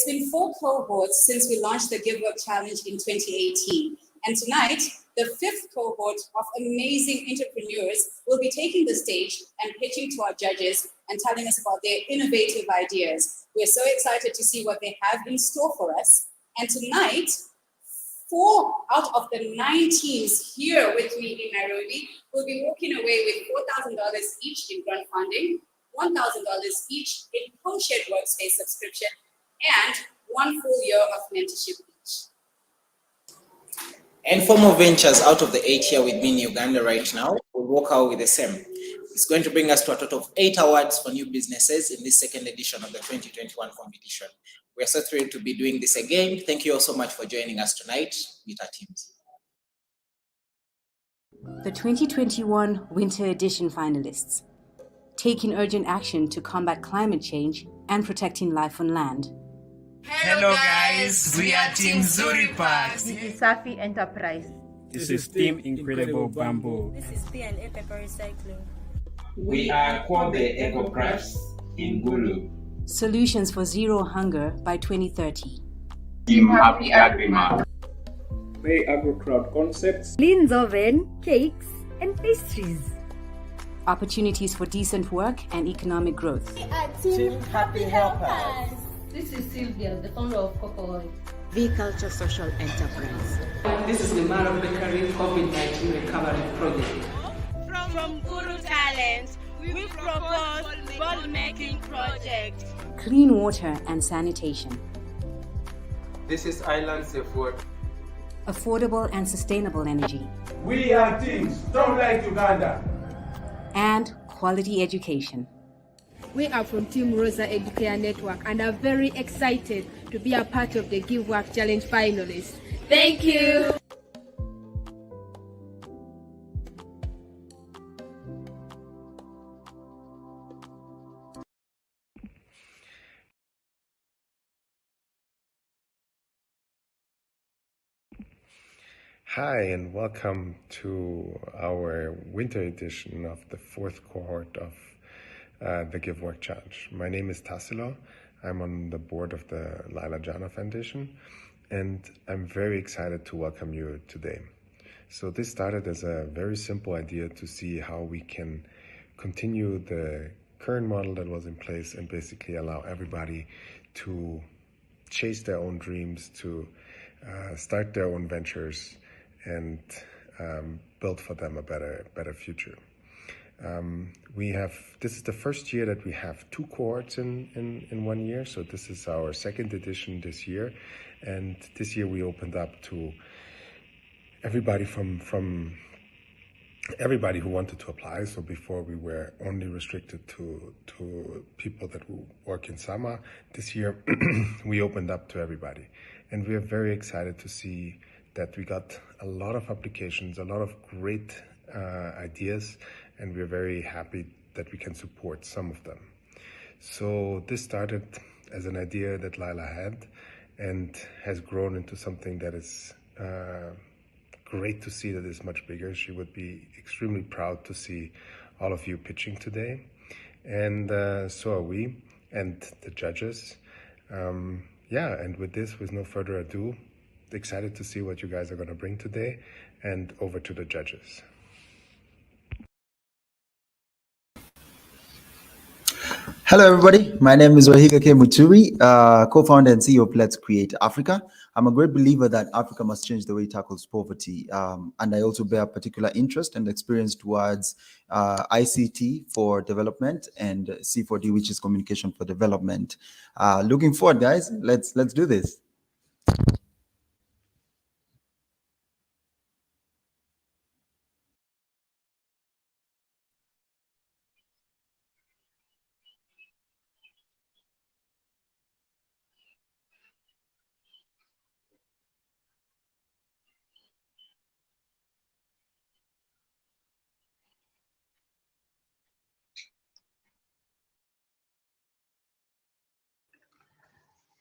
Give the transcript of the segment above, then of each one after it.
been 4 cohorts since we launched the Give Work Challenge in 2018. And tonight, the 5th cohort of amazing entrepreneurs will be taking the stage and pitching to our judges and telling us about their innovative ideas. We're so excited to see what they have in store for us. And tonight, 4 out of the 9 teams here with me in Nairobi will be walking away with $4,000 each in grant funding, $1,000 each in co-shared workspace subscription, and 1 full year of mentorship each. And 4 more ventures out of the 8 here with me in Uganda right now will walk out with the same. It's going to bring us to a total of 8 awards for new businesses in this 2nd edition of the 2021 competition. We're so thrilled to be doing this again. Thank you all so much for joining us tonight. Meet our teams. The 2021 Winter Edition finalists. Taking urgent action to combat climate change and protecting life on land. Hello guys, we are Team Zuri Pak. Jiji Safi Enterprise. This is Team Incredible Bamboo. This is P&A Paper Recycling. We are called the Agrocrowd in Gulu. Solutions for zero hunger by 2030. Team Happy Agrimark. Bay Agrocrowd Concepts. Lynn's Oven, cakes and pastries. Opportunities for decent work and economic growth. We are Team Happy Helpers. This is Sylvia, the founder of Cocoa. V-Culture Social Enterprise. This is Nimaro Bakery COVID-19 Recovery Project. From Guru Talent, we propose ball making project. Clean water and sanitation. This is Highland Safe Water. Affordable and sustainable energy. We are Team Stormlight Uganda. And quality education. We are from Team Rosa Educare Network and are very excited to be a part of the Give Work Challenge finalists. Thank you. Hi, and welcome to our winter edition of the 4th cohort of the Give Work Challenge. My name is Tassilo. I'm on the board of the Laila Jana Foundation, and I'm very excited to welcome you today. So this started as a very simple idea to see how we can continue the current model that was in place and basically allow everybody to chase their own dreams, to start their own ventures, and build for them a better future. This is the first year that we have 2 cohorts in 1 year. So this is our 2nd edition this year. And this year we opened up to everybody from everybody who wanted to apply. So before we were only restricted to people that work in Sama. This year we opened up to everybody. And we are very excited to see that we got a lot of applications, a lot of great ideas, and we're very happy that we can support some of them. So this started as an idea that Laila had and has grown into something that is great to see that is much bigger. She would be extremely proud to see all of you pitching today. And so are we and the judges. And with this, with no further ado, excited to see what you guys are going to bring today, and over to the judges. Hello, everybody. My name is Wahiga K. Muturi, co-founder and CEO of Let's Create Africa. I'm a great believer that Africa must change the way it tackles poverty. And I also bear particular interest and experience towards ICT for development and C4D, which is communication for development. Looking forward, guys. Let's do this.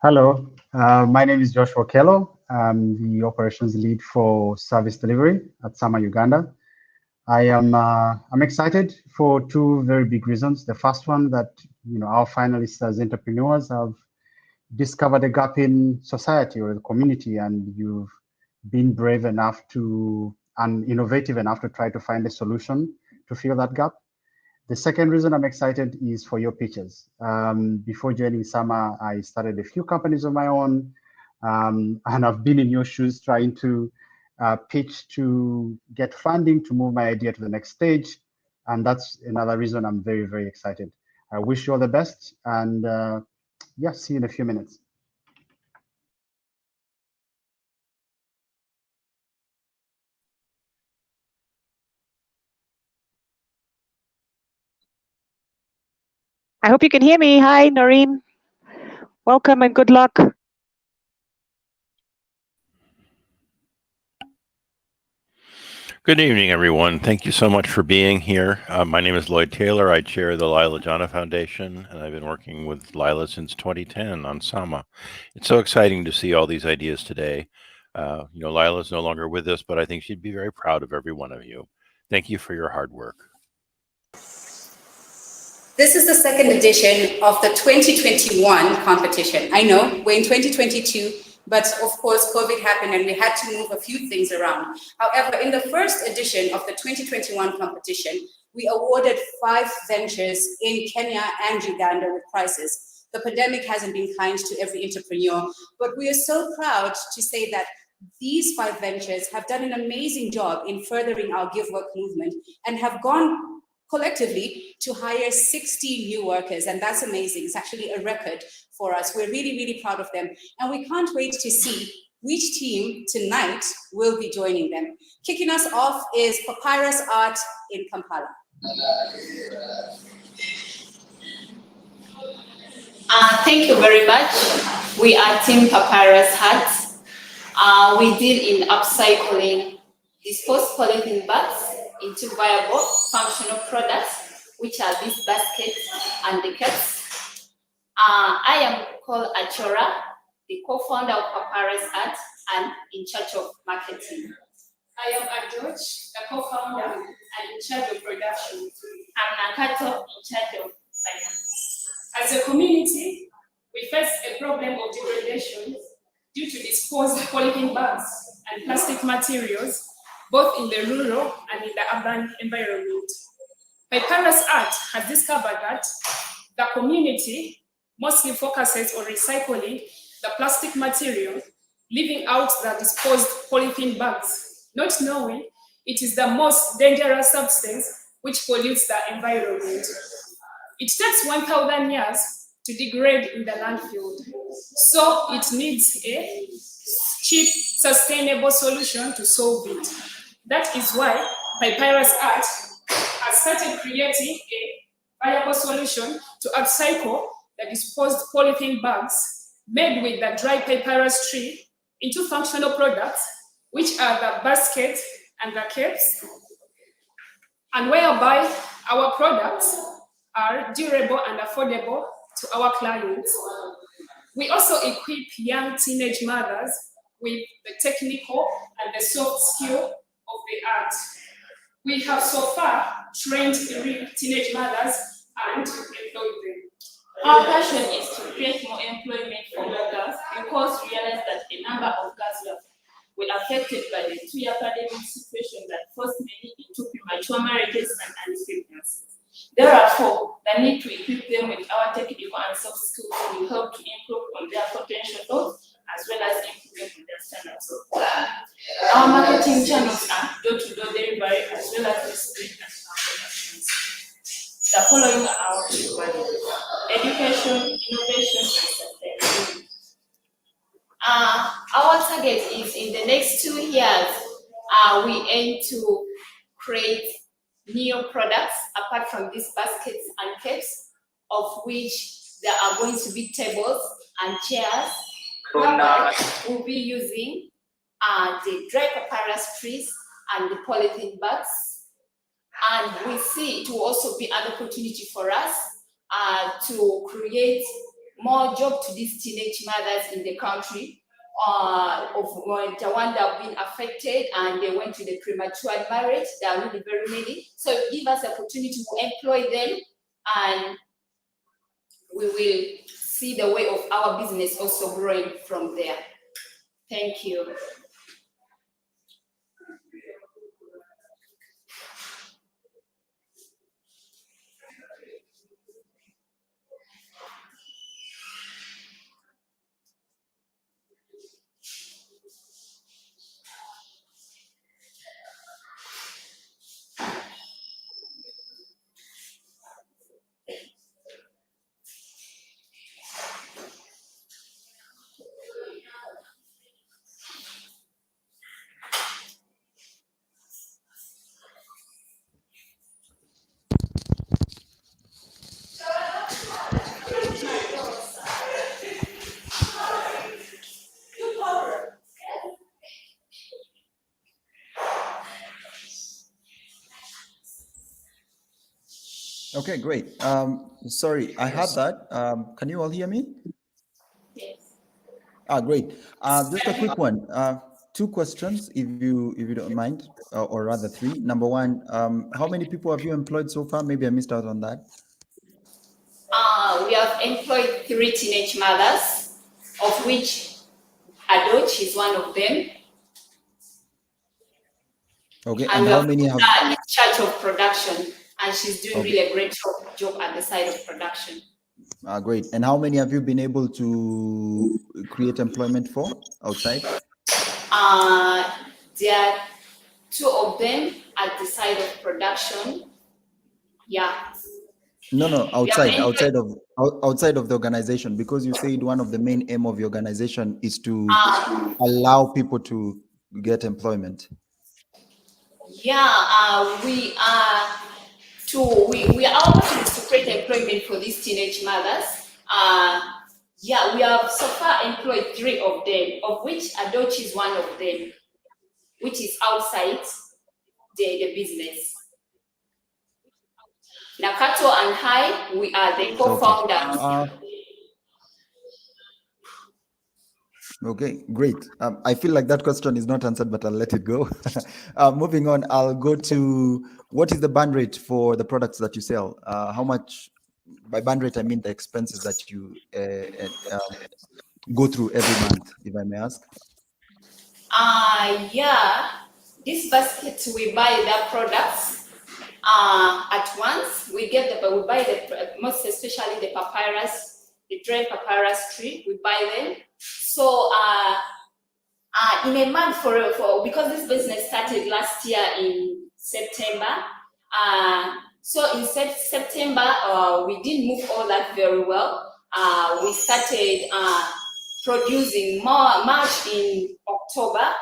Hello, my name is Joshua Kello. I'm the operations lead for service delivery at Sama Uganda. I'm excited for 2 very big reasons. The first one, that our finalists as entrepreneurs have discovered a gap in society or the community, and you've been brave enough to and innovative enough to try to find a solution to fill that gap. The second reason I'm excited is for your pitches. Before joining Sama, I started a few companies of my own, and I've been in your shoes trying to pitch to get funding to move my idea to the next stage. And that's another reason I'm very, very excited. I wish you all the best, and yeah, see you in a few minutes. I hope you can hear me. Hi, Noreen. Welcome and good luck. Good evening, everyone. Thank you so much for being here. My name is Lloyd Taylor. I chair the Lila Jana Foundation, and I've been working with Lila since 2010 on Sama. It's so exciting to see all these ideas today. Lila's no longer with us, but I think she'd be very proud of every one of you. Thank you for your hard work. This is the second edition of the 2021 competition. I know we're in 2022, but of course, COVID happened and we had to move a few things around. However, in the first edition of the 2021 competition, we awarded 5 ventures in Kenya and Uganda with prizes. The pandemic hasn't been kind to every entrepreneur, but we are so proud to say that these 5 ventures have done an amazing job in furthering our Give Work movement and have gone collectively to hire 60 new workers, and that's amazing. It's actually a record for us. We're really, really proud of them, and we can't wait to see which team tonight will be joining them. Kicking us off is Papyrus Art in Kampala. Thank you very much. We are Team Papyrus Art. We deal in upcycling disposed polythene bags into viable, functional products, which are these baskets and the caps. I am called Achora, the co-founder of Papyrus Art and in charge of marketing. I am George, the co-founder and in charge of production. I'm Nakato, in charge of finance. As a community, we face a problem of degradation due to disposed polythene bags and plastic materials, both in the rural and in the urban environment. Papyrus Art has discovered that the community mostly focuses on recycling the plastic material, leaving out the disposed polythene bags, not knowing it is the most dangerous substance which pollutes the environment. It takes 1,000 years to degrade in the landfill, so it needs a cheap, sustainable solution to solve it. That is why Papyrus Art has started creating a viable solution to upcycle the disposed polythene bags made with the dry papyrus tree into functional products, which are the baskets and the caps, and whereby our products are durable and affordable to our clients. We also equip young teenage mothers with the technical and the soft skill of the art. We have so far trained 3 teenage mothers and employed them. Our passion is to create more employment for girls because we realize that a number of girls were affected by the 2-year pandemic situation that forced many into premature marriages and early pregnancies. Therefore, the need to equip them with our technical and soft skills will help to improve on their potential goals as well as improving on their standards of life. Our marketing channels are door-to-door delivery as well as display and productions. The following are our key values: education, innovation, and sustainability. Our target is in the next 2 years, we aim to create new products apart from these baskets and caps, of which there are going to be tables and chairs. We'll be using the dry papyrus trees and the polythene bags. And we see it will also be an opportunity for us to create more jobs to these teenage mothers in the country of Rwanda have been affected and they went to the premature marriage. There are really very many. So give us the opportunity to employ them and we will see the way of our business also growing from there. Thank you. Okay, great. Sorry, I had that. Can you all hear me? Yes. Great. Just a quick one. Two questions, if you don't mind, or rather three. Number one, how many people have you employed so far? Maybe I missed out on that. We have employed 3 teenage mothers, of which Adoch is one of them. Okay, and how many have in charge of production, and she's doing really a great job at the side of production. Great. And how many have you been able to create employment for outside? There are 2 of them at the side of production. Yeah. No, outside of the organization, because you said one of the main aim of your organization is to allow people to get employment. Yeah, we are our mission is to create employment for these teenage mothers. Yeah, we have so far employed 3 of them, of which Adoch is one of them, which is outside the business. Nakato and Hai, we are the co-founders. Okay, great. I feel like that question is not answered, but I'll let it go. Moving on, I'll go to what is the burn rate for the products that you sell? How much, by burn rate, I mean the expenses that you go through every month, if I may ask? Yeah, this basket, we buy the products at once. We buy the, most especially the papyrus, the dry papyrus tree, we buy them. So in a month because this business started last year in September. So in September, we didn't move all that very well. We started producing much in October,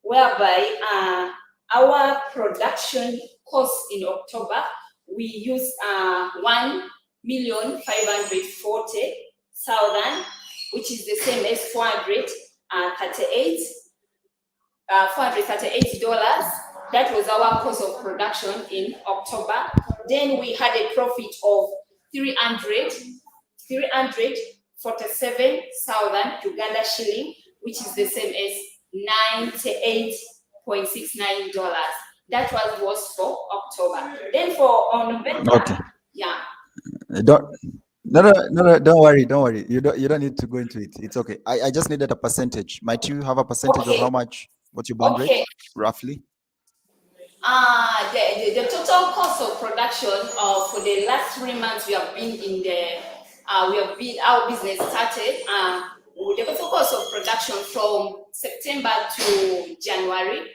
whereby our production cost in October, we used 1,540,000, which is the same as $438. That was our cost of production in October. Then we had a profit of 347,000 Uganda shilling, which is the same as $98.69. That was for October. Then on November, okay. Yeah. Don't worry. You don't need to go into it. It's okay. I just needed a percentage. Might you have a percentage of how much, what's your burn rate, roughly? The total cost of production for the last 3 months we have been our business started. The total cost of production from September to January,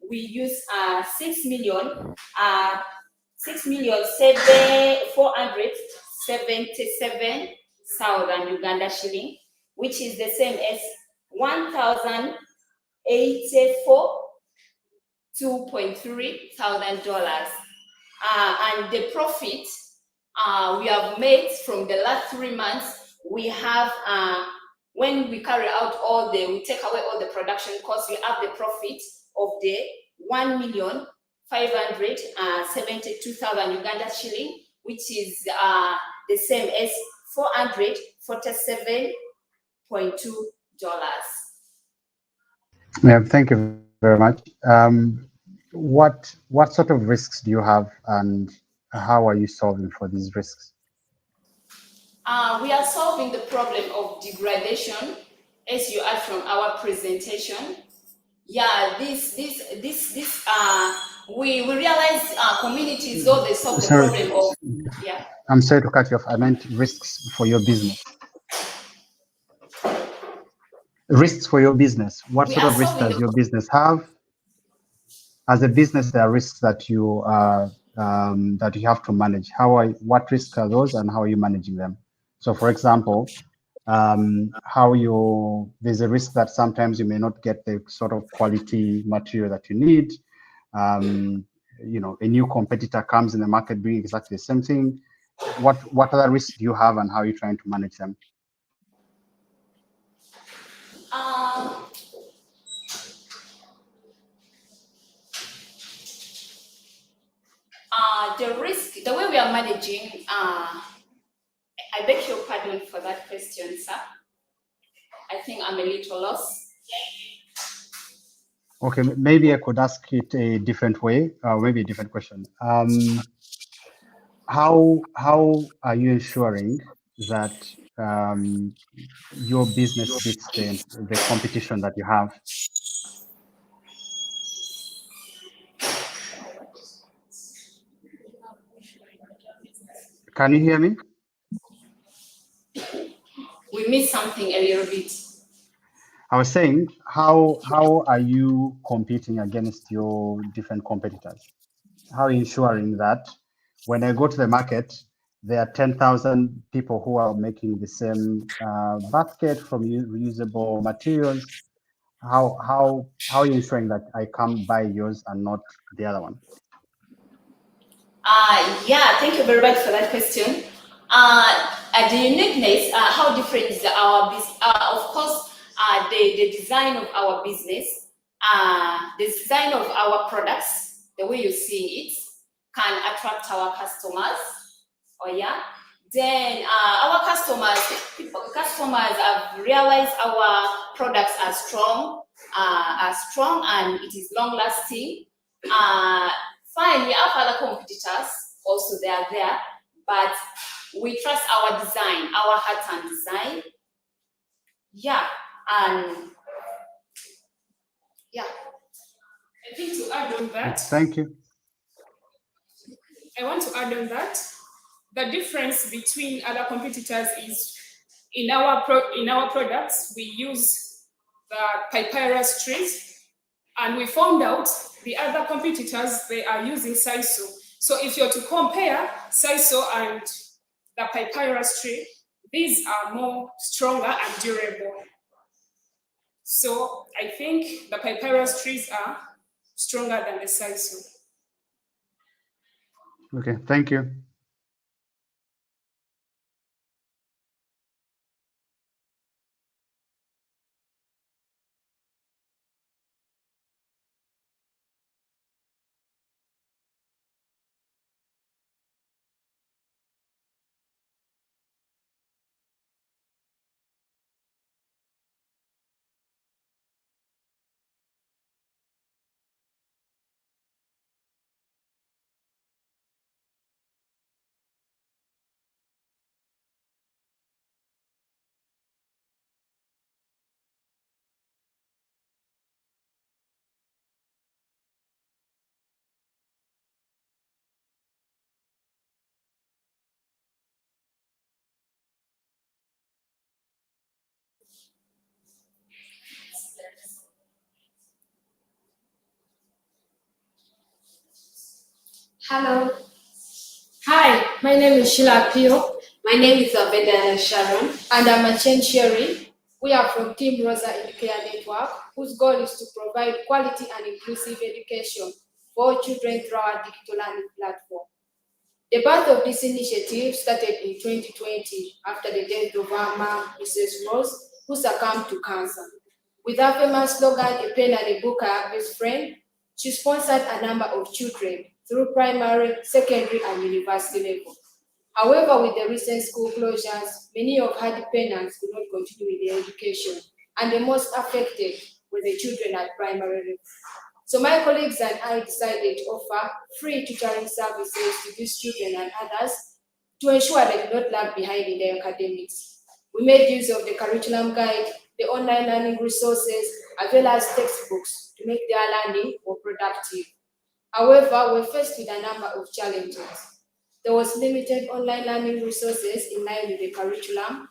we use 6,477,000 Uganda shilling, which is the same as $1,084.2 and the profit we have made from the last 3 months, we have when we carry out we take away all the production costs, we have the profit of the 1,572,000 Uganda shilling, which is the same as $447.2. Yeah, thank you very much. What sort of risks do you have, and how are you solving for these risks? We are solving the problem of degradation, as you heard from our presentation. Yeah, we realize communities, though they solve the problem of, yeah. I'm sorry to cut you off. I meant risks for your business. Risks for your business. What sort of risks does your business have? As a business, there are risks that you have to manage. What risks are those, and how are you managing them? So, for example, there's a risk that sometimes you may not get the sort of quality material that you need. A new competitor comes in the market doing exactly the same thing. What other risks do you have, and how are you trying to manage them? The way we are managing, I beg your pardon for that question, sir. I think I'm a little lost. Okay, maybe I could ask it a different way, maybe a different question. How are you ensuring that your business beats the competition that you have? Can you hear me? We missed something a little bit. I was saying, how are you competing against your different competitors? How are you ensuring that when I go to the market, there are 10,000 people who are making the same basket from reusable materials? How are you ensuring that I come buy yours and not the other one? Yeah, thank you very much for that question. The uniqueness, how different is our business? Of course, the design of our business, the design of our products, the way you're seeing it, can attract our customers. Oh yeah. Then our customers have realized our products are strong, and it is long lasting. Fine, we have other competitors also, they are there, but we trust our design, our heart and design. Yeah, and yeah. I think to add on that. Thank you. I want to add on that. The difference between other competitors is in our products, we use the Papyrus trees, and we found out the other competitors, they are using Saiso. So if you're to compare Saiso and the Papyrus tree, these are more stronger and durable. So I think the Papyrus trees are stronger than the Saiso. Okay, thank you. Hello. Hi, my name is Sheila Pio. My name is Abeda Sharon. And I'm Achen Sherry. We are from Team Rosa Educare Network, whose goal is to provide quality and inclusive education for all children through our digital learning platform. The birth of this initiative started in 2020 after the death of our mom, Mrs. Rose, who succumbed to cancer. With her famous slogan, "A pen and a book are best friend," she sponsored a number of children through primary, secondary, and university level. However, with the recent school closures, many of her dependents could not continue with their education, and the most affected were the children at primary level. So my colleagues and I decided to offer free tutoring services to these children and others to ensure they do not lag behind in their academics. We made use of the curriculum guide, the online learning resources, as well as textbooks to make their learning more productive. However, we're faced with a number of challenges. There was limited online learning resources in line with the curriculum.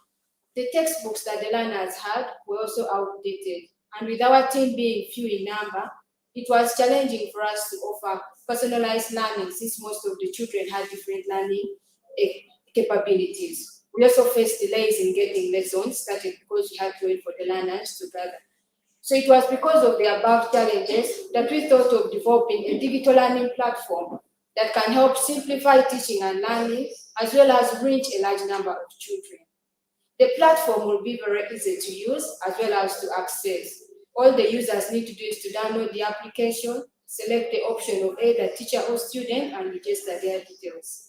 The textbooks that the learners had were also outdated. And with our team being few in number, it was challenging for us to offer personalized learning since most of the children had different learning capabilities. We also faced delays in getting lessons started because we had to wait for the learners to gather. So it was because of the above challenges that we thought of developing a digital learning platform that can help simplify teaching and learning, as well as reach a large number of children. The platform will be very easy to use, as well as to access. All the users need to do is to download the application, select the option of either teacher or student, and register their details.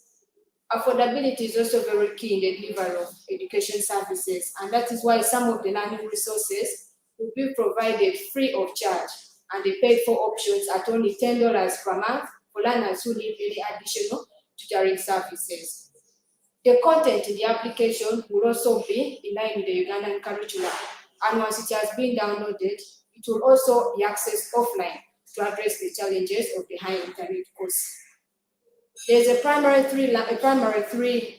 Affordability is also very key in the delivery of education services, and that is why some of the learning resources will be provided free of charge, and the paid-for options at only $10 per month for learners who need any additional tutoring services. The content in the application will also be in line with the Ugandan curriculum, and once it has been downloaded, it will also be accessed offline to address the challenges of the high internet costs. There's a primary three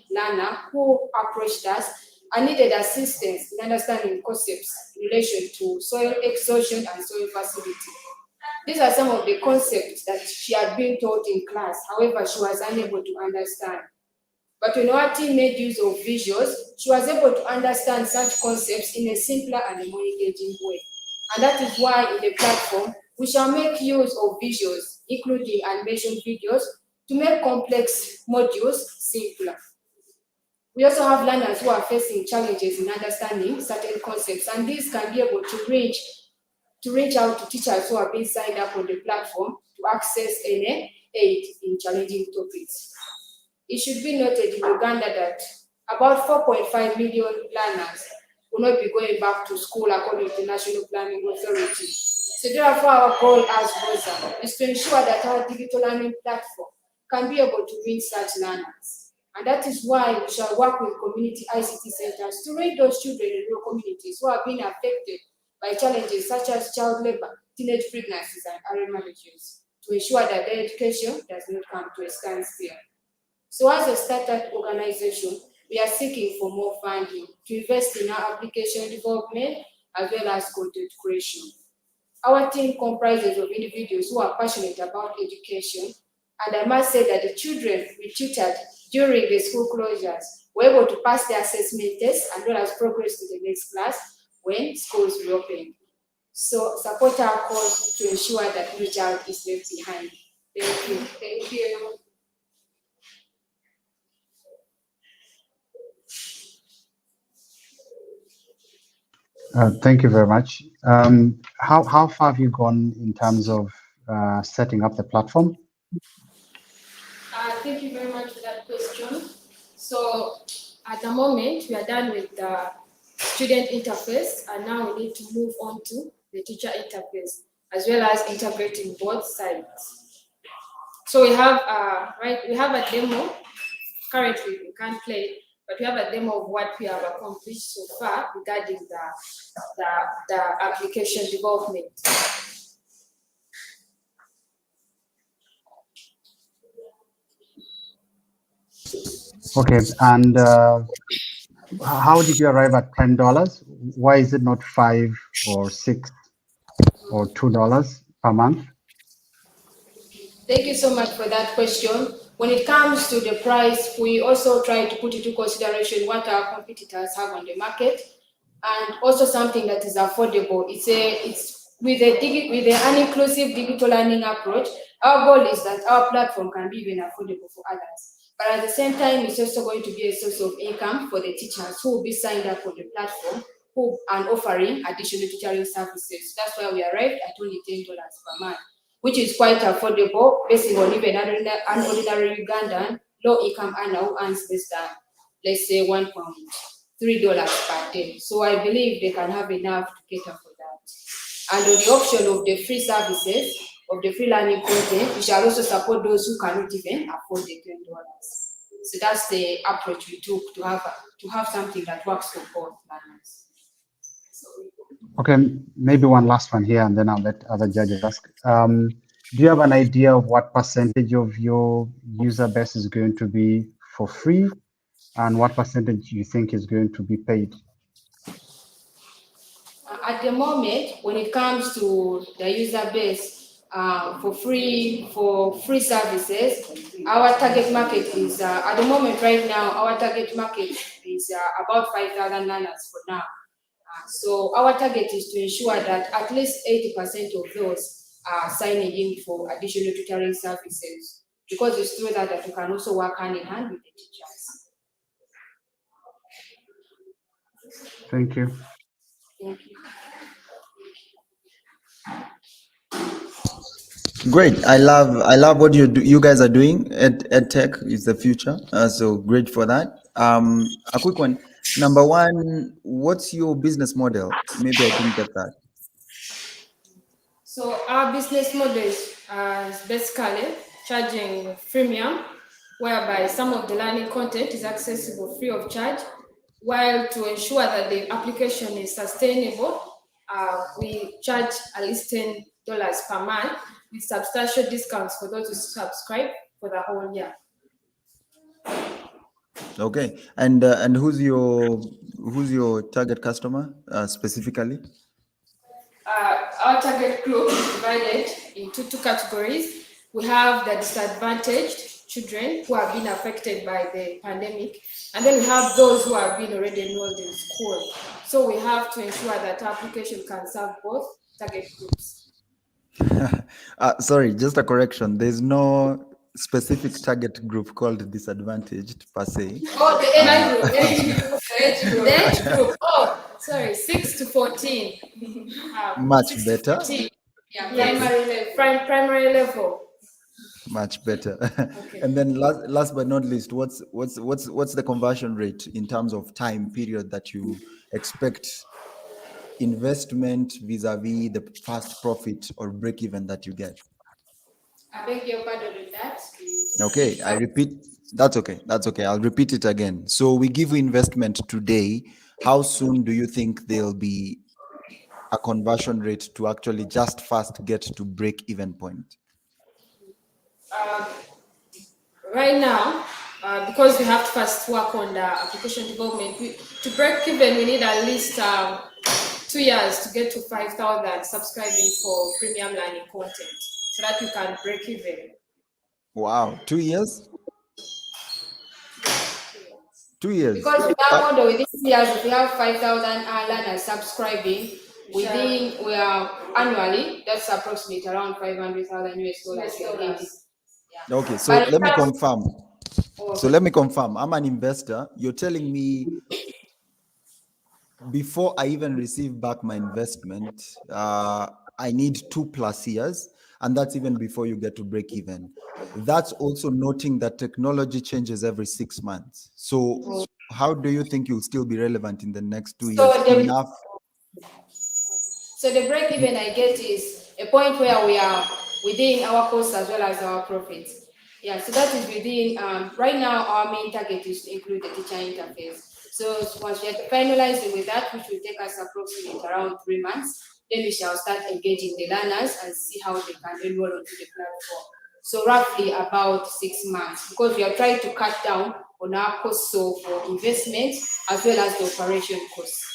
learner who approached us and needed assistance in understanding concepts in relation to soil exhaustion and soil facility. These are some of the concepts that she had been taught in class, however, she was unable to understand. But when our team made use of visuals, she was able to understand such concepts in a simpler and a more engaging way. And that is why in the platform, we shall make use of visuals, including animation videos, to make complex modules simpler. We also have learners who are facing challenges in understanding certain concepts, and these can be able to reach out to teachers who have been signed up on the platform to access any aid in challenging topics. It should be noted in Uganda that about 4.5 million learners will not be going back to school according to the National Planning Authority. So therefore, our goal as Rosa is to ensure that our digital learning platform can be able to reach such learners. And that is why we shall work with community ICT centers to reach those children in rural communities who have been affected by challenges such as child labor, teenage pregnancies, and early marriages, to ensure that their education does not come to a standstill. So as a startup organization, we are seeking for more funding to invest in our application development as well as content creation. Our team comprises of individuals who are passionate about education, and I must say that the children we tutored during the school closures were able to pass the assessment test as well as progress to the next class when schools reopened. So support our cause to ensure that no child is left behind. Thank you. Thank you. Thank you very much. How far have you gone in terms of setting up the platform? Thank you very much for that question. So at the moment, we are done with the student interface, and now we need to move on to the teacher interface, as well as integrating both sides. So we have a demo. Currently, we can't play, but we have a demo of what we have accomplished so far regarding the application development. Okay, and how did you arrive at $10? Why is it not $5 or $6 or $2 per month? Thank you so much for that question. When it comes to the price, we also try to put into consideration what our competitors have on the market, and also something that is affordable. It's with an inclusive digital learning approach. Our goal is that our platform can be even affordable for others. But at the same time, it's also going to be a source of income for the teachers who will be signed up on the platform and offering additional tutoring services. That's why we arrived at only $10 per month, which is quite affordable, based on even an ordinary Ugandan low-income earner who earns less than, let's say, $1.3 per day. So I believe they can have enough to cater for that. And on the option of the free services, of the free learning content, we shall also support those who cannot even afford the $10. So that's the approach we took to have something that works for both learners. Okay, maybe one last one here, and then I'll let other judges ask. Do you have an idea of what percentage of your user base is going to be for free, and what percentage you think is going to be paid? At the moment, when it comes to the user base for free services, our target market is at the moment right now. Our target market is about 5,000 learners for now. So our target is to ensure that at least 80% of those are signing in for additional tutoring services, because it's true that we can also work hand in hand with the teachers. Thank you. Thank you. Great. I love what you guys are doing. EdTech is the future. So great for that. A quick one. Number one, what's your business model? Maybe I didn't get that. So our business model is basically charging freemium, whereby some of the learning content is accessible free of charge, while to ensure that the application is sustainable, we charge at least $10 per month with substantial discounts for those who subscribe for the whole year. Okay. And who's your target customer specifically? Our target group is divided into two categories. We have the disadvantaged children who have been affected by the pandemic, and then we have those who have been already enrolled in school. So we have to ensure that our application can serve both target groups. Sorry, just a correction. There's no specific target group called disadvantaged per se. Oh, the age group. Oh, sorry, 6 to 14. Much better. 14. Yeah, primary level. Much better. Okay. And then last but not least, what's the conversion rate in terms of time period that you expect investment vis-a-vis the first profit or break even that you get? I beg your pardon with that. Okay, I repeat. That's okay. I'll repeat it again. So we give you investment today. How soon do you think there'll be a conversion rate to actually just first get to break even point? Right now, because we have to first work on the application development, to break even, we need at least 2 years to get to 5,000 subscribing for premium learning content, so that we can break even. Wow, 2 years? 2 years. Because we have model within 2 years, if we have 5,000 learners subscribing, we are annually, that's approximately around $500,000 US. Yeah. Okay, so let me confirm. So let me confirm. I'm an investor. You're telling me before I even receive back my investment, I need 2+ years, and that's even before you get to break even. That's also noting that technology changes every 6 months. So how do you think you'll still be relevant in the next 2 years? So the break even I get is a point where we are within our costs as well as our profits. Yeah, so that is within, right now our main target is to include the teacher interface. So once we are finalizing with that, which will take us approximately around 3 months, then we shall start engaging the learners and see how they can enroll onto the platform. So roughly about 6 months, because we are trying to cut down on our costs for investment as well as the operation costs.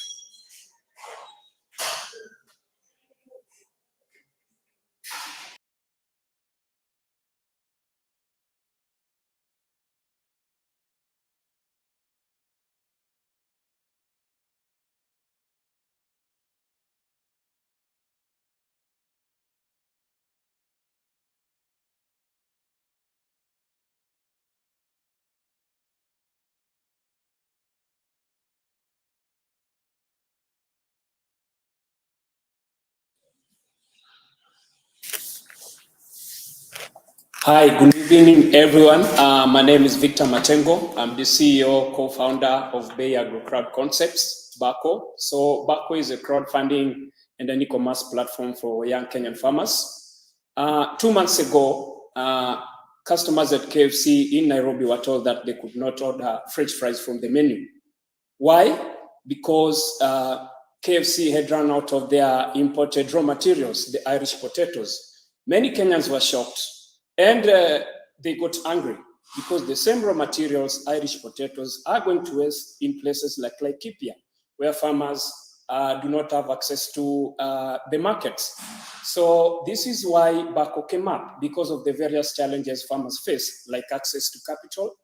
Hi, good evening, everyone. My name is Victor Matengo. I'm the CEO, co-founder of Bay Agrocrowd Concepts, BACO. So BACO is a crowdfunding and an e-commerce platform for young Kenyan farmers. 2 months ago, customers at KFC in Nairobi were told that they could not order French fries from the menu. Why? Because KFC had run out of their imported raw materials, the Irish potatoes. Many Kenyans were shocked, and they got angry because the same raw materials, Irish potatoes, are going to waste in places like Laikipia, where farmers do not have access to the markets. So this is why Bako came up, because of the various challenges farmers face, like access to capital,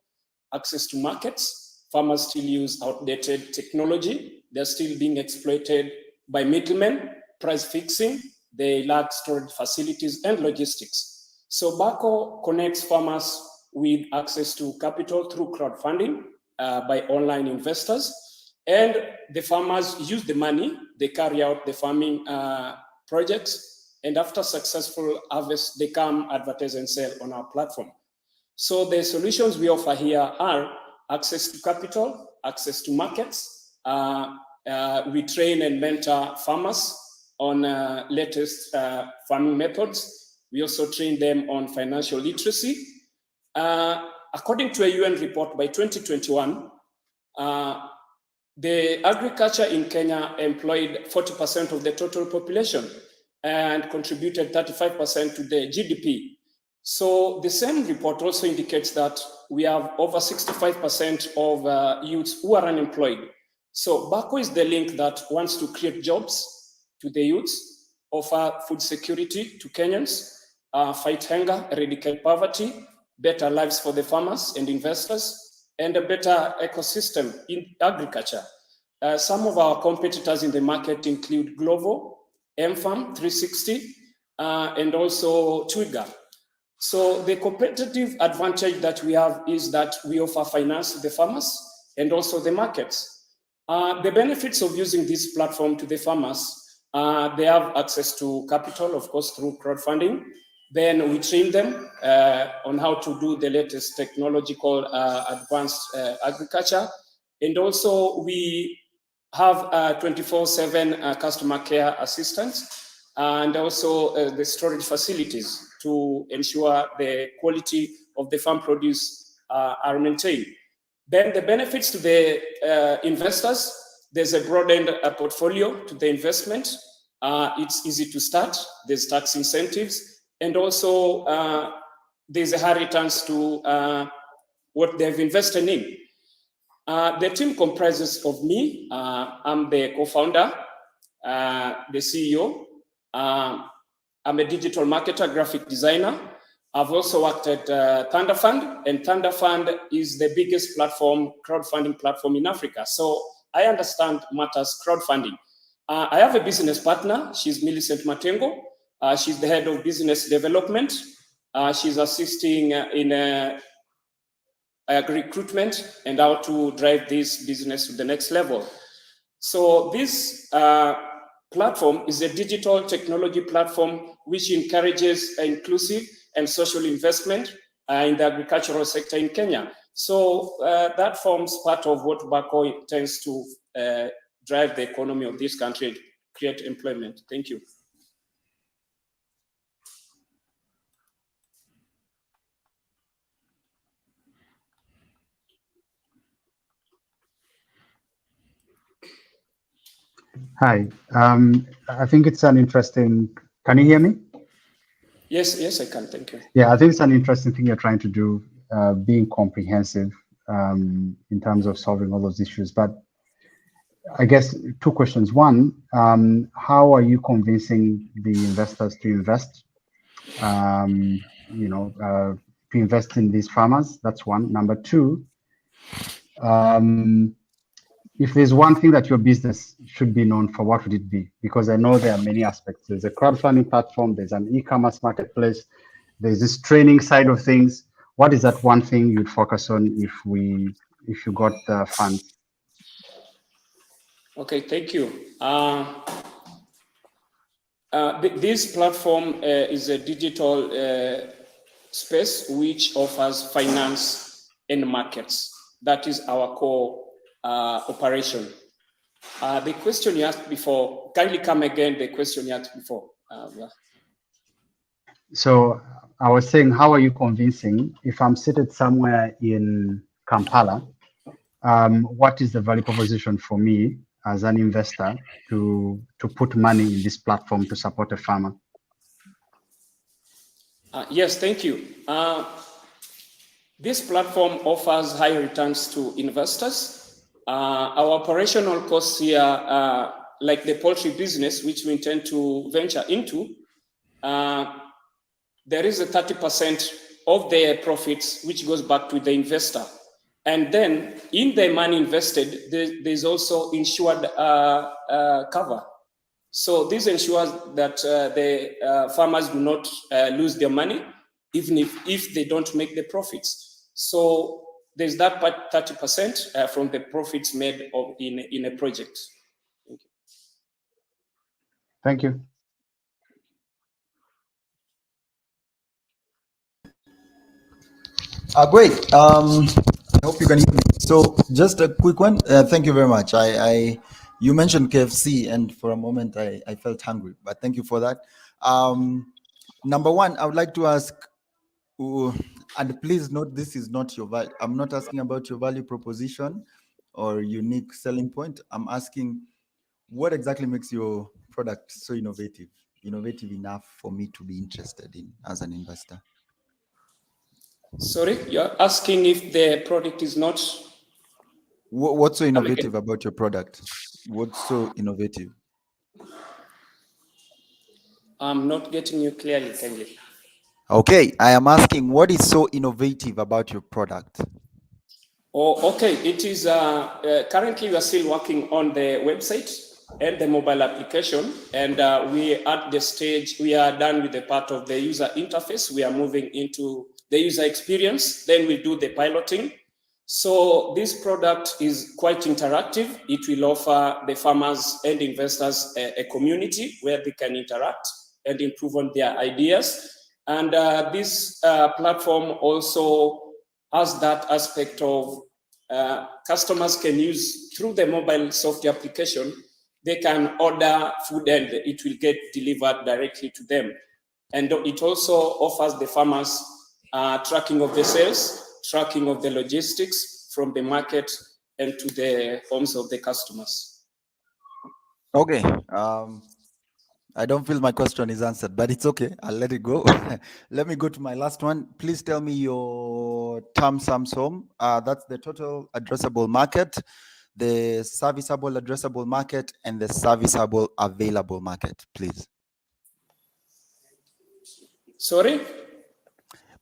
access to markets. Farmers still use outdated technology. They're still being exploited by middlemen, price fixing. They lack storage facilities and logistics. So Bako connects farmers with access to capital through crowdfunding by online investors. And the farmers use the money, they carry out the farming projects, and after successful harvest, they come advertise and sell on our platform. So the solutions we offer here are access to capital, access to markets. We train and mentor farmers on latest farming methods. We also train them on financial literacy. According to a UN report by 2021, the agriculture in Kenya employed 40% of the total population and contributed 35% to the GDP. So the same report also indicates that we have over 65% of youths who are unemployed. So Bako is the link that wants to create jobs to the youths, offer food security to Kenyans, fight hunger, eradicate poverty, better lives for the farmers and investors, and a better ecosystem in agriculture. Some of our competitors in the market include Glovo, MFARM 360, and also Twiga. So the competitive advantage that we have is that we offer finance to the farmers and also the markets. The benefits of using this platform to the farmers, they have access to capital, of course, through crowdfunding. Then we train them on how to do the latest technological advanced agriculture. And also we have 24/7 customer care assistance, and also the storage facilities to ensure the quality of the farm produce are maintained. Then the benefits to the investors, there's a broadened portfolio to the investment. It's easy to start, there's tax incentives, and also there's a high returns to what they've invested in. The team comprises of me. I'm the co-founder, the CEO. I'm a digital marketer, graphic designer. I've also worked at Thunder Fund, and Thunder Fund is the biggest crowdfunding platform in Africa. So I understand matters crowdfunding. I have a business partner. She's Millicent Matengo. She's the head of business development. She's assisting in recruitment and how to drive this business to the next level. So this platform is a digital technology platform which encourages inclusive and social investment in the agricultural sector in Kenya. So that forms part of what Bako intends to drive the economy of this country and create employment. Thank you. Hi, I think it's an interesting, can you hear me? Yes, I can, thank you. Yeah, I think it's an interesting thing you're trying to do, being comprehensive in terms of solving all those issues. But I guess two questions. One, how are you convincing the investors to invest, to invest in these farmers? That's one. Number two, if there's one thing that your business should be known for, what would it be? Because I know there are many aspects. There's a crowdfunding platform, there's an e-commerce marketplace, there's this training side of things. What is that one thing you'd focus on if you got the funds? Okay, thank you. This platform is a digital space which offers finance and markets. That is our core operation. The question you asked before, kindly come again, the question you asked before. So I was saying, how are you convincing if I'm seated somewhere in Kampala? What is the value proposition for me as an investor to put money in this platform to support a farmer? Yes, thank you. This platform offers high returns to investors. Our operational costs here, like the poultry business, which we intend to venture into, there is a 30% of the profits which goes back to the investor. And then in the money invested, there's also insured cover. So this ensures that the farmers do not lose their money, even if they don't make the profits. So there's that part 30% from the profits made in a project. Thank you. Great. I hope you can hear me. So just a quick one. Thank you very much. You mentioned KFC, and for a moment I felt hungry, but thank you for that. Number one, I would like to ask, and please note this is not your value. I'm not asking about your value proposition or unique selling point. I'm asking what exactly makes your product so innovative enough for me to be interested in as an investor. Sorry, you're asking if the product is not... What's so innovative about your product? What's so innovative? I'm not getting you clearly, Kenji. Okay, I am asking what is so innovative about your product? Oh, okay. It is currently we are still working on the website and the mobile application, and we at the stage we are done with the part of the user interface. We are moving into the user experience. Then we do the piloting. So this product is quite interactive. It will offer the farmers and investors a community where they can interact and improve on their ideas. And this platform also has that aspect of customers can use through the mobile software application. They can order food and it will get delivered directly to them. And it also offers the farmers tracking of the sales, tracking of the logistics from the market and to the homes of the customers. Okay. I don't feel my question is answered, but it's okay. I'll let it go. Let me go to my last one. Please tell me your term sums home. That's the total addressable market, the serviceable addressable market, and the serviceable available market, please. Sorry?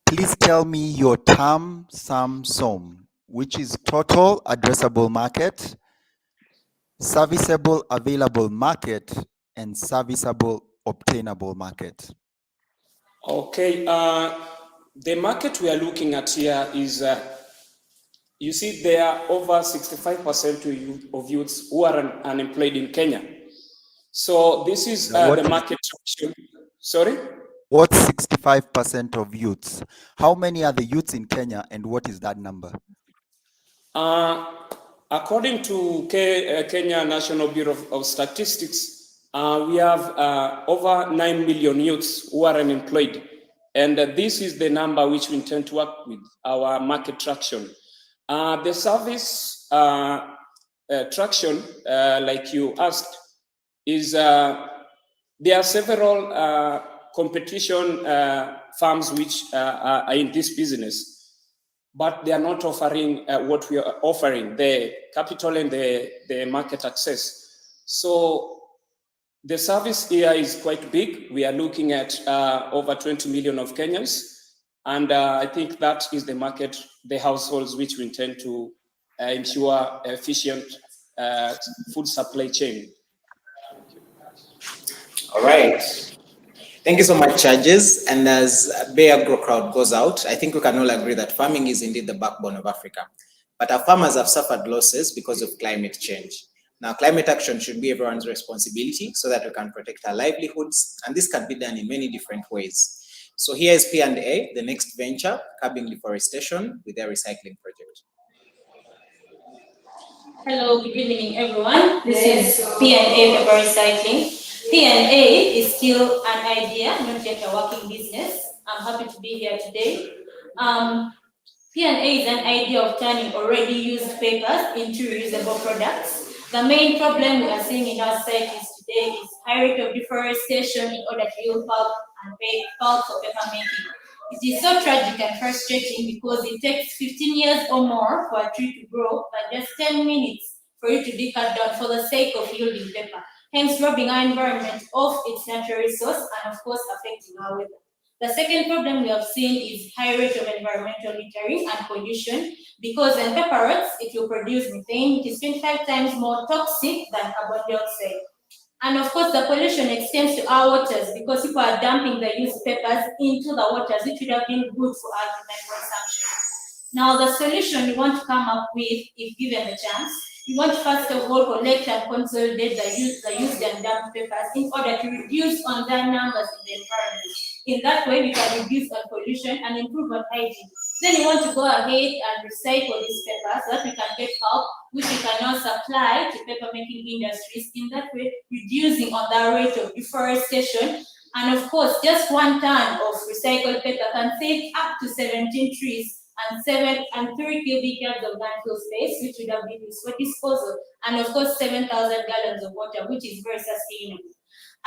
Please tell me your term sums home, which is total addressable market, serviceable available market, and serviceable obtainable market. Okay, the market we are looking at here is, you see there are over 65% of youths who are unemployed in Kenya. So this is the market. Sorry? What's 65% of youths? How many are the youths in Kenya and what is that number? According to Kenya National Bureau of Statistics, we have over 9 million youths who are unemployed. And this is the number which we intend to work with, our market traction. The service traction, like you asked, is there are several competition firms which are in this business, but they are not offering what we are offering, the capital and the market access. So the service here is quite big. We are looking at over 20 million of Kenyans. And I think that is the market, the households which we intend to ensure efficient food supply chain. All right. Thank you so much, judges. And as Bay Agrocrowd goes out, I think we can all agree that farming is indeed the backbone of Africa. But our farmers have suffered losses because of climate change. Now, climate action should be everyone's responsibility so that we can protect our livelihoods. And this can be done in many different ways. So here is P&A, the next venture, curbing deforestation with their recycling project. Hello, good evening, everyone. This is P&A paper recycling. P&A is still an idea, not yet a working business. I'm happy to be here today. P&A is an idea of turning already used papers into reusable products. The main problem we are seeing in our societies today is high rate of deforestation in order to yield pulp and pulp for paper making. It is so tragic and frustrating because it takes 15 years or more for a tree to grow, but just 10 minutes for it to be cut down for the sake of yielding paper, hence robbing our environment of its natural resource and of course affecting our weather. The second problem we have seen is high rate of environmental littering and pollution, because when paper rots, it will produce methane, which is 25 times more toxic than carbon dioxide. And of course, the pollution extends to our waters because people are dumping the used papers into the waters, which would have been good for our human consumption. Now, the solution we want to come up with, if given the chance, we want to first of all collect and consolidate the used and dumped papers in order to reduce on their numbers in the environment. In that way, we can reduce on pollution and improve on hygiene. Then we want to go ahead and recycle these papers so that we can get pulp, which we can now supply to paper making industries. In that way, reducing on the rate of deforestation. And of course, just 1 ton of recycled paper can save up to 17 trees and 3 cubic yards of landfill space, which would have been used for disposal. And of course, 7,000 gallons of water, which is very sustainable.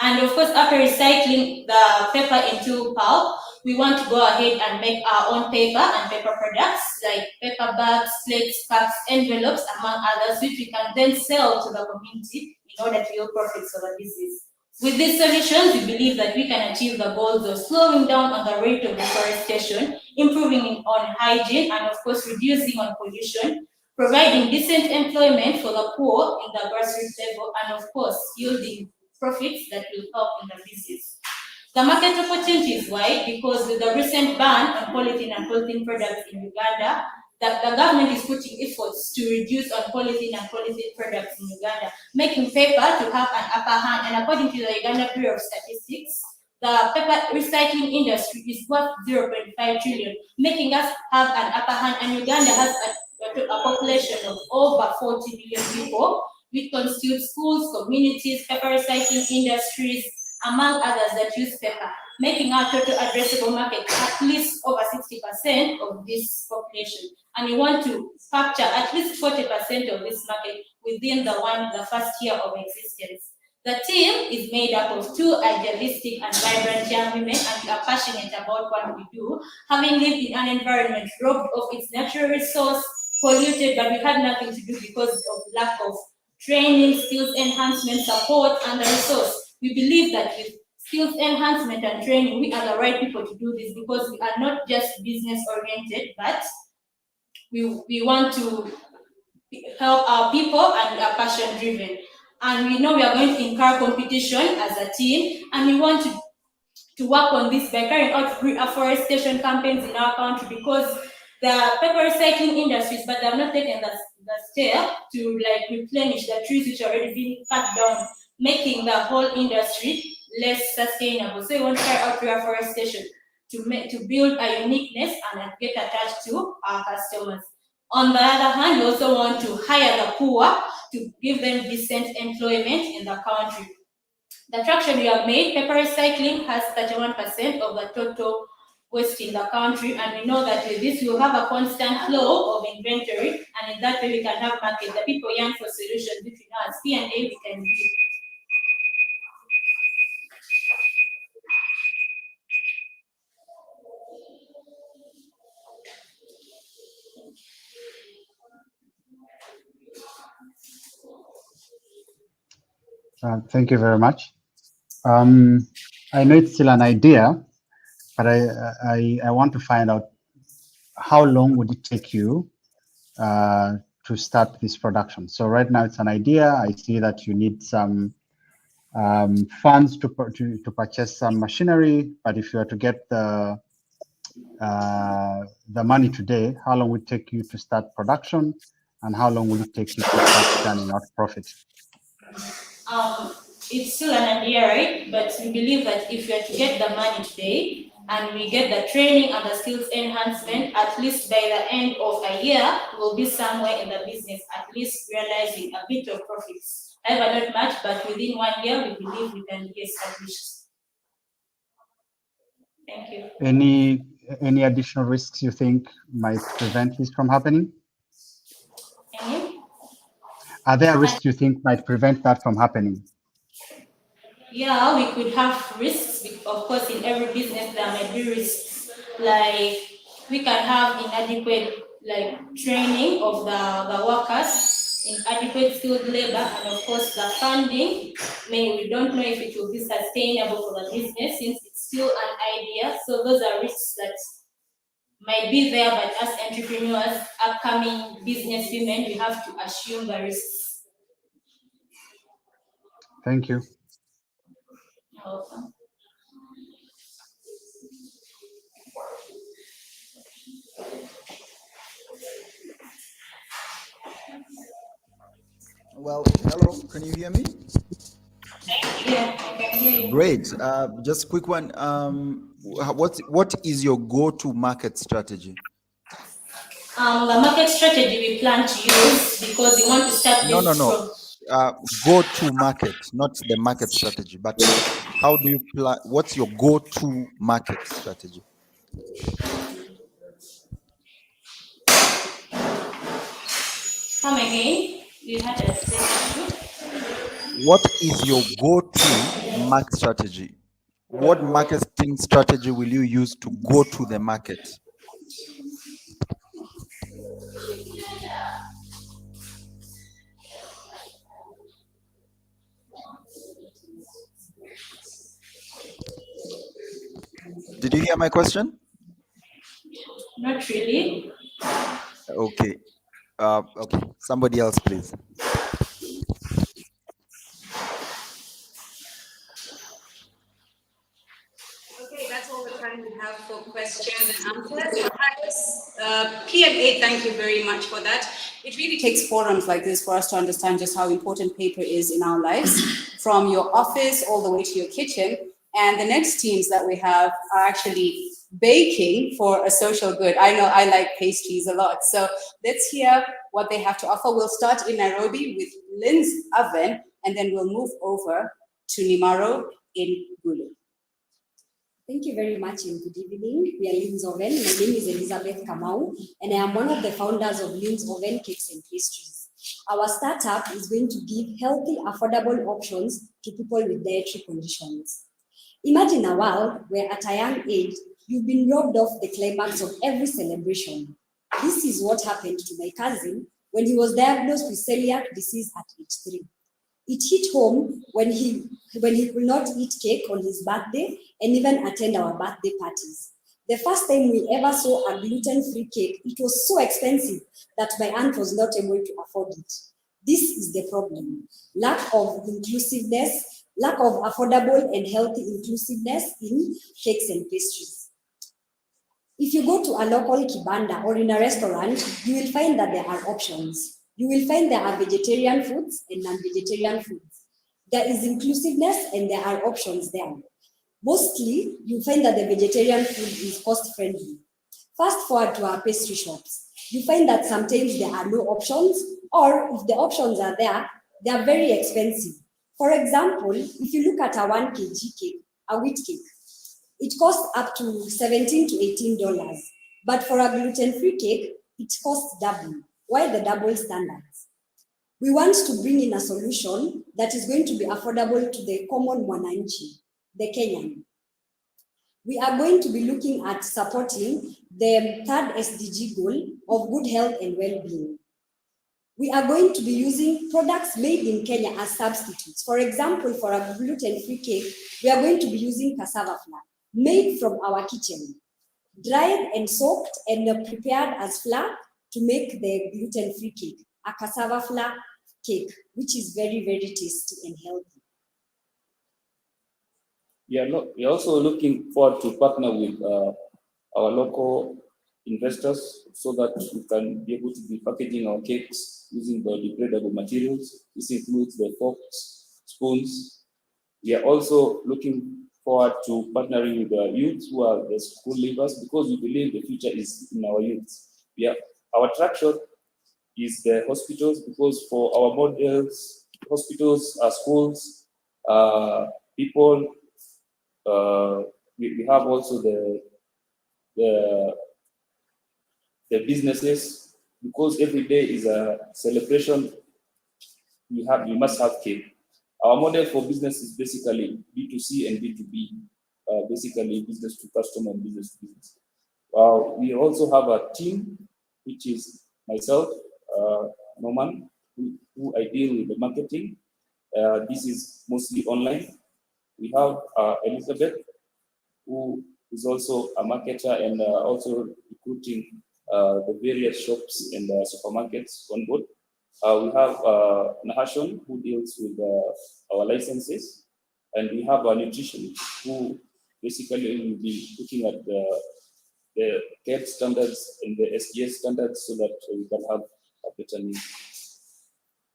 And of course, after recycling the paper into pulp, we want to go ahead and make our own paper and paper products like paper bags, plates, cups, envelopes, among others, which we can then sell to the community in order to yield profits for the business. With these solutions, we believe that we can achieve the goals of slowing down on the rate of deforestation, improving on hygiene, and of course, reducing on pollution, providing decent employment for the poor in the grassroots level, and of course, yielding profits that will help in the business. The market opportunity is wide because with the recent ban on polythene and polythene products in Uganda, the government is putting efforts to reduce on polythene and polythene products in Uganda, making paper to have an upper hand. And according to the Uganda Bureau of Statistics, the paper recycling industry is worth 0.5 trillion, making us have an upper hand. And Uganda has a population of over 40 million people, which constitutes schools, communities, paper recycling industries, among others that use paper, making our total addressable market at least over 60% of this population. And we want to capture at least 40% of this market within the first year of existence. The team is made up of 2 idealistic and vibrant young women, and we are passionate about what we do, having lived in an environment robbed of its natural resource, polluted, but we had nothing to do because of lack of training, skills enhancement, support, and the resource. We believe that with skills enhancement and training, we are the right people to do this because we are not just business oriented, but we want to help our people and we are passion driven. And we know we are going to incur competition as a team, and we want to work on this by carrying out afforestation campaigns in our country because the paper recycling industries, but they have not taken the step to replenish the trees which are already being cut down, making the whole industry less sustainable. So we want to carry out reforestation to build a uniqueness and get attached to our customers. On the other hand, we also want to hire the poor to give them decent employment in the country. The traction we have made, paper recycling has 31% of the total waste in the country, and we know that with this we will have a constant flow of inventory, and in that way we can have market. The people yearn for solutions, which we know as P&A we can give. Thank you very much. I know it's still an idea, but I want to find out how long would it take you to start this production. So right now it's an idea. I see that you need some funds to purchase some machinery, but if you were to get the money today, how long would it take you to start production, and how long will it take you to start turning out profit? It's still an idea, right? But we believe that if we are to get the money today and we get the training and the skills enhancement, at least by the end of a year, we'll be somewhere in the business, at least realizing a bit of profits. However, not much, but within 1 year, we believe we can be established. Thank you. Any additional risks you think might prevent this from happening? Any? Are there risks you think might prevent that from happening? Yeah, we could have risks. Of course, in every business there may be risks. Like we can have inadequate training of the workers, inadequate skilled labor, and of course the funding. We don't know if it will be sustainable for the business since it's still an idea. So those are risks that might be there, but as entrepreneurs, upcoming business women, we have to assume the risks. Thank you. You're welcome. Well, hello, can you hear me? Yeah, I can hear you. Great. Just a quick one. What is your go-to market strategy? The market strategy we plan to use because we want to start this from. Go-to market, not the market strategy, but how do you plan? What's your go-to market strategy? Come again. You had a second. What is your go-to market strategy? What marketing strategy will you use to go to the market? Did you hear my question? Not really. Okay. Okay. Somebody else, please. Okay, that's all the time we have for questions and answers. Papyrus, P&A, thank you very much for that. It really takes forums like this for us to understand just how important paper is in our lives, from your office all the way to your kitchen. And the next teams that we have are actually baking for a social good. I know I like pastries a lot. So let's hear what they have to offer. We'll start in Nairobi with Lynn's Oven, and then we'll move over to Nimaro in Gulu. Thank you very much and good evening. We are Lynn's Oven. My name is Elizabeth Kamau and I am one of the founders of Lynn's Oven Cakes and Pastries. Our startup is going to give healthy, affordable options to people with dietary conditions. Imagine a world where at a young age, you've been robbed of the climax of every celebration. This is what happened to my cousin when he was diagnosed with celiac disease at age 3. It hit home when he could not eat cake on his birthday and even attend our birthday parties. The first time we ever saw a gluten-free cake, it was so expensive that my aunt was not able to afford it. This is the problem. Lack of inclusiveness, lack of affordable and healthy inclusiveness in cakes and pastries. If you go to a local kibanda or in a restaurant, you will find that there are options. You will find there are vegetarian foods and non-vegetarian foods. There is inclusiveness and there are options there. Mostly, you find that the vegetarian food is cost-friendly. Fast forward to our pastry shops. You find that sometimes there are no options, or if the options are there, they are very expensive. For example, if you look at a 1 kg cake, a wheat cake, it costs up to $17 to $18. But for a gluten-free cake, it costs double. Why the double standards? We want to bring in a solution that is going to be affordable to the common mwananchi, the Kenyan. We are going to be looking at supporting the third SDG goal of good health and well-being. We are going to be using products made in Kenya as substitutes. For example, for a gluten-free cake, we are going to be using cassava flour, made from our kitchen, dried and soaked and prepared as flour to make the gluten-free cake, a cassava flour cake, which is very, very tasty and healthy. We are also looking forward to partner with our local investors so that we can be able to be packaging our cakes using biodegradable materials. This includes the forks, spoons. We are also looking forward to partnering with the youth who are the school leavers because we believe the future is in our youth. Our attraction is the hospitals because for our models, hospitals are schools, people we have also the businesses, because every day is a celebration. We must have cake. Our model for business is basically B2C and B2B, basically business to customer and business to business. We also have a team, which is myself, Norman, who I deal with the marketing. This is mostly online. We have Elizabeth, who is also a marketer and also recruiting the various shops and supermarkets on board. We have Nahashon, who deals with our licenses, and we have a nutritionist who basically will be looking at the CARE standards and the SGS standards so that we can have a better need.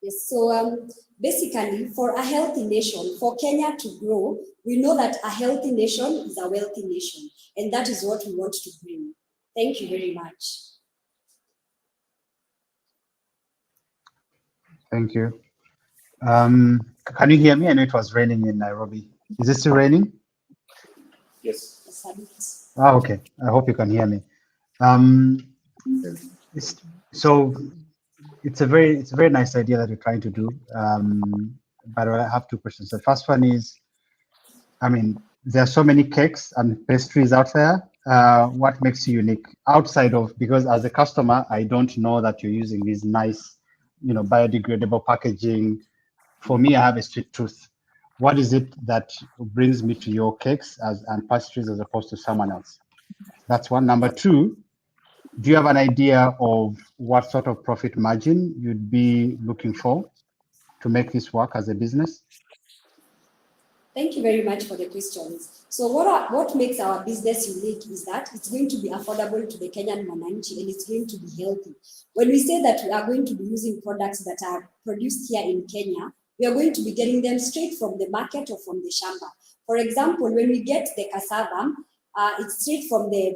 Yes, so basically, for a healthy nation, for Kenya to grow, we know that a healthy nation is a wealthy nation, and that is what we want to bring. Thank you very much. Thank you. Can you hear me? I know it was raining in Nairobi. Is it still raining? Yes. Okay. I hope you can hear me. So it's a very nice idea that you're trying to do. But I have two questions. The first one is, I mean, there are so many cakes and pastries out there. What makes you unique outside of, because as a customer, I don't know that you're using these nice, biodegradable packaging. For me, I have a sweet tooth. What is it that brings me to your cakes and pastries as opposed to someone else? That's one. Number two, do you have an idea of what sort of profit margin you'd be looking for to make this work as a business? Thank you very much for the questions. So what makes our business unique is that it's going to be affordable to the Kenyan Mwananchi and it's going to be healthy. When we say that we are going to be using products that are produced here in Kenya, we are going to be getting them straight from the market or from the shamba. For example, when we get the cassava, it's straight from the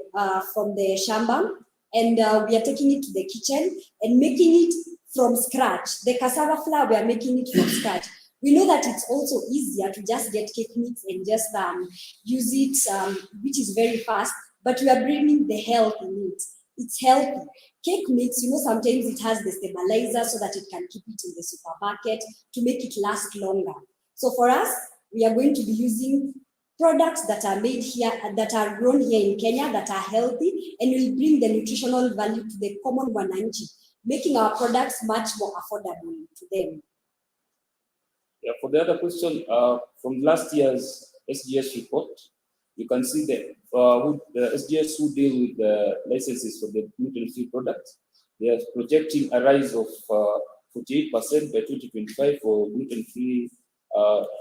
shamba, and we are taking it to the kitchen and making it from scratch. The cassava flour, we are making it from scratch. We know that it's also easier to just get cake mix and just use it, which is very fast, but we are bringing the health in it. It's healthy. Cake mix, sometimes it has the stabilizer so that it can keep it in the supermarket to make it last longer. So for us, we are going to be using products that are made here, that are grown here in Kenya, that are healthy, and will bring the nutritional value to the common Wananchi, making our products much more affordable to them. Yeah, for the other question, from last year's SGS report, you can see that the SGS who deal with the licenses for the gluten-free products, they are projecting a rise of 48% by 2025 for gluten-free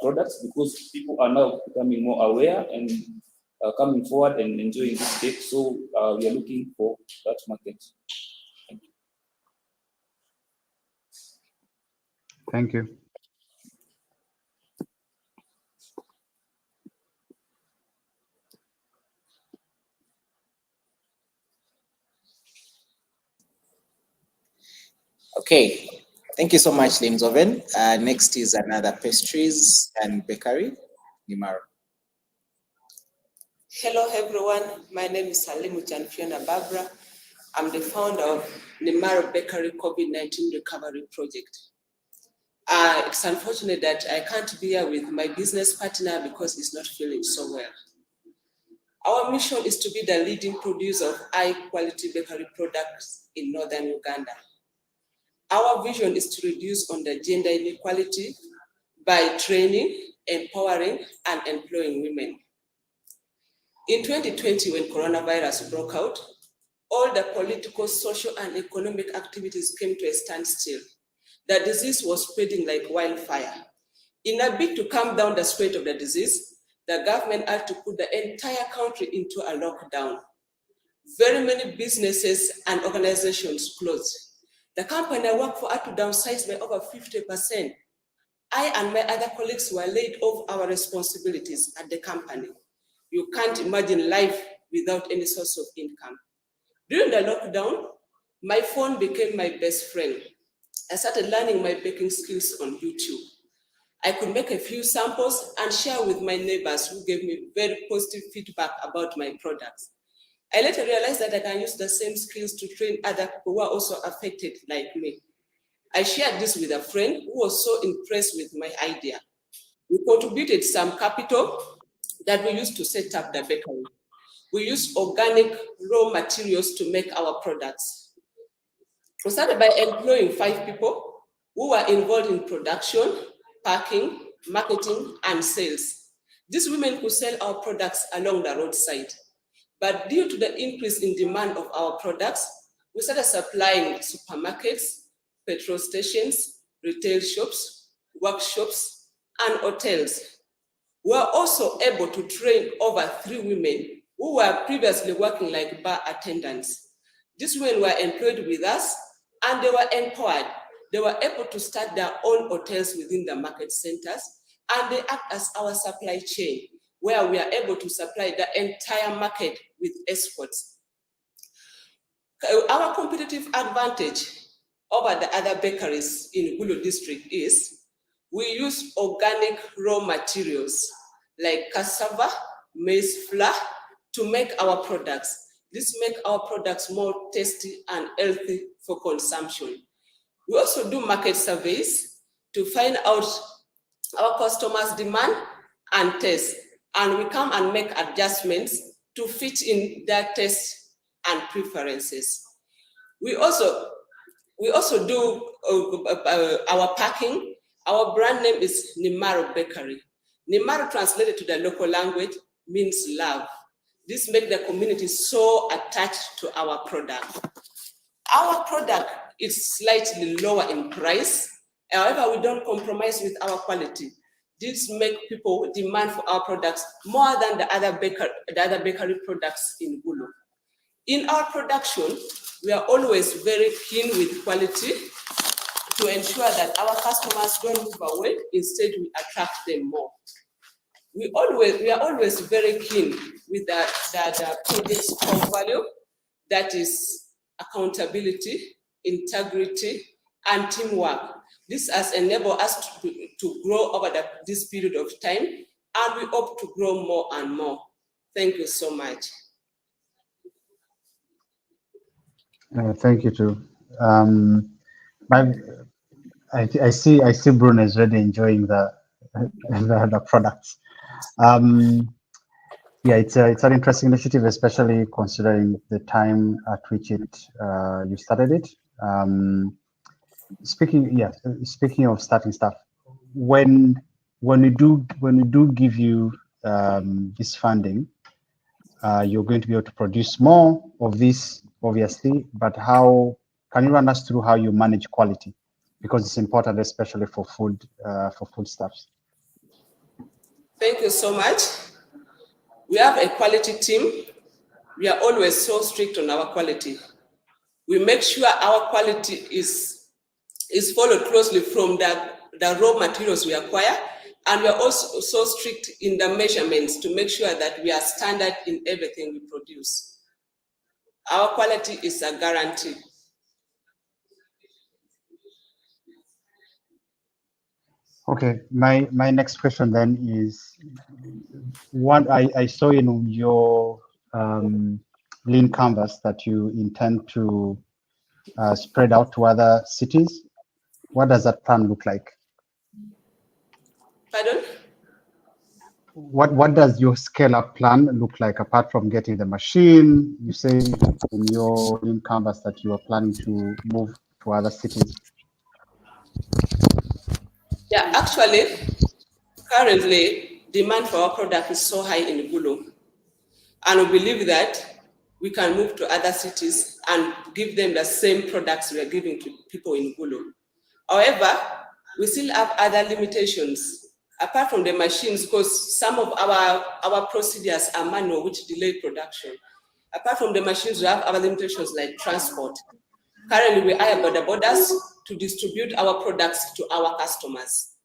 products, because people are now becoming more aware and coming forward and enjoying this cake. So we are looking for that market. Thank you. Okay, thank you so much, Limzoven. Next is another pastries and bakery, Nimaro. Hello everyone, my name is Salimu Fiona Barbara. I'm the founder of Nimaro Bakery COVID-19 Recovery Project. It's unfortunate that I can't be here with my business partner because he's not feeling so well. Our mission is to be the leading producer of high-quality bakery products in northern Uganda. Our vision is to reduce on the gender inequality by training, empowering, and employing women. In 2020, when coronavirus broke out, all the political, social, and economic activities came to a standstill. The disease was spreading like wildfire. In a bid to calm down the spread of the disease, the government had to put the entire country into a lockdown. Very many businesses and organizations closed. The company I work for had to downsize by over 50%. I and my other colleagues were laid off our responsibilities at the company. You can't imagine life without any source of income. During the lockdown, my phone became my best friend. I started learning my baking skills on YouTube. I could make a few samples and share with my neighbors who gave me very positive feedback about my products. I later realized that I can use the same skills to train other people who are also affected like me. I shared this with a friend who was so impressed with my idea. We contributed some capital that we used to set up the bakery. We used organic raw materials to make our products. We started by employing 5 people who were involved in production, packing, marketing, and sales. These women could sell our products along the roadside. But due to the increase in demand of our products, we started supplying supermarkets, petrol stations, retail shops, workshops, and hotels. We were also able to train over 3 women who were previously working like bar attendants. These women were employed with us and they were empowered. They were able to start their own hotels within the market centers, and they act as our supply chain, where we are able to supply the entire market with exports. Our competitive advantage over the other bakeries in Gulu district is we use organic raw materials like cassava, maize flour to make our products. This makes our products more tasty and healthy for consumption. We also do market surveys to find out our customers' demand and taste, and we come and make adjustments to fit in their tastes and preferences. We also do our packing. Our brand name is Nimaro Bakery. Nimaro, translated to the local language, means love. This makes the community so attached to our product. Our product is slightly lower in price. However, we don't compromise with our quality. This makes people demand for our products more than the other bakery products in Gulu. In our production, we are always very keen with quality to ensure that our customers don't move away. Instead, we attract them more. We are always very keen with the project's core value, that is accountability, integrity, and teamwork. This has enabled us to grow over this period of time, and we hope to grow more and more. Thank you so much. Thank you too. I see Bruno is really enjoying the products. Yeah, it's an interesting initiative, especially considering the time at which you started it. Speaking of starting stuff, when we do give you this funding, you're going to be able to produce more of this, obviously. But how can you run us through how you manage quality, because it's important, especially for foodstuffs. Thank you so much. We have a quality team. We are always so strict on our quality. We make sure our quality is followed closely from the raw materials we acquire, and we are also so strict in the measurements to make sure that we are standard in everything we produce. Our quality is a guarantee. Okay, my next question then is, what I saw in your lean canvas that you intend to spread out to other cities. What does that plan look like? Pardon? What does your scale-up plan look like, apart from getting the machine? You say in your lean canvas that you are planning to move to other cities. Yeah, actually, currently, demand for our product is so high in Gulu. And we believe that we can move to other cities and give them the same products we are giving to people in Gulu. However, we still have other limitations, apart from the machines, because some of our procedures are manual, which delay production. Apart from the machines, we have other limitations like transport. Currently, we hire border borders to distribute our products to our customers.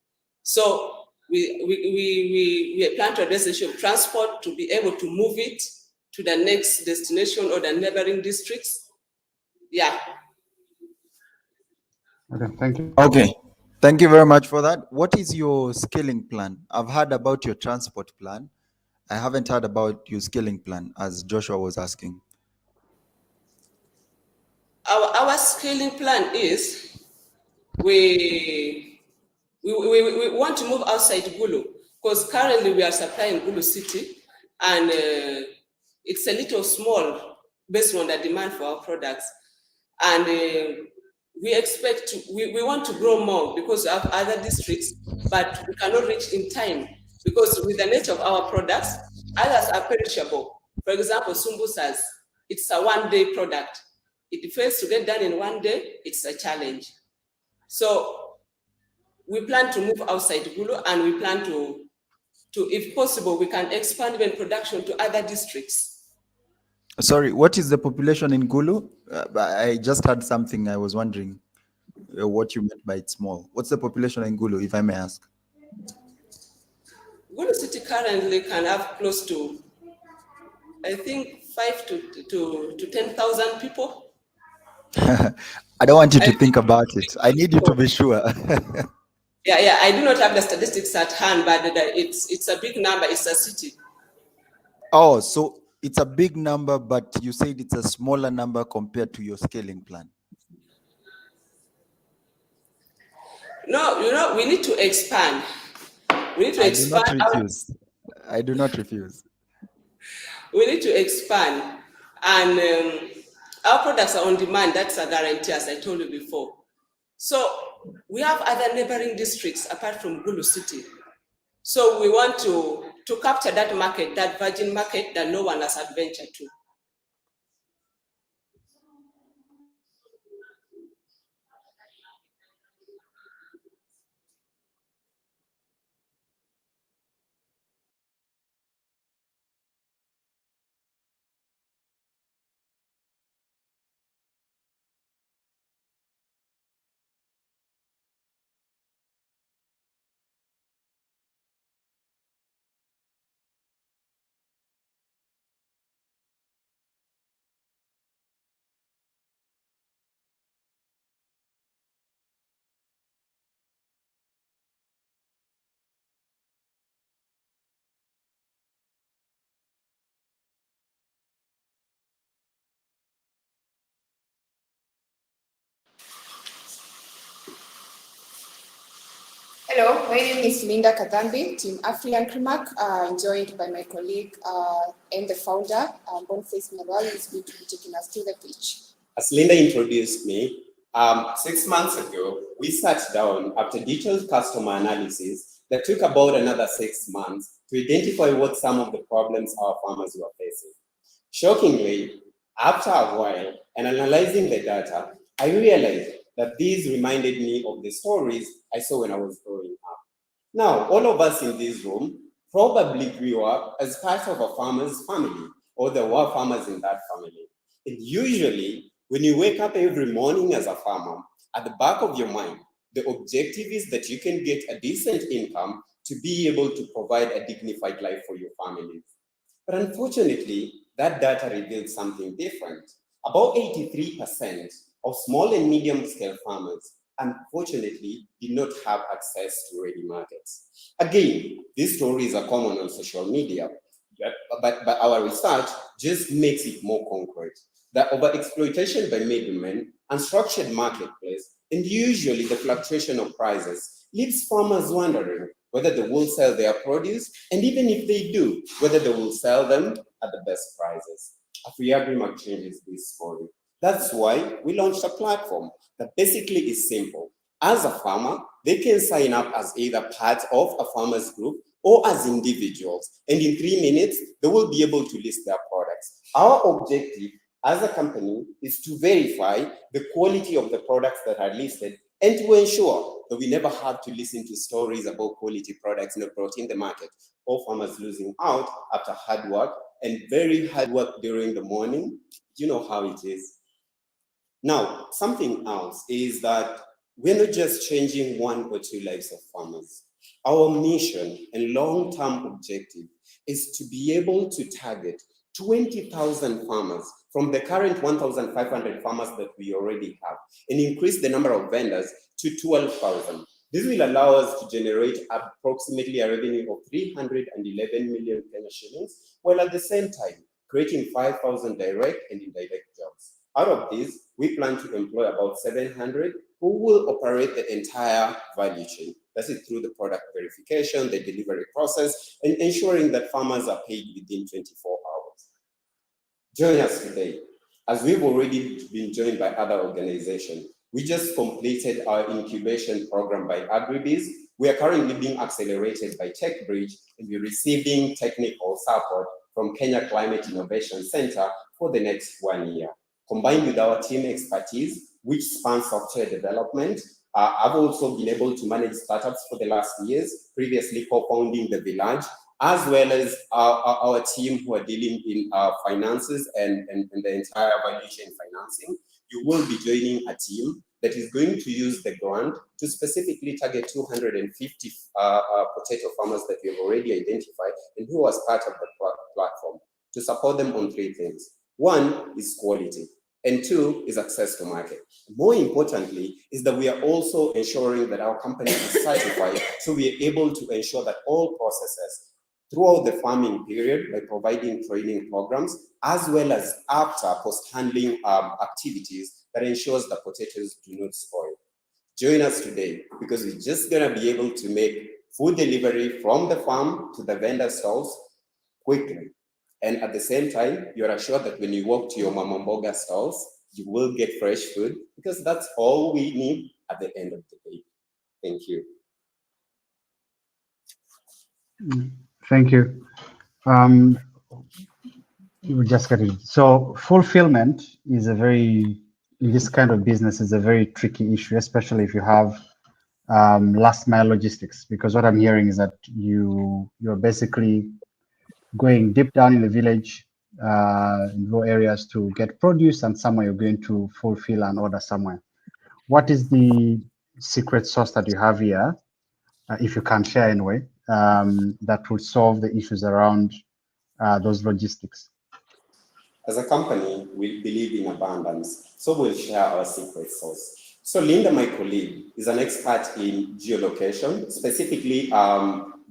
So we plan to address the issue of transport to be able to move it to the next destination or the neighboring districts. Yeah. Okay, thank you. Okay. Thank you very much for that. What is your skilling plan? I've heard about your transport plan. I haven't heard about your skilling plan, as Joshua was asking. Our scaling plan is we want to move outside Gulu, because currently we are supplying Gulu City, and it's a little small based on the demand for our products. And we expect to, we want to grow more because of other districts, but we cannot reach in time because with the nature of our products, others are perishable. For example, Sumbusas, it's a one-day product. It fails to get done in one day, it's a challenge. So we plan to move outside Gulu, and we plan to, if possible, we can expand even production to other districts. Sorry, what is the population in Gulu? I just heard something. I was wondering what you meant by it's small. What's the population in Gulu, if I may ask? Gulu City currently can have close to, I think, 5,000 to 10,000 people. I don't want you to think about it. I need you to be sure. Yeah, I do not have the statistics at hand, but it's a big number. It's a city. Oh, so it's a big number, but you said it's a smaller number compared to your scaling plan. No, we need to expand. We need to expand. I do not refuse. I do not refuse. We need to expand, and our products are on demand. That's a guarantee, as I told you before. So we have other neighboring districts apart from Gulu City. So we want to capture that market, that virgin market that no one has adventured to. Hello, my name is Linda Kadambi, Team African Krimak, joined by my colleague and the founder, Boniface Mnabali, is going to be taking us to the pitch. As Linda introduced me, 6 months ago, we sat down after detailed customer analysis that took about another 6 months to identify what some of the problems our farmers were facing. Shockingly, after a while and analyzing the data, I realized that these reminded me of the stories I saw when I was growing up. Now, all of us in this room probably grew up as part of a farmer's family, or there were farmers in that family. And usually, when you wake up every morning as a farmer, at the back of your mind, the objective is that you can get a decent income to be able to provide a dignified life for your families. But unfortunately, that data revealed something different. About 83% of small and medium-scale farmers, unfortunately, did not have access to ready markets. Again, these stories are common on social media, but our research just makes it more concrete. The overexploitation by middlemen, unstructured marketplace, and usually the fluctuation of prices leaves farmers wondering whether they will sell their produce, and even if they do, whether they will sell them at the best prices. A free agreement changes this story. That's why we launched a platform that basically is simple. As a farmer, they can sign up as either part of a farmers group or as individuals, and in 3 minutes, they will be able to list their products. Our objective as a company is to verify the quality of the products that are listed and to ensure that we never have to listen to stories about quality products not brought in the market or farmers losing out after hard work and very hard work during the morning. You know how it is. Now, something else is that we're not just changing 1 or 2 lives of farmers. Our mission and long-term objective is to be able to target 20,000 farmers from the current 1,500 farmers that we already have and increase the number of vendors to 12,000. This will allow us to generate approximately a revenue of 311 million Kenya shillings, while at the same time creating 5,000 direct and indirect jobs. Out of these, we plan to employ about 700 who will operate the entire value chain. That's it, through the product verification, the delivery process, and ensuring that farmers are paid within 24 hours. Join us today. As we've already been joined by other organizations, we just completed our incubation program by Agribiz. We are currently being accelerated by TechBridge, and we're receiving technical support from Kenya Climate Innovation Center for the next 1 year. Combined with our team expertise, which spans software development, I've also been able to manage startups for the last years, previously co-founding The Village, as well as our team who are dealing in finances and the entire value chain financing. You will be joining a team that is going to use the grant to specifically target 250 potato farmers that we have already identified and who are part of the platform, to support them on 3 things. 1 is quality, and 2 is access to market. More importantly, is that we are also ensuring that our company is certified, so we are able to ensure that all processes throughout the farming period by providing training programs, as well as after post-handling activities that ensures the potatoes do not spoil. Join us today, because we're just gonna be able to make food delivery from the farm to the vendor stalls quickly. And at the same time, you're assured that when you walk to your Mama Mboga stalls, you will get fresh food, because that's all we need at the end of the day. Thank you. Thank you. You just got it. So fulfillment is in this kind of business is a very tricky issue, especially if you have last mile logistics, because what I'm hearing is that you're basically going deep down in the village, in rural areas to get produce, and somewhere you're going to fulfill an order somewhere. What is the secret sauce that you have here, if you can share anyway, that would solve the issues around those logistics? As a company, we believe in abundance, so we'll share our secret sauce. So Linda, my colleague, is an expert in geolocation, specifically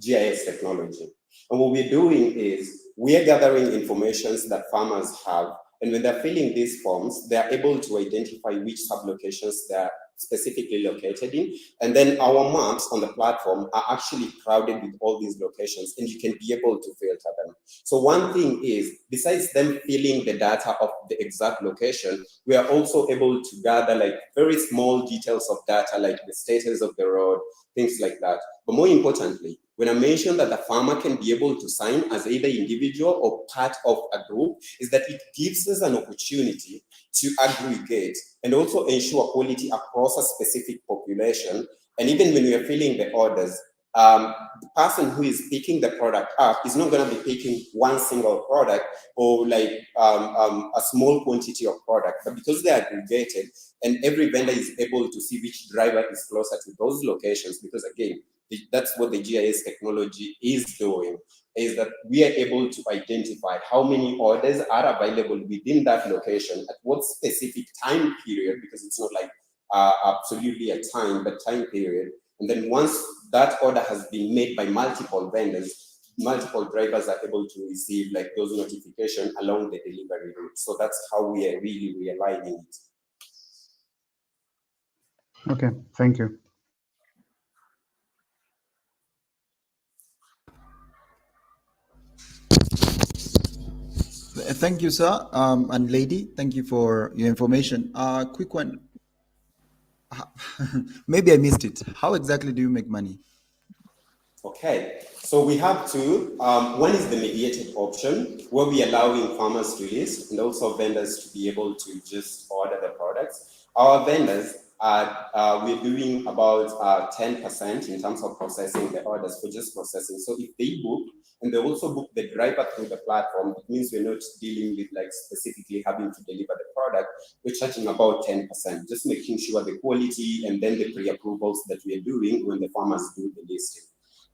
GIS technology. And what we're doing is we are gathering information that farmers have, and when they're filling these forms, they're able to identify which sub-locations they're specifically located in. And then our maps on the platform are actually crowded with all these locations, and you can be able to filter them. So one thing is, besides them filling the data of the exact location, we are also able to gather like very small details of data, like the status of the road, things like that. But more importantly, when I mentioned that the farmer can be able to sign as either individual or part of a group, is that it gives us an opportunity to aggregate and also ensure quality across a specific population. And even when we are filling the orders, the person who is picking the product up is not going to be picking one single product or like a small quantity of product, but because they are aggregated and every vendor is able to see which driver is closer to those locations, because again, that's what the GIS technology is doing, is that we are able to identify how many orders are available within that location at what specific time period, because it's not like absolutely a time, but time period. And then once that order has been made by multiple vendors, multiple drivers are able to receive like those notifications along the delivery route. So that's how we are really realigning it. Okay, thank you. Thank you, sir, and lady. Thank you for your information. Quick one. Maybe I missed it. How exactly do you make money? Okay, so we have two. One is the mediated option, where we are allowing farmers to list and also vendors to be able to just order the products. Our vendors we're doing about 10% in terms of processing the orders for just processing. So if they book and they also book the driver through the platform, it means we're not dealing with like specifically having to deliver the product. We're charging about 10%, just making sure the quality and then the pre-approvals that we're doing when the farmers do the listing.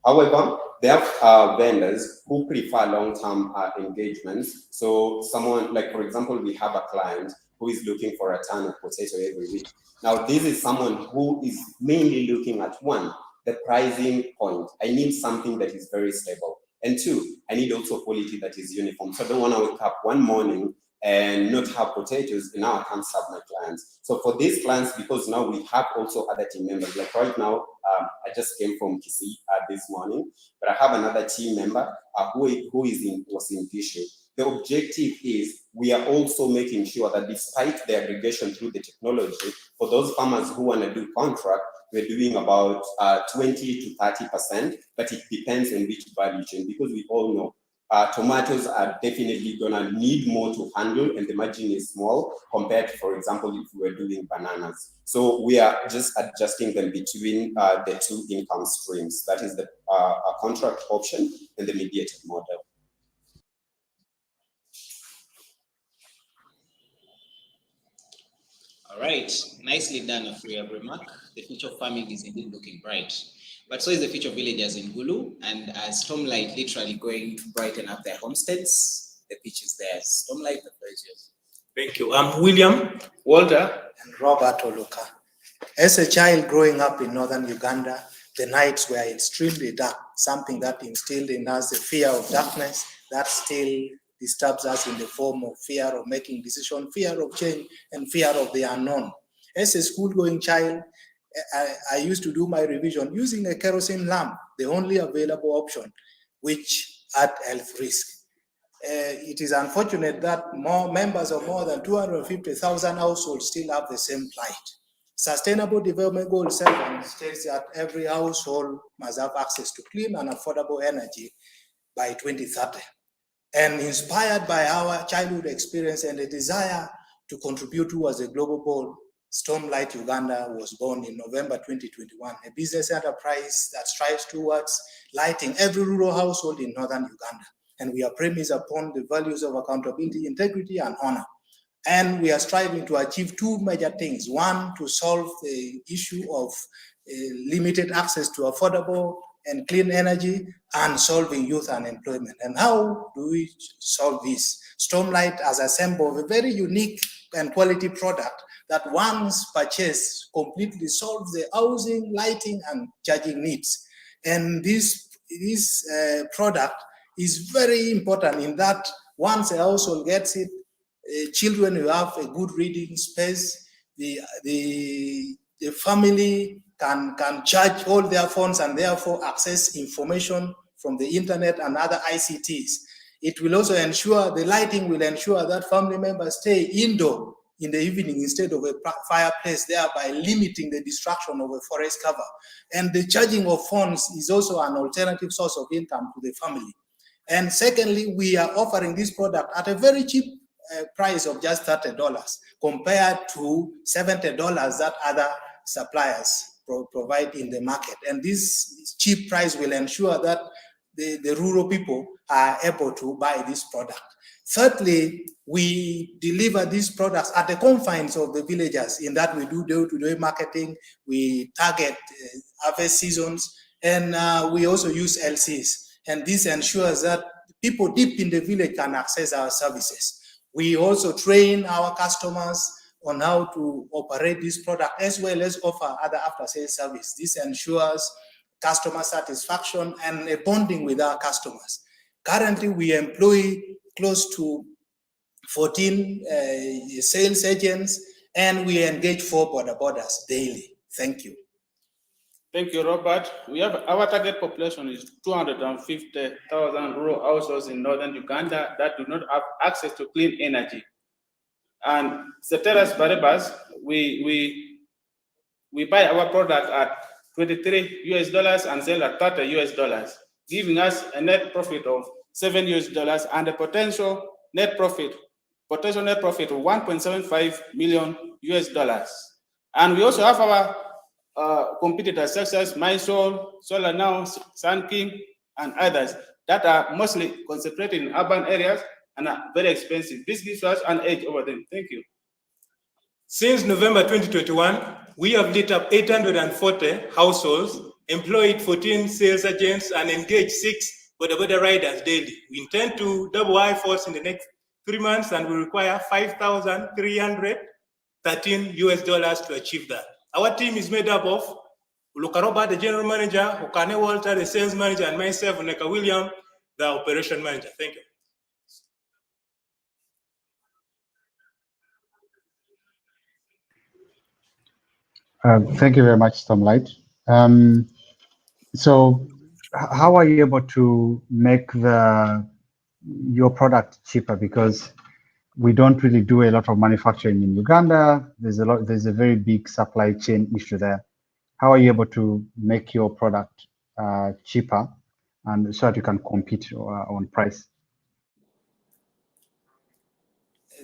However, there are vendors who prefer long-term engagements. So someone like, for example, we have a client who is looking for a ton of potato every week. Now, this is someone who is mainly looking at one, the pricing point. I need something that is very stable. And two, I need also quality that is uniform. So I don't want to wake up one morning and not have potatoes, and now I can't serve my clients. So for these clients, because now we have also other team members, like right now, I just came from Kisii this morning, but I have another team member who was in Kisii. The objective is we are also making sure that despite the aggregation through the technology, for those farmers who want to do contract, we're doing about 20 to 30%, but it depends on which value chain, because we all know tomatoes are definitely gonna need more to handle, and the margin is small compared to, for example, if we were doing bananas. So we are just adjusting them between the two income streams. That is the contract option and the mediated model. All right, nicely done, Afriya Remark. The future of farming is indeed looking bright. But so is the future of villagers in Gulu, and Stormlight literally going to brighten up their homesteads. The pitch is there. Stormlight, the floor is yours. Thank you. I'm William, Walter, and Robert Oluka. As a child growing up in northern Uganda, the nights were extremely dark, something that instilled in us the fear of darkness that still disturbs us in the form of fear of making decisions, fear of change, and fear of the unknown. As a school-going child, I used to do my revision using a kerosene lamp, the only available option, which had health risk. It is unfortunate that more members of more than 250,000 households still have the same plight. Sustainable Development Goal 7 states that every household must have access to clean and affordable energy by 2030. And inspired by our childhood experience and a desire to contribute towards the global goal, Stormlight Uganda was born in November 2021, a business enterprise that strives towards lighting every rural household in northern Uganda. And we are premised upon the values of accountability, integrity, and honor. And we are striving to achieve two major things. One, to solve the issue of limited access to affordable and clean energy, and solving youth unemployment. And how do we solve this? Stormlight has assembled a very unique and quality product that once purchased completely solves the housing, lighting, and charging needs. And this product is very important in that once a household gets it, children will have a good reading space, the family can charge all their phones and therefore access information from the internet and other ICTs. It will also ensure, the lighting will ensure that family members stay indoor in the evening instead of a fireplace, thereby limiting the destruction of a forest cover. And the charging of phones is also an alternative source of income to the family. And secondly, we are offering this product at a very cheap price of just $30 compared to $70 that other suppliers provide in the market. And this cheap price will ensure that the rural people are able to buy this product. Thirdly, we deliver these products at the confines of the villagers in that we do day-to-day marketing, we target harvest seasons, and we also use LCs. And this ensures that people deep in the village can access our services. We also train our customers on how to operate this product as well as offer other after-sales service. This ensures customer satisfaction and a bonding with our customers. Currently, we employ close to 14 sales agents, and we engage 4 border borders daily. Thank you. Thank you, Robert. Our target population is 250,000 rural households in northern Uganda that do not have access to clean energy. And ceteris paribus, we buy our product at $23 and sell at $30, giving us a net profit of $7 and a potential net profit of $1.75 million. And we also have our competitors such as Mysol, Solar Now, Sun King, and others that are mostly concentrated in urban areas and are very expensive. This gives us an edge over them. Thank you. Since November 2021, we have lit up 840 households, employed 14 sales agents, and engaged 6 border riders daily. We intend to double our efforts in the next 3 months, and we require $5,313 to achieve that. Our team is made up of Luka Robert, the general manager, Okane Walter, the sales manager, and myself, Neka William, the operation manager. Thank you. Thank you very much, Stormlight. So how are you able to make your product cheaper? Because we don't really do a lot of manufacturing in Uganda. There's a very big supply chain issue there. How are you able to make your product cheaper and so that you can compete on price?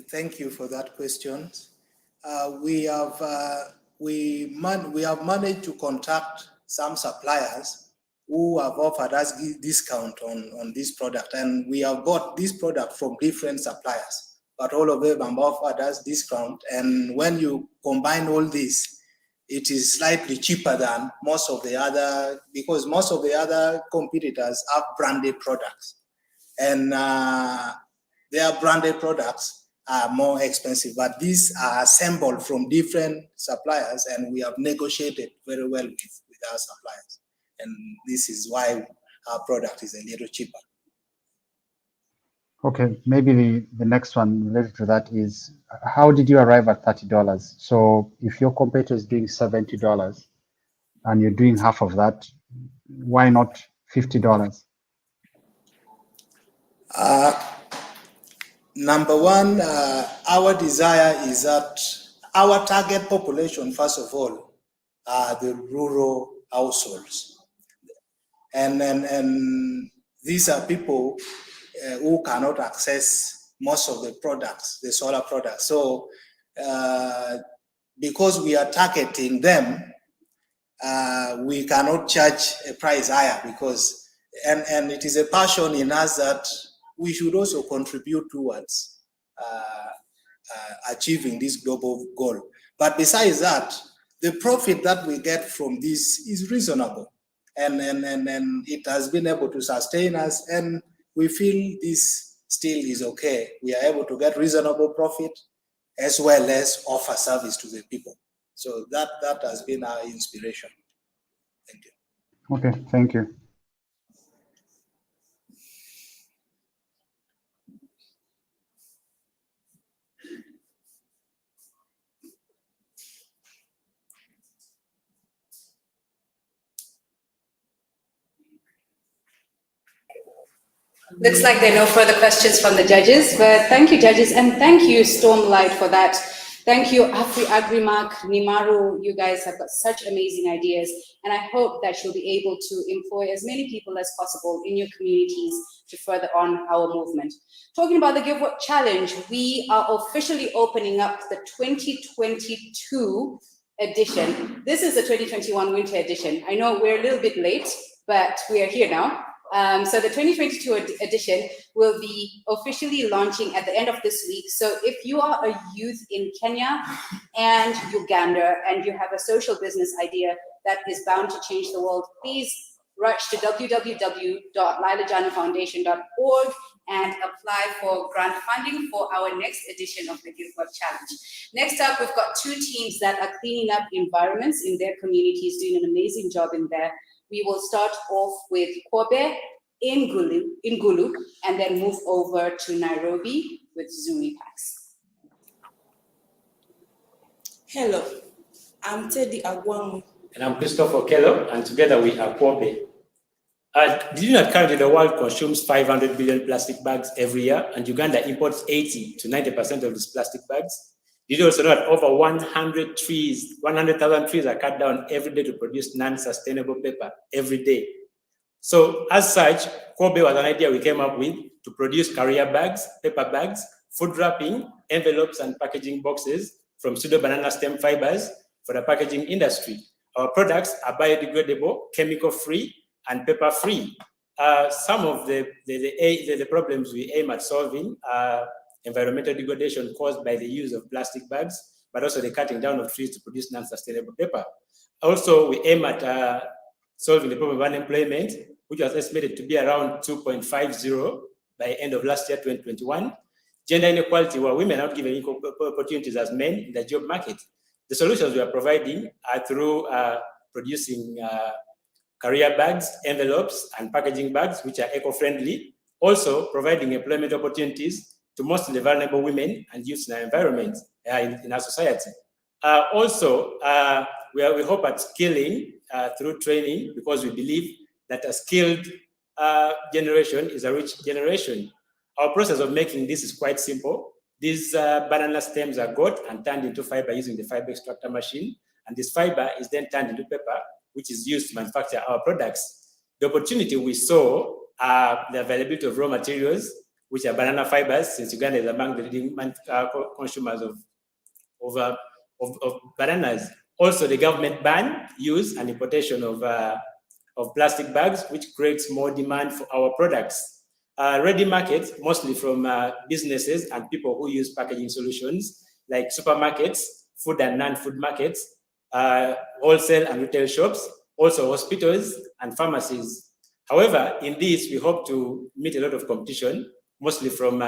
Thank you for that question. We have managed to contact some suppliers who have offered us discount on this product, and we have bought this product from different suppliers, but all of them have offered us discount. And when you combine all this, it is slightly cheaper than most of the other, because most of the other competitors have branded products, and their branded products are more expensive, but these are assembled from different suppliers, and we have negotiated very well with our suppliers. And this is why our product is a little cheaper. Okay, maybe the next one related to that is, how did you arrive at $30? So if your competitor is doing $70 and you're doing half of that, why not $50? Number one, our desire is that our target population, first of all, are the rural households. And these are people who cannot access most of the products, the solar products. So because we are targeting them, we cannot charge a price higher, because, and it is a passion in us that we should also contribute towards achieving this global goal. But besides that, the profit that we get from this is reasonable, and it has been able to sustain us, and we feel this still is okay. We are able to get reasonable profit as well as offer service to the people. So that has been our inspiration. Thank you. Okay, thank you. Looks like there are no further questions from the judges, but thank you, judges, and thank you, Stormlight, for that. Thank you, Agrimark, Nimaro. You guys have got such amazing ideas, and I hope that you'll be able to employ as many people as possible in your communities to further on our movement. Talking about the Give Work Challenge, we are officially opening up the 2022 edition. This is the 2021 winter edition. I know we're a little bit late, but we are here now. So the 2022 edition will be officially launching at the end of this week. So if you are a youth in Kenya and Uganda and you have a social business idea that is bound to change the world, please rush to www.lilajanafoundation.org and apply for grant funding for our next edition of the Give Work Challenge. Next up, we've got two teams that are cleaning up environments in their communities, doing an amazing job in there. We will start off with Kobe in Gulu, and then move over to Nairobi with Zuri Pak. Hello, I'm Teddy Agwamu. And I'm Christopher Kello, and together we are Kobe. Did you not currently the world consumes 500 billion plastic bags every year, and Uganda imports 80 to 90% of these plastic bags? Did you also know that over 100,000 trees are cut down every day to produce non-sustainable paper every day? So as such, Kobe was an idea we came up with to produce carrier bags, paper bags, food wrapping, envelopes, and packaging boxes from pseudo banana stem fibers for the packaging industry. Our products are biodegradable, chemical-free, and paper-free. Some of the problems we aim at solving are environmental degradation caused by the use of plastic bags, but also the cutting down of trees to produce non-sustainable paper. Also, we aim at solving the problem of unemployment, which was estimated to be around 2.50 by end of last year, 2021. gender inequality, where women are not given equal opportunities as men in the job market. The solutions we are providing are through producing career bags, envelopes, and packaging bags, which are eco-friendly. Also providing employment opportunities to mostly vulnerable women and youth in our environment, in our society. We hope at skilling through training, because we believe that a skilled generation is a rich generation. Our process of making this is quite simple. These banana stems are got and turned into fiber using the fiber extractor machine, and this fiber is then turned into paper, which is used to manufacture our products. The opportunity we saw the availability of raw materials, which are banana fibers, since Uganda is among the leading consumers of bananas. Also, the government ban use and importation of plastic bags, which creates more demand for our products. Ready markets, mostly from businesses and people who use packaging solutions, like supermarkets, food and non-food markets, wholesale and retail shops, also hospitals and pharmacies. However, in this, we hope to meet a lot of competition, mostly from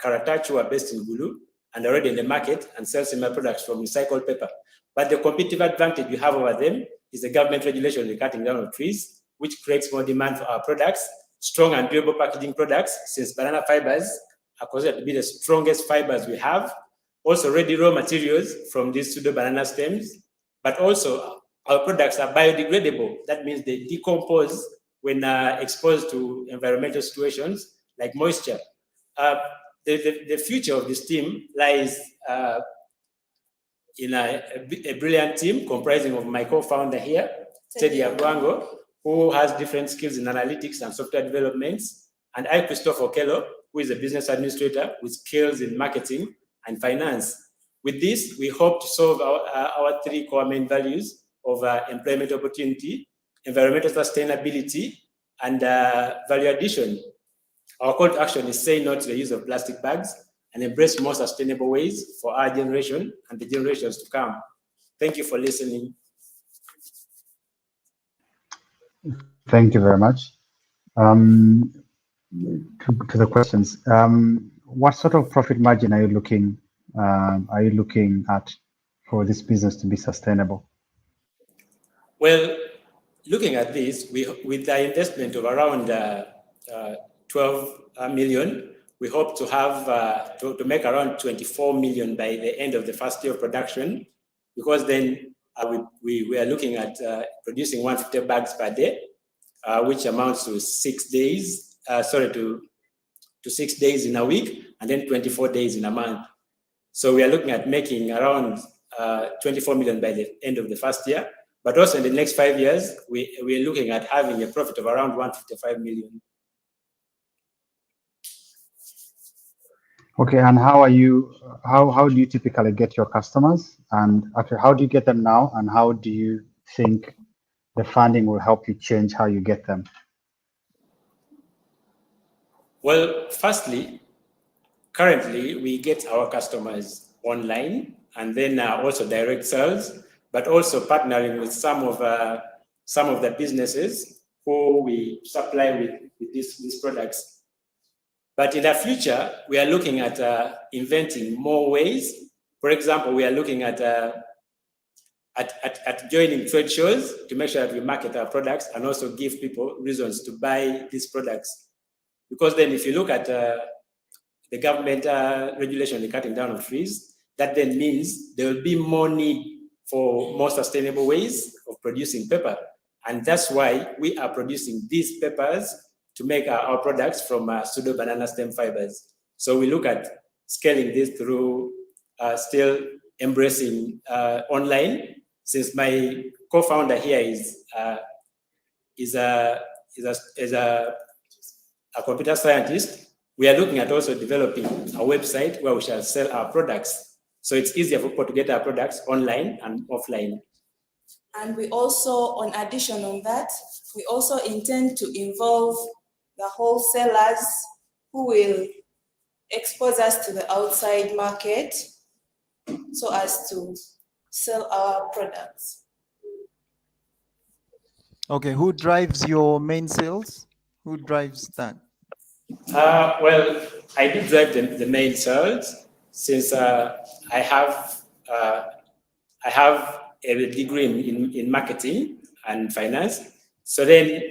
Karatach, who are based in Gulu and already in the market and sell similar products from recycled paper. But the competitive advantage we have over them is the government regulation on the cutting down of trees, which creates more demand for our products, strong and durable packaging products, since banana fibers are considered to be the strongest fibers we have. Also ready raw materials from these pseudo banana stems, but also our products are biodegradable. That means they decompose when exposed to environmental situations like moisture. The future of this team lies in a brilliant team comprising of my co-founder here, Teddy Agwango, who has different skills in analytics and software developments, and I, Christopher Okello, who is a business administrator with skills in marketing and finance. With this, we hope to solve our three core main values of employment opportunity, environmental sustainability, and value addition. Our call to action is say no to the use of plastic bags and embrace more sustainable ways for our generation and the generations to come. Thank you for listening. Thank you very much. To the questions, what sort of profit margin are you looking at for this business to be sustainable? Well, looking at this, with the investment of around 12 million, we hope to have to make around 24 million by the end of the first year of production, because then we are looking at producing 150 bags per day, which amounts to 6 days, to 6 days in a week, and then 24 days in a month. So we are looking at making around 24 million by the end of the first year, but also in the next 5 years, we are looking at having a profit of around 155 million. Okay, and how do you typically get your customers? And actually, how do you get them now? And how do you think the funding will help you change how you get them? Well, firstly, currently we get our customers online, and then also direct sales, but also partnering with some of the businesses who we supply with these products. But in the future, we are looking at inventing more ways. For example, we are looking at joining trade shows to make sure that we market our products and also give people reasons to buy these products. Because then if you look at the government regulation on the cutting down of trees, that then means there will be more need for more sustainable ways of producing paper. And that's why we are producing these papers to make our products from pseudo banana stem fibers. So we look at scaling this through still embracing online. Since my co-founder here is a computer scientist, we are looking at also developing a website where we shall sell our products. So it's easier for people to get our products online and offline. And we also, on addition on that, we also intend to involve the wholesalers who will expose us to the outside market so as to sell our products. Okay, who drives your main sales? Who drives that? Well, I do drive the main sales since I have a degree in marketing and finance. So then,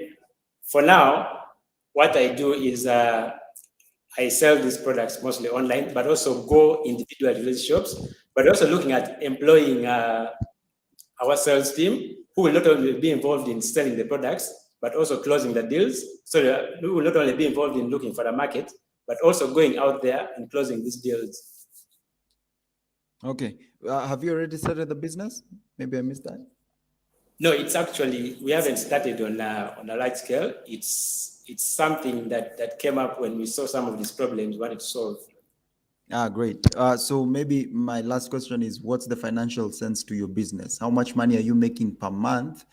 for now, what I do is I sell these products mostly online, but also go individual relationships, but also looking at employing our sales team who will not only be involved in selling the products, but also closing the deals. So we will not only be involved in looking for the market, but also going out there and closing these deals. Okay. Have you already started the business? Maybe I missed that. No, it's actually, we haven't started on a large scale. It's something that came up when we saw some of these problems we wanted to solve. Great. So maybe my last question is, what's the financial sense to your business? How much money are you making per month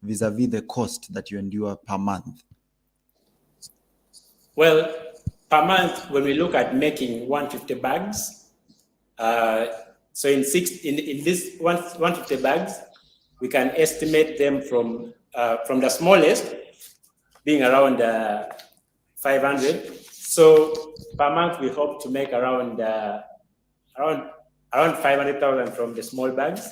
vis-a-vis the cost that you endure per month? Well, per month, when we look at making 150 bags, so in this 150 bags, we can estimate them from the smallest being around 500. So per month, we hope to make around 500,000 from the small bags.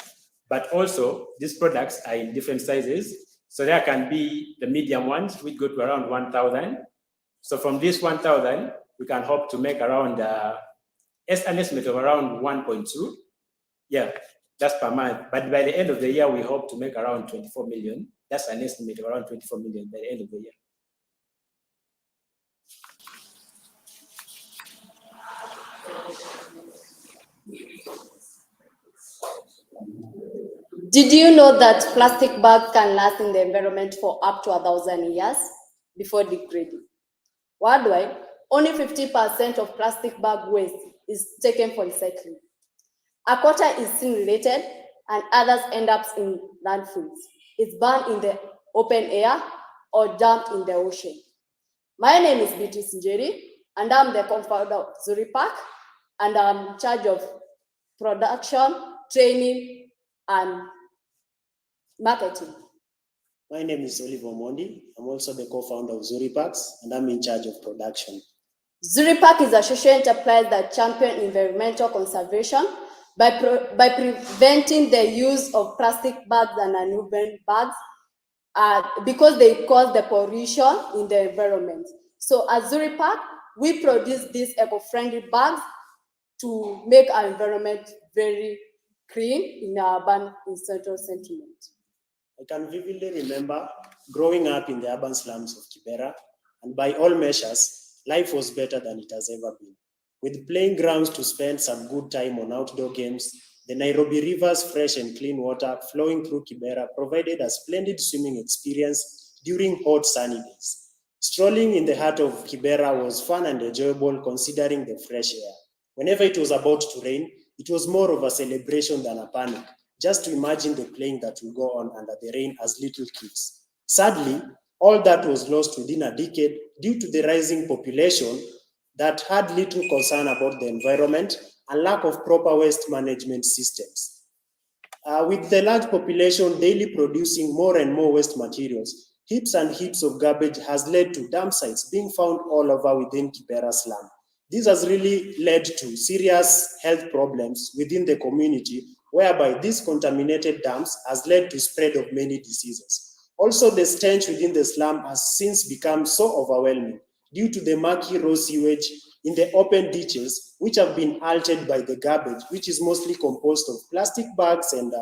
But also, these products are in different sizes. So there can be the medium ones, which go to around 1,000. So from this 1,000, we can hope to make around an estimate of around 1.2. Yeah, that's per month. But by the end of the year, we hope to make around 24 million. That's an estimate of around 24 million by the end of the year. Did you know that plastic bags can last in the environment for up to 1,000 years before degrading? Worldwide, only 50% of plastic bag waste is taken for recycling. A quarter is sin-related, and others end up in landfills. It's burned in the open air or dumped in the ocean. My name is Biti Sinjeri, and I'm the co-founder of Zuri Pak, and I'm in charge of production, training, and marketing. My name is Oliver Mondi. I'm also the co-founder of Zuri Paks, and I'm in charge of production. Zuri Pak is a social enterprise that champions environmental conservation by preventing the use of plastic bags and unwoven bags because they cause the pollution in the environment. So at Zuri Pak, we produce these eco-friendly bags to make our environment very clean in our urban and central sentiment. I can vividly remember growing up in the urban slums of Kibera, and by all measures, life was better than it has ever been. With playing grounds to spend some good time on outdoor games, the Nairobi River's fresh and clean water flowing through Kibera provided a splendid swimming experience during hot sunny days. Strolling in the heart of Kibera was fun and enjoyable considering the fresh air. Whenever it was about to rain, it was more of a celebration than a panic, just to imagine the playing that will go on under the rain as little kids. Sadly, all that was lost within a decade due to the rising population that had little concern about the environment and lack of proper waste management systems. With the large population daily producing more and more waste materials, heaps and heaps of garbage has led to dump sites being found all over within Kibera slum. This has really led to serious health problems within the community, whereby these contaminated dumps has led to spread of many diseases. Also, the stench within the slum has since become so overwhelming due to the murky raw sewage in the open ditches, which have been altered by the garbage, which is mostly composed of plastic bags and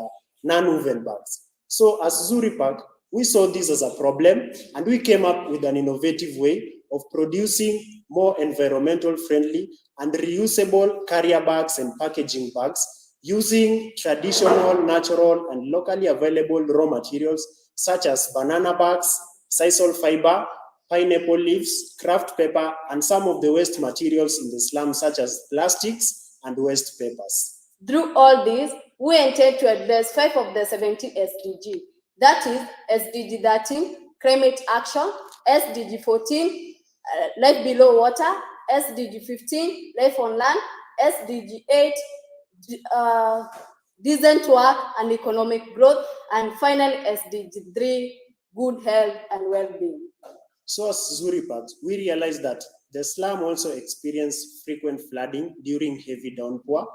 non-woven bags. So as Zuri Pak, we saw this as a problem, and we came up with an innovative way of producing more environmental friendly and reusable carrier bags and packaging bags using traditional, natural, and locally available raw materials such as banana bags, sisal fiber, pineapple leaves, craft paper, and some of the waste materials in the slum such as plastics and waste papers. Through all this, we intend to address 5 of the 17 SDG. That is SDG 13, climate action, SDG 14, life below water, SDG 15, life on land, SDG 8, decent work and economic growth, and finally SDG 3, good health and well-being. So as Zuri Pak, we realized that the slum also experienced frequent flooding during heavy downpour,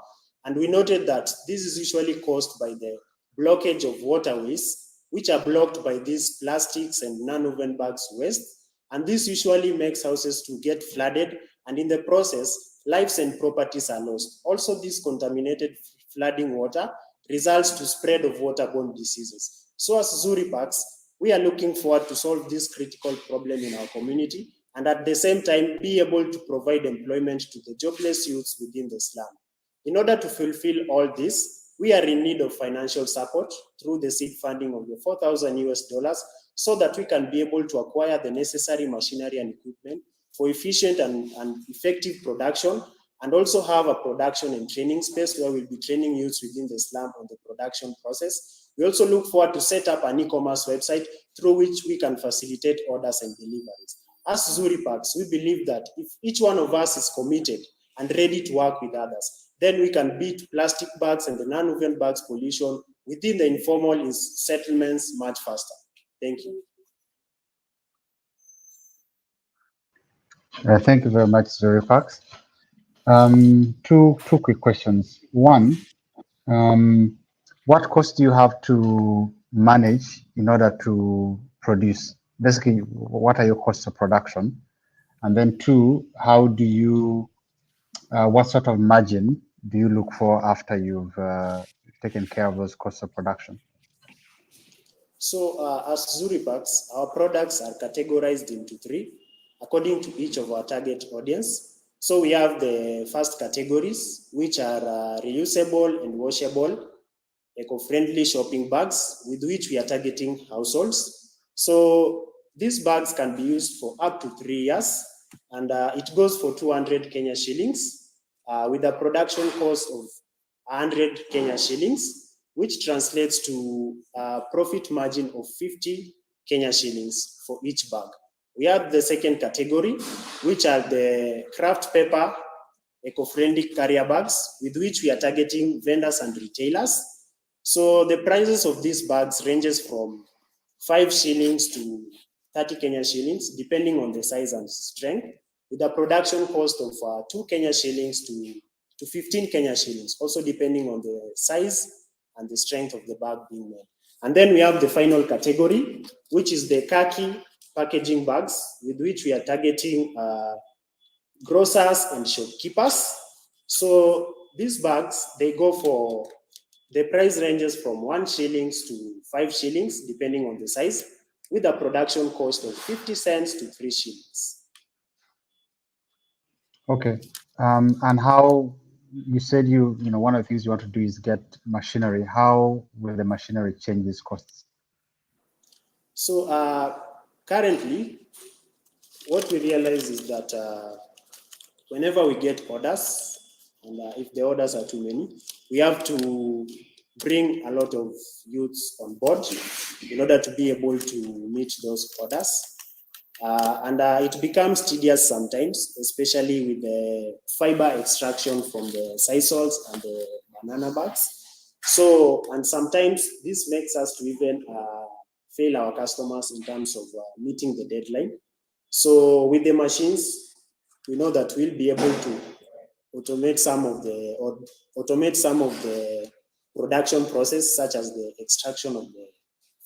and we noted that this is usually caused by the blockage of waterways, which are blocked by these plastics and non-woven bags waste, and this usually makes houses to get flooded, and in the process, lives and properties are lost. Also, this contaminated flooding water results to spread of waterborne diseases. So as Zuri Paks, we are looking forward to solve this critical problem in our community and at the same time be able to provide employment to the jobless youths within the slum. In order to fulfill all this, we are in need of financial support through the seed funding of the $4,000 so that we can be able to acquire the necessary machinery and equipment for efficient and effective production, and also have a production and training space where we'll be training youths within the slum on the production process. We also look forward to set up an e-commerce website through which we can facilitate orders and deliveries. As Zuri Paks, we believe that if each one of us is committed and ready to work with others, then we can beat plastic bags and the non-woven bags pollution within the informal settlements much faster. Thank you. Thank you very much, Zuri Pak. Two quick questions. One, what cost do you have to manage in order to produce? Basically, what are your costs of production? And then two, how do you, what sort of margin do you look for after you've taken care of those costs of production? So as Zuri Paks, our products are categorized into three according to each of our target audience. So we have the first categories, which are reusable and washable, eco-friendly shopping bags with which we are targeting households. So these bags can be used for up to 3 years, and it goes for 200 Kenya shillings with a production cost of 100 Kenya shillings, which translates to a profit margin of 50 Kenya shillings for each bag. We have the second category, which are the craft paper eco-friendly carrier bags with which we are targeting vendors and retailers. So the prices of these bags ranges from 5 shillings to 30 Kenya shillings, depending on the size and strength, with a production cost of 2 Kenya shillings to 15 Kenya shillings, also depending on the size and the strength of the bag being made. And then we have the final category, which is the khaki packaging bags, with which we are targeting grocers and shopkeepers. So these bags, they go for, the price ranges from 1 shillings to 5 shillings, depending on the size, with a production cost of 50 cents to 3 shillings. Okay, and how, you said one of the things you want to do is get machinery. How will the machinery change these costs? So currently, what we realize is that whenever we get orders, and if the orders are too many, we have to bring a lot of youths on board in order to be able to meet those orders. And it becomes tedious sometimes, especially with the fiber extraction from the sisals and the banana bags. So, and sometimes this makes us to even fail our customers in terms of meeting the deadline. So with the machines, we know that we'll be able to automate some of the production process, such as the extraction of the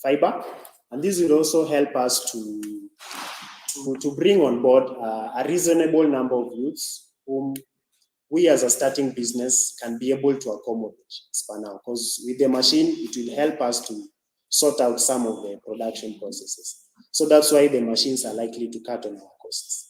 fiber. And this will also help us to bring on board a reasonable number of youths whom we as a starting business can be able to accommodate as per now. Because with the machine, it will help us to sort out some of the production processes. So that's why the machines are likely to cut on our costs.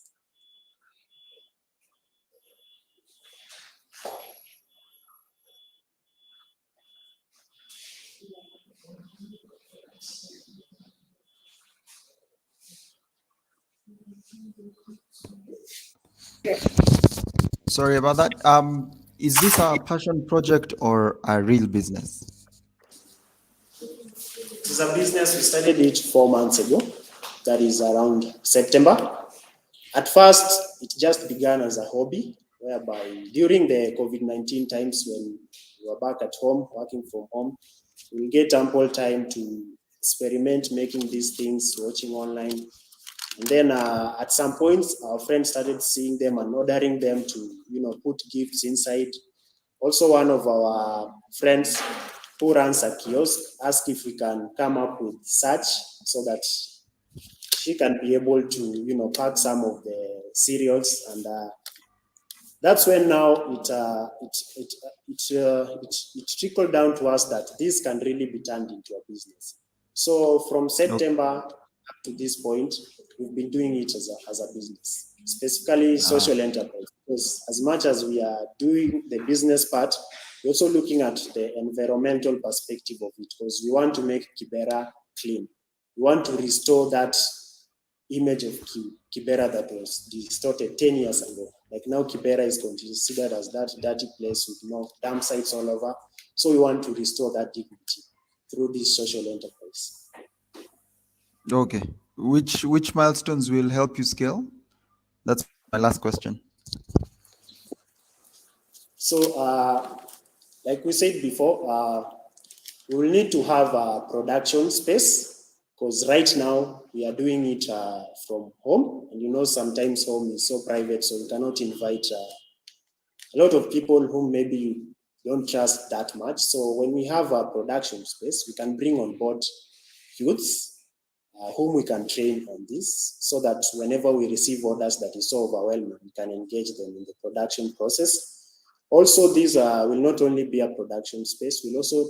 Sorry about that. Is this a passion project or a real business? It is a business. We started it 4 months ago. That is around September. At first, it just began as a hobby, whereby during the COVID-19 times when we were back at home, working from home, we get ample time to experiment making these things, watching online And then at some point, our friends started seeing them and ordering them to, put gifts inside. Also, one of our friends who runs a kiosk asked if we can come up with such so that she can be able to, pack some of the cereals, and that's when now it trickled down to us that this can really be turned into a business. So from September up to this point, we've been doing it as a business, specifically social enterprise. Because as much as we are doing the business part, we're also looking at the environmental perspective of it, because we want to make Kibera clean. We want to restore that image of Kibera that was distorted 10 years ago. Like now Kibera is considered as that dirty place with dump sites all over. So we want to restore that dignity through this social enterprise. Okay. Which milestones will help you scale? That's my last question. So like we said before, we will need to have a production space, because right now we are doing it from home, and sometimes home is so private, so we cannot invite a lot of people whom maybe you don't trust that much. So when we have a production space, we can bring on board youths whom we can train on this, so that whenever we receive orders that is so overwhelming, we can engage them in the production process. Also, these will not only be a production space, we'll also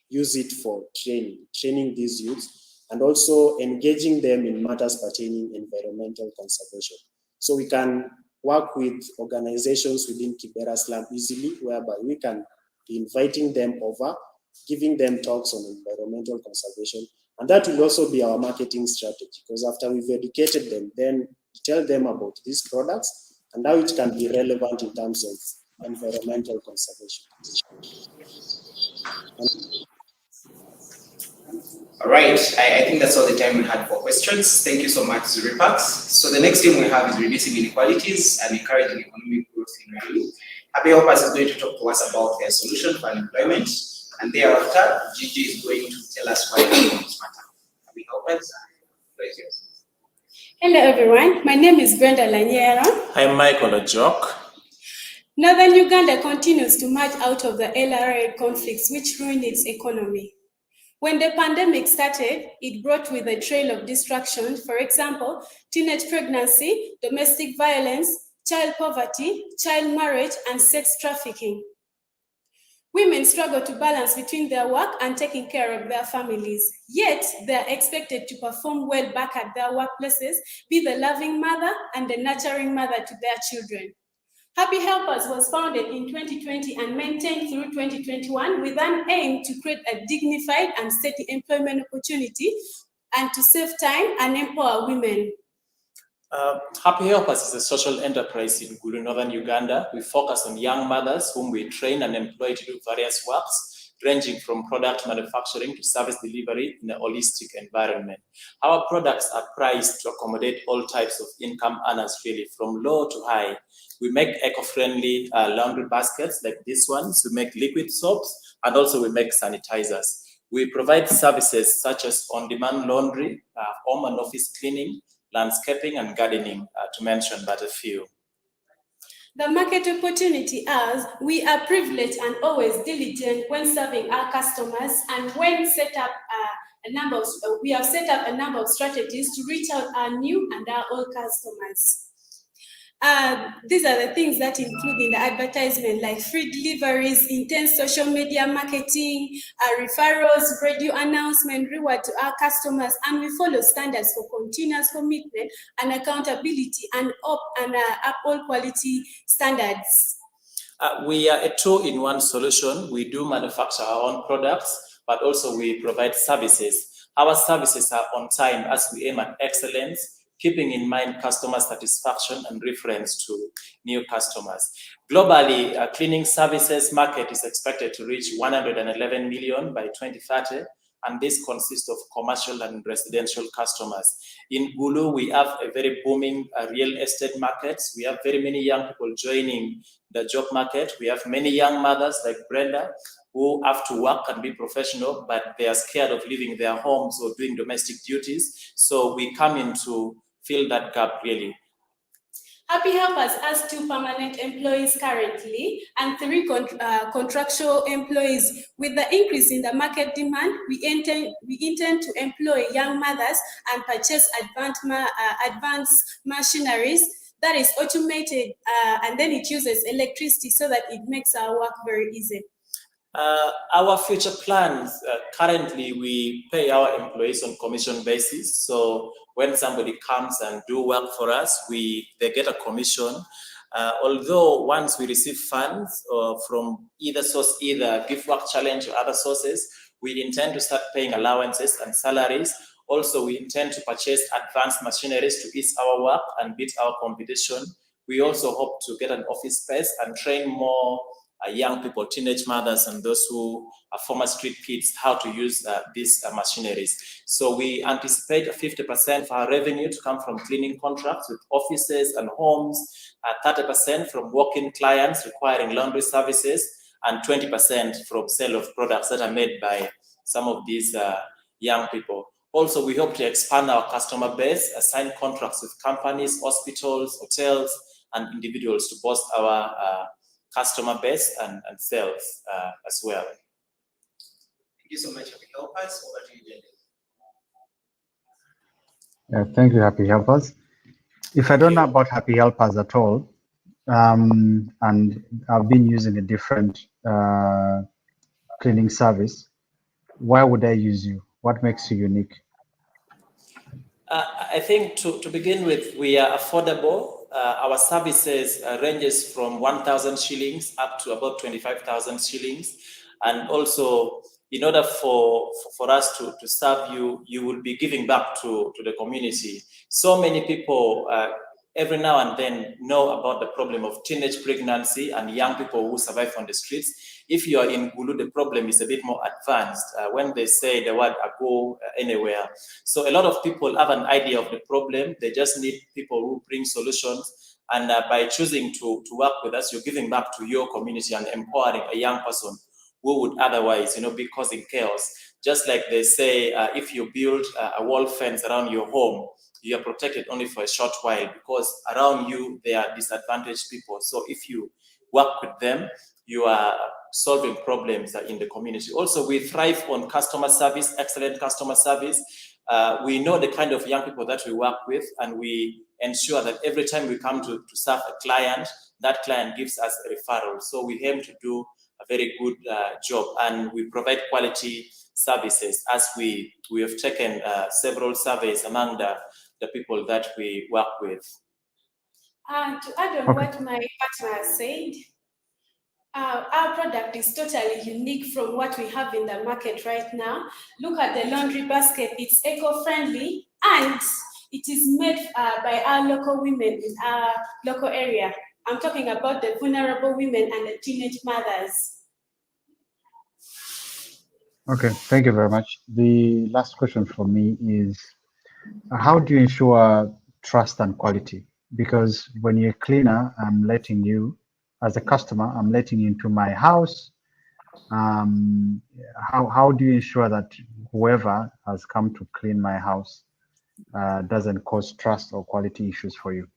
use it for training these youths, and also engaging them in matters pertaining environmental conservation. So we can work with organizations within Kibera Slum easily, whereby we can be inviting them over, giving them talks on environmental conservation. And that will also be our marketing strategy, because after we've educated them, then tell them about these products and how it can be relevant in terms of environmental conservation. All right, I think that's all the time we had for questions. Thank you so much, Zuri Pak. So the next thing we have is reducing inequalities and encouraging economic growth in Rwanda. Happy Helpers is going to talk to us about their solution for unemployment, and thereafter, Gigi is going to tell us why economics matter. Happy Helpers, raise yours. Hello everyone, my name is Brenda Lanyera. I'm Michael Ojok. Northern Uganda continues to march out of the LRA conflicts which ruined its economy. When the pandemic started, it brought with a trail of destruction, for example, teenage pregnancy, domestic violence, child poverty, child marriage, and sex trafficking. Women struggle to balance between their work and taking care of their families, yet they are expected to perform well back at their workplaces, be the loving mother and the nurturing mother to their children. Happy Helpers was founded in 2020 and maintained through 2021 with an aim to create a dignified and steady employment opportunity and to save time and empower women. Happy Helpers is a social enterprise in Gulu, Northern Uganda. We focus on young mothers whom we train and employ to do various works, ranging from product manufacturing to service delivery in a holistic environment. Our products are priced to accommodate all types of income earners, really, from low to high. We make eco-friendly laundry baskets like this one. So we make liquid soaps, and also we make sanitizers. We provide services such as on-demand laundry, home and office cleaning, landscaping, and gardening, to mention but a few. The market opportunity as we are privileged and always diligent when serving our customers, and when we have set up a number of strategies to reach out our new and our old customers. These are the things that include in the advertisement, like free deliveries, intense social media marketing, referrals, radio announcement, reward to our customers, and we follow standards for continuous commitment and accountability and uphold quality standards. We are a two-in-one solution. We do manufacture our own products, but also we provide services. Our services are on time as we aim at excellence, keeping in mind customer satisfaction and reference to new customers. Globally, cleaning services market is expected to reach 111 million by 2030, and this consists of commercial and residential customers. In Gulu, we have a very booming real estate market. We have very many young people joining the job market. We have many young mothers like Brenda who have to work and be professional, but they are scared of leaving their homes or doing domestic duties. So we come in to fill that gap really. Happy Helpers has 2 permanent employees currently and 3 contractual employees. With the increase in the market demand, we intend to employ young mothers and purchase advanced machineries that is automated and then it uses electricity so that it makes our work very easy. Our future plans, currently we pay our employees on commission basis. So when somebody comes and do work for us, they get a commission. Although once we receive funds from either source, either Give Work Challenge or other sources, we intend to start paying allowances and salaries. Also, we intend to purchase advanced machineries to ease our work and beat our competition. We also hope to get an office space and train more young people, teenage mothers, and those who are former street kids, how to use these machineries. So we anticipate 50% of our revenue to come from cleaning contracts with offices and homes, 30% from walk-in clients requiring laundry services, and 20% from sale of products that are made by some of these young people. Also, we hope to expand our customer base, assign contracts with companies, hospitals, hotels, and individuals to boost our customer base and sales as well. Thank you so much, Happy Helpers. Over to you, Jenny. Thank you, Happy Helpers. If I don't know about Happy Helpers at all, and I've been using a different cleaning service, why would I use you? What makes you unique? I think to begin with, we are affordable. Our services ranges from 1,000 shillings up to about 25,000 shillings. And also, in order for us to serve you, you will be giving back to the community. So many people every now and then know about the problem of teenage pregnancy and young people who survive on the streets. If you are in Gulu, the problem is a bit more advanced when they say the word go anywhere. So a lot of people have an idea of the problem. They just need people who bring solutions. And by choosing to work with us, you're giving back to your community and empowering a young person who would otherwise, be causing chaos. Just like they say, if you build a wall fence around your home, you are protected only for a short while because around you, there are disadvantaged people. So if you work with them, you are solving problems in the community. Also, we thrive on customer service, excellent customer service. We know the kind of young people that we work with, and we ensure that every time we come to serve a client, that client gives us a referral. So we aim to do a very good job, and we provide quality services as we have taken several surveys among the people that we work with. To add on what my partner said, our product is totally unique from what we have in the market right now. Look at the laundry basket. It's eco-friendly and it is made by our local women in our local area. I'm talking about the vulnerable women and the teenage mothers. Okay, thank you very much. The last question for me is, how do you ensure trust and quality? Because when you're a cleaner, I'm letting you, as a customer, I'm letting you into my house. How do you ensure that whoever has come to clean my house doesn't cause trust or quality issues for you?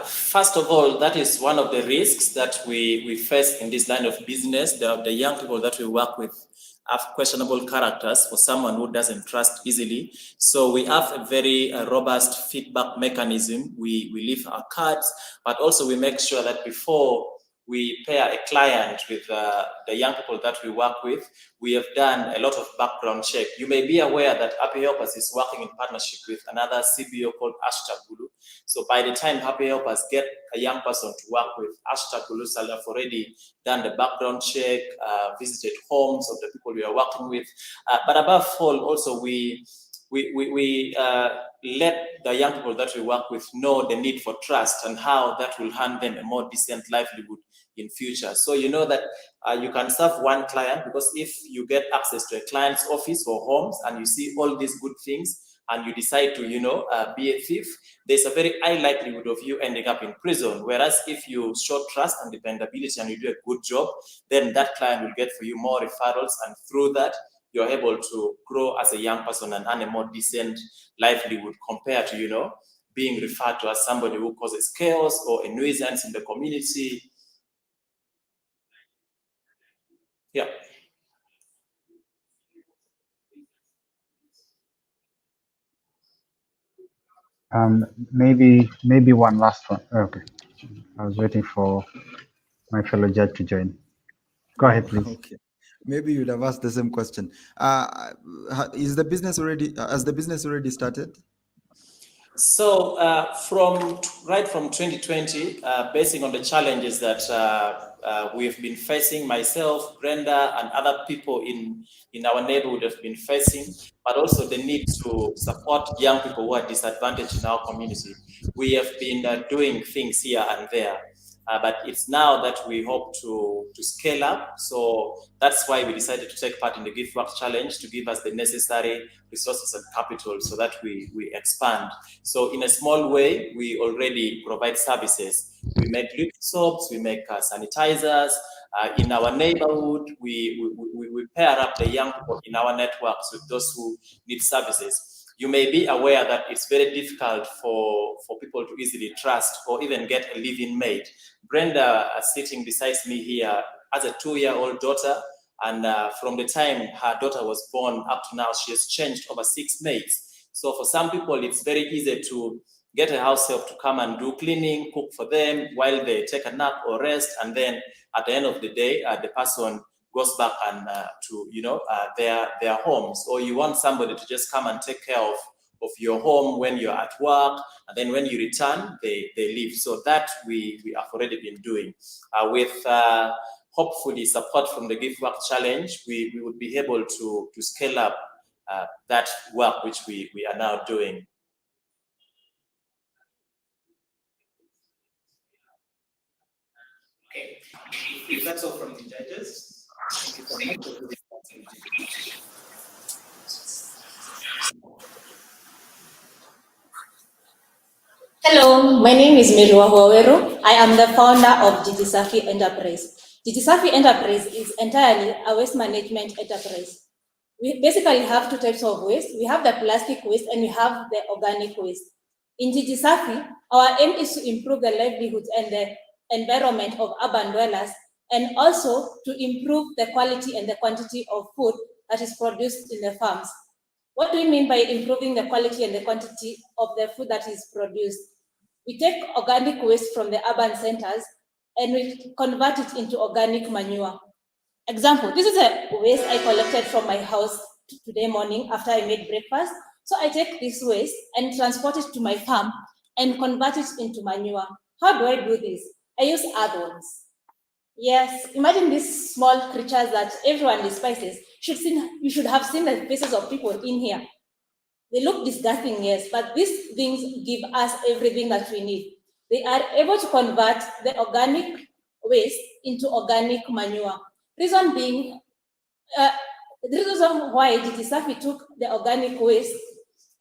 First of all, that is one of the risks that we face in this line of business. The young people that we work with have questionable characters for someone who doesn't trust easily. So we have a very robust feedback mechanism. We leave our cards, but also we make sure that before we pair a client with the young people that we work with, we have done a lot of background check. You may be aware that Happy Helpers is working in partnership with another CBO called #Gulu. So by the time Happy Helpers get a young person to work with, #Gulu have already done the background check, visited homes of the people we are working with. But above all, also we let the young people that we work with know the need for trust and how that will hand them a more decent livelihood in future. So you know that you can serve one client, because if you get access to a client's office or homes and you see all these good things and you decide to, be a thief, there's a very high likelihood of you ending up in prison. Whereas if you show trust and dependability and you do a good job, then that client will get for you more referrals, and through that, you're able to grow as a young person and earn a more decent livelihood compared to, being referred to as somebody who causes chaos or a nuisance in the community. Yeah. Maybe one last one. Okay, I was waiting for my fellow judge to join. Go ahead, please. Okay. Maybe you'd have asked the same question. Has the business already started? So right from 2020, basing on the challenges that we've been facing, myself, Brenda, and other people in our neighborhood have been facing, but also the need to support young people who are disadvantaged in our community, we have been doing things here and there. But it's now that we hope to scale up. So that's why we decided to take part in the Give Work Challenge to give us the necessary resources and capital so that we expand. So in a small way, we already provide services. We make liquid soaps, we make sanitizers. In our neighborhood, we pair up the young people in our networks with those who need services. You may be aware that it's very difficult for people to easily trust or even get a living maid. Brenda, sitting beside me here, has a 2-year-old daughter, and from the time her daughter was born up to now, she has changed over 6 maids. So for some people, it's very easy to get a house help to come and do cleaning, cook for them while they take a nap or rest, and then at the end of the day, the person goes back and to their homes. Or you want somebody to just come and take care of your home when you're at work, and then when you return, they leave. So that we have already been doing. With hopefully support from the Give Work Challenge, we would be able to scale up that work which we are now doing. Okay, if that's all from the judges. Hello, my name is Miriwa Huawero. I am the founder of Jiji Safi Enterprise. Jiji Safi Enterprise is entirely a waste management enterprise. We basically have 2 types of waste. We have the plastic waste and we have the organic waste. In Jiji Safi, our aim is to improve the livelihoods and the environment of urban dwellers, and also to improve the quality and the quantity of food that is produced in the farms. What do we mean by improving the quality and the quantity of the food that is produced? We take organic waste from the urban centers and we convert it into organic manure. Example, this is a waste I collected from my house today morning after I made breakfast. So I take this waste and transport it to my farm and convert it into manure. How do I do this? I use earthworms. Yes, imagine these small creatures that everyone despises. You should have seen the faces of people in here. They look disgusting, yes, but these things give us everything that we need. They are able to convert the organic waste into organic manure. Reason being, the reason why Jiji Safi took the organic waste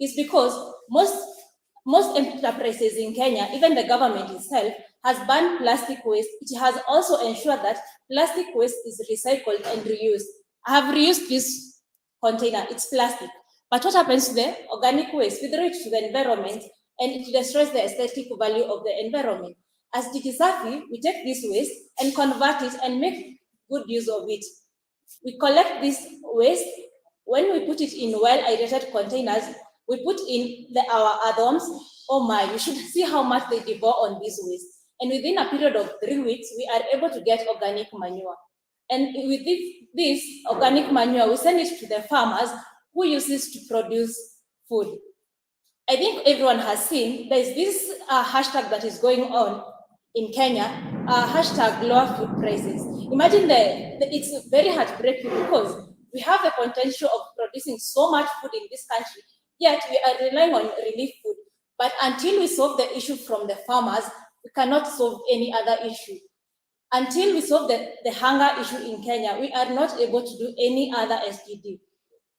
is because most enterprises in Kenya, even the government itself, has banned plastic waste. It has also ensured that plastic waste is recycled and reused. I have reused this container, it's plastic. But what happens to the organic waste? We throw it to the environment and it destroys the aesthetic value of the environment. As Jiji Safi, we take this waste and convert it and make good use of it. We collect this waste. When we put it in well-aerated containers, we put in our earthworms. Oh my, you should see how much they devour on this waste. And within a period of 3 weeks, we are able to get organic manure. And with this organic manure, we send it to the farmers who use it to produce food. I think everyone has seen there's this hashtag that is going on in Kenya, hashtag lower food prices. Imagine it's very heartbreaking because we have the potential of producing so much food in this country, yet we are relying on relief food. But until we solve the issue from the farmers, we cannot solve any other issue. Until we solve the hunger issue in Kenya, we are not able to do any other SDG.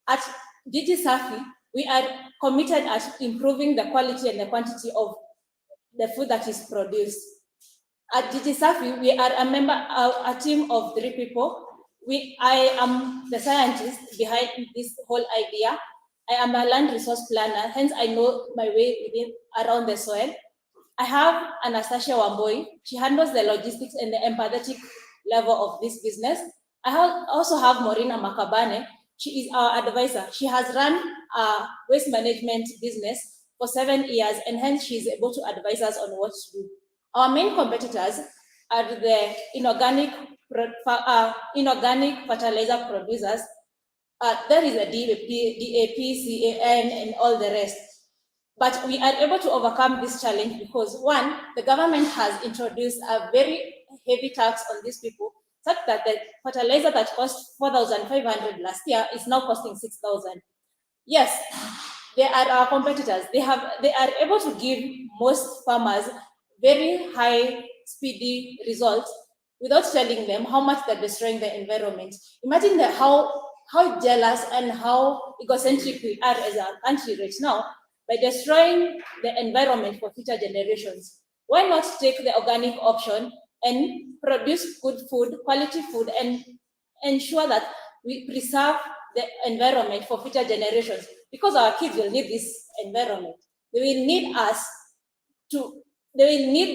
At Jiji Safi, we are committed at improving the quality and the quantity of the food that is produced. At Jiji Safi, we are a team of 3 people. I am the scientist behind this whole idea. I am a land resource planner, hence I know my way around the soil. I have Anastasia Wamboi. She handles the logistics and the empathetic level of this business. I also have Maureen Makabane. She is our advisor. She has run a waste management business for 7 years, and hence she is able to advise us on what to do. Our main competitors are the inorganic fertilizer producers. There is a DAP, CAN, and all the rest. But we are able to overcome this challenge because, one, the government has introduced a very heavy tax on these people, such that the fertilizer that cost 4,500 last year is now costing 6,000. Yes, they are our competitors. They are able to give most farmers very high, speedy results without telling them how much they're destroying the environment. Imagine how jealous and how egocentric we are as a country right now by destroying the environment for future generations. Why not take the organic option and produce good food, quality food, and ensure that we preserve the environment for future generations? Because our kids will need this environment. They will need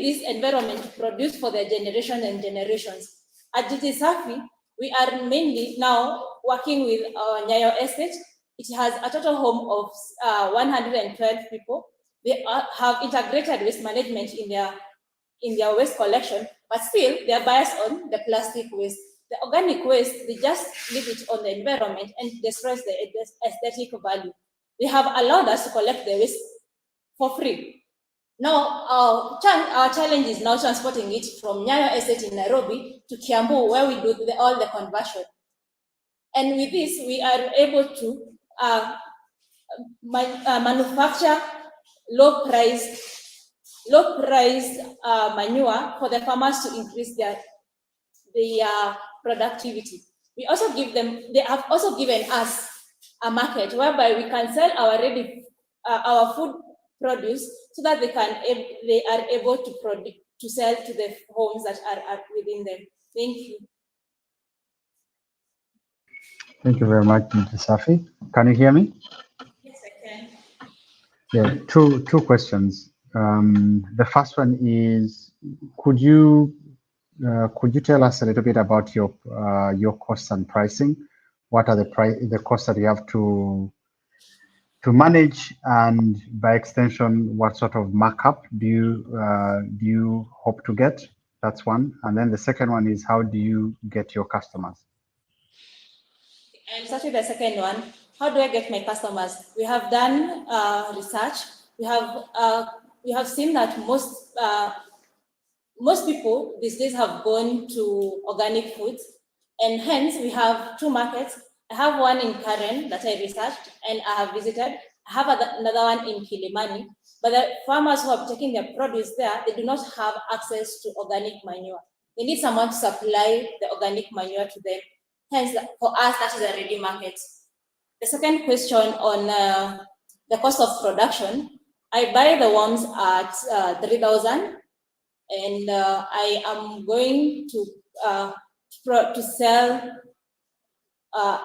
this environment to produce for their generation and generations. At Jiji Safi, we are mainly now working with our Nyayo estate. It has a total home of 112 people. They have integrated waste management in their waste collection, but still they are biased on the plastic waste. The organic waste, they just leave it on the environment and destroys the aesthetic value. They have allowed us to collect the waste for free. Now, our challenge is now transporting it from Nyayo estate in Nairobi to Kiambu, where we do all the conversion. And with this, we are able to manufacture low-priced manure for the farmers to increase their productivity. We also they have also given us a market whereby we can sell our food produce so that they are able to sell to the homes that are within them. Thank you. Thank you very much, Jiji Safi. Can you hear me? Yes, I can. Yeah, two questions. The first one is, could you tell us a little bit about your costs and pricing? What are the costs that you have to manage, and by extension, what sort of markup do you hope to get? That's one. And then the second one is, how do you get your customers? And starting the second one, how do I get my customers? We have done research. We have seen that most people these days have gone to organic foods, and hence we have two markets. I have one in Karen that I researched and I have visited. I have another one in Kilimani, but the farmers who are taking their produce there, they do not have access to organic manure. They need someone to supply the organic manure to them. Hence, for us, that is a ready market. The second question on the cost of production, I buy the worms at 3,000, and I am going to sell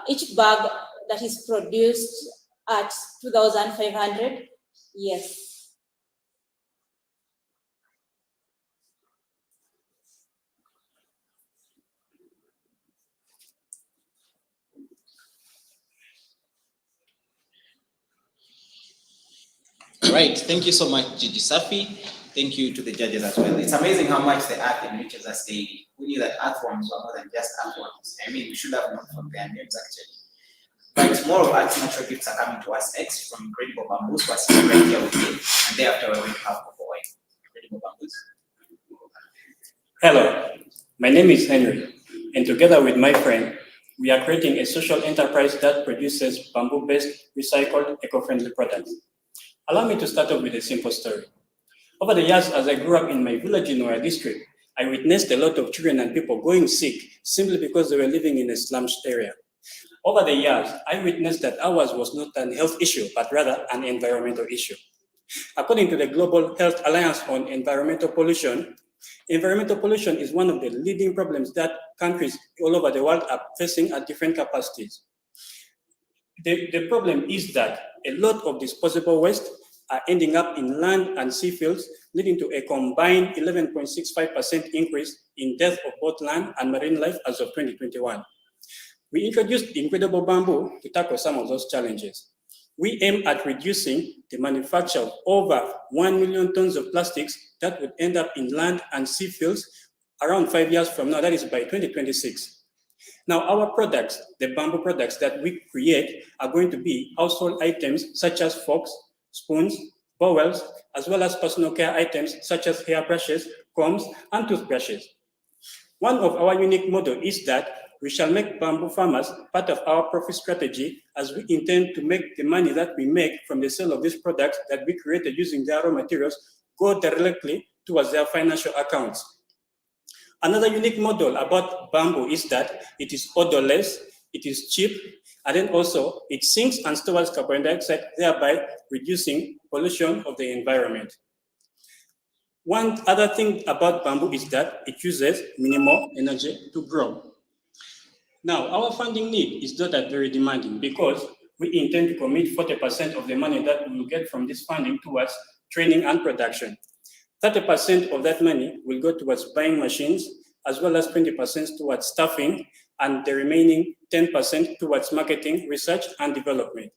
each bag that is produced at 2,500. Yes. All right, thank you so much, Jiji Safi. Thank you to the judges as well. It's amazing how much the earth enriches us daily. We knew that earthworms were more than just earthworms. I mean, we should have known from their names actually. But more of Earth's natural gifts are coming to us next from Incredible Bamboos, who are sitting right here with me. And thereafter, we're going to have Cocoa Wine. Incredible Bamboos. Hello, my name is Henry, and together with my friend, we are creating a social enterprise that produces bamboo-based recycled eco-friendly products. Allow me to start off with a simple story. Over the years, as I grew up in my village in Noya district, I witnessed a lot of children and people going sick simply because they were living in a slum area. Over the years, I witnessed that ours was not an health issue, but rather an environmental issue. According to the Global Health Alliance on Environmental Pollution, Environmental pollution is one of the leading problems that countries all over the world are facing at different capacities. The problem is that a lot of disposable waste are ending up in land and sea fields, leading to a combined 11.65% increase in death of both land and marine life as of 2021. We introduced Incredible Bamboo to tackle some of those challenges. We aim at reducing the manufacture of over 1 million tons of plastics that would end up in land and sea fields around 5 years from now, that is by 2026. Now, our products, the bamboo products that we create, are going to be household items such as forks, spoons, bowls, as well as personal care items such as hairbrushes, combs, and toothbrushes. One of our unique model is that we shall make bamboo farmers part of our profit strategy, as we intend to make the money that we make from the sale of these products that we created using their raw materials go directly towards their financial accounts. Another unique model about bamboo is that it is odorless, it is cheap, and then also it sinks and stores carbon dioxide, thereby reducing pollution of the environment. One other thing about bamboo is that it uses minimal energy to grow. Now, our funding need is not that very demanding because we intend to commit 40% of the money that we will get from this funding towards training and production. 30% of that money will go towards buying machines, as well as 20% towards staffing, and the remaining 10% towards marketing, research, and development.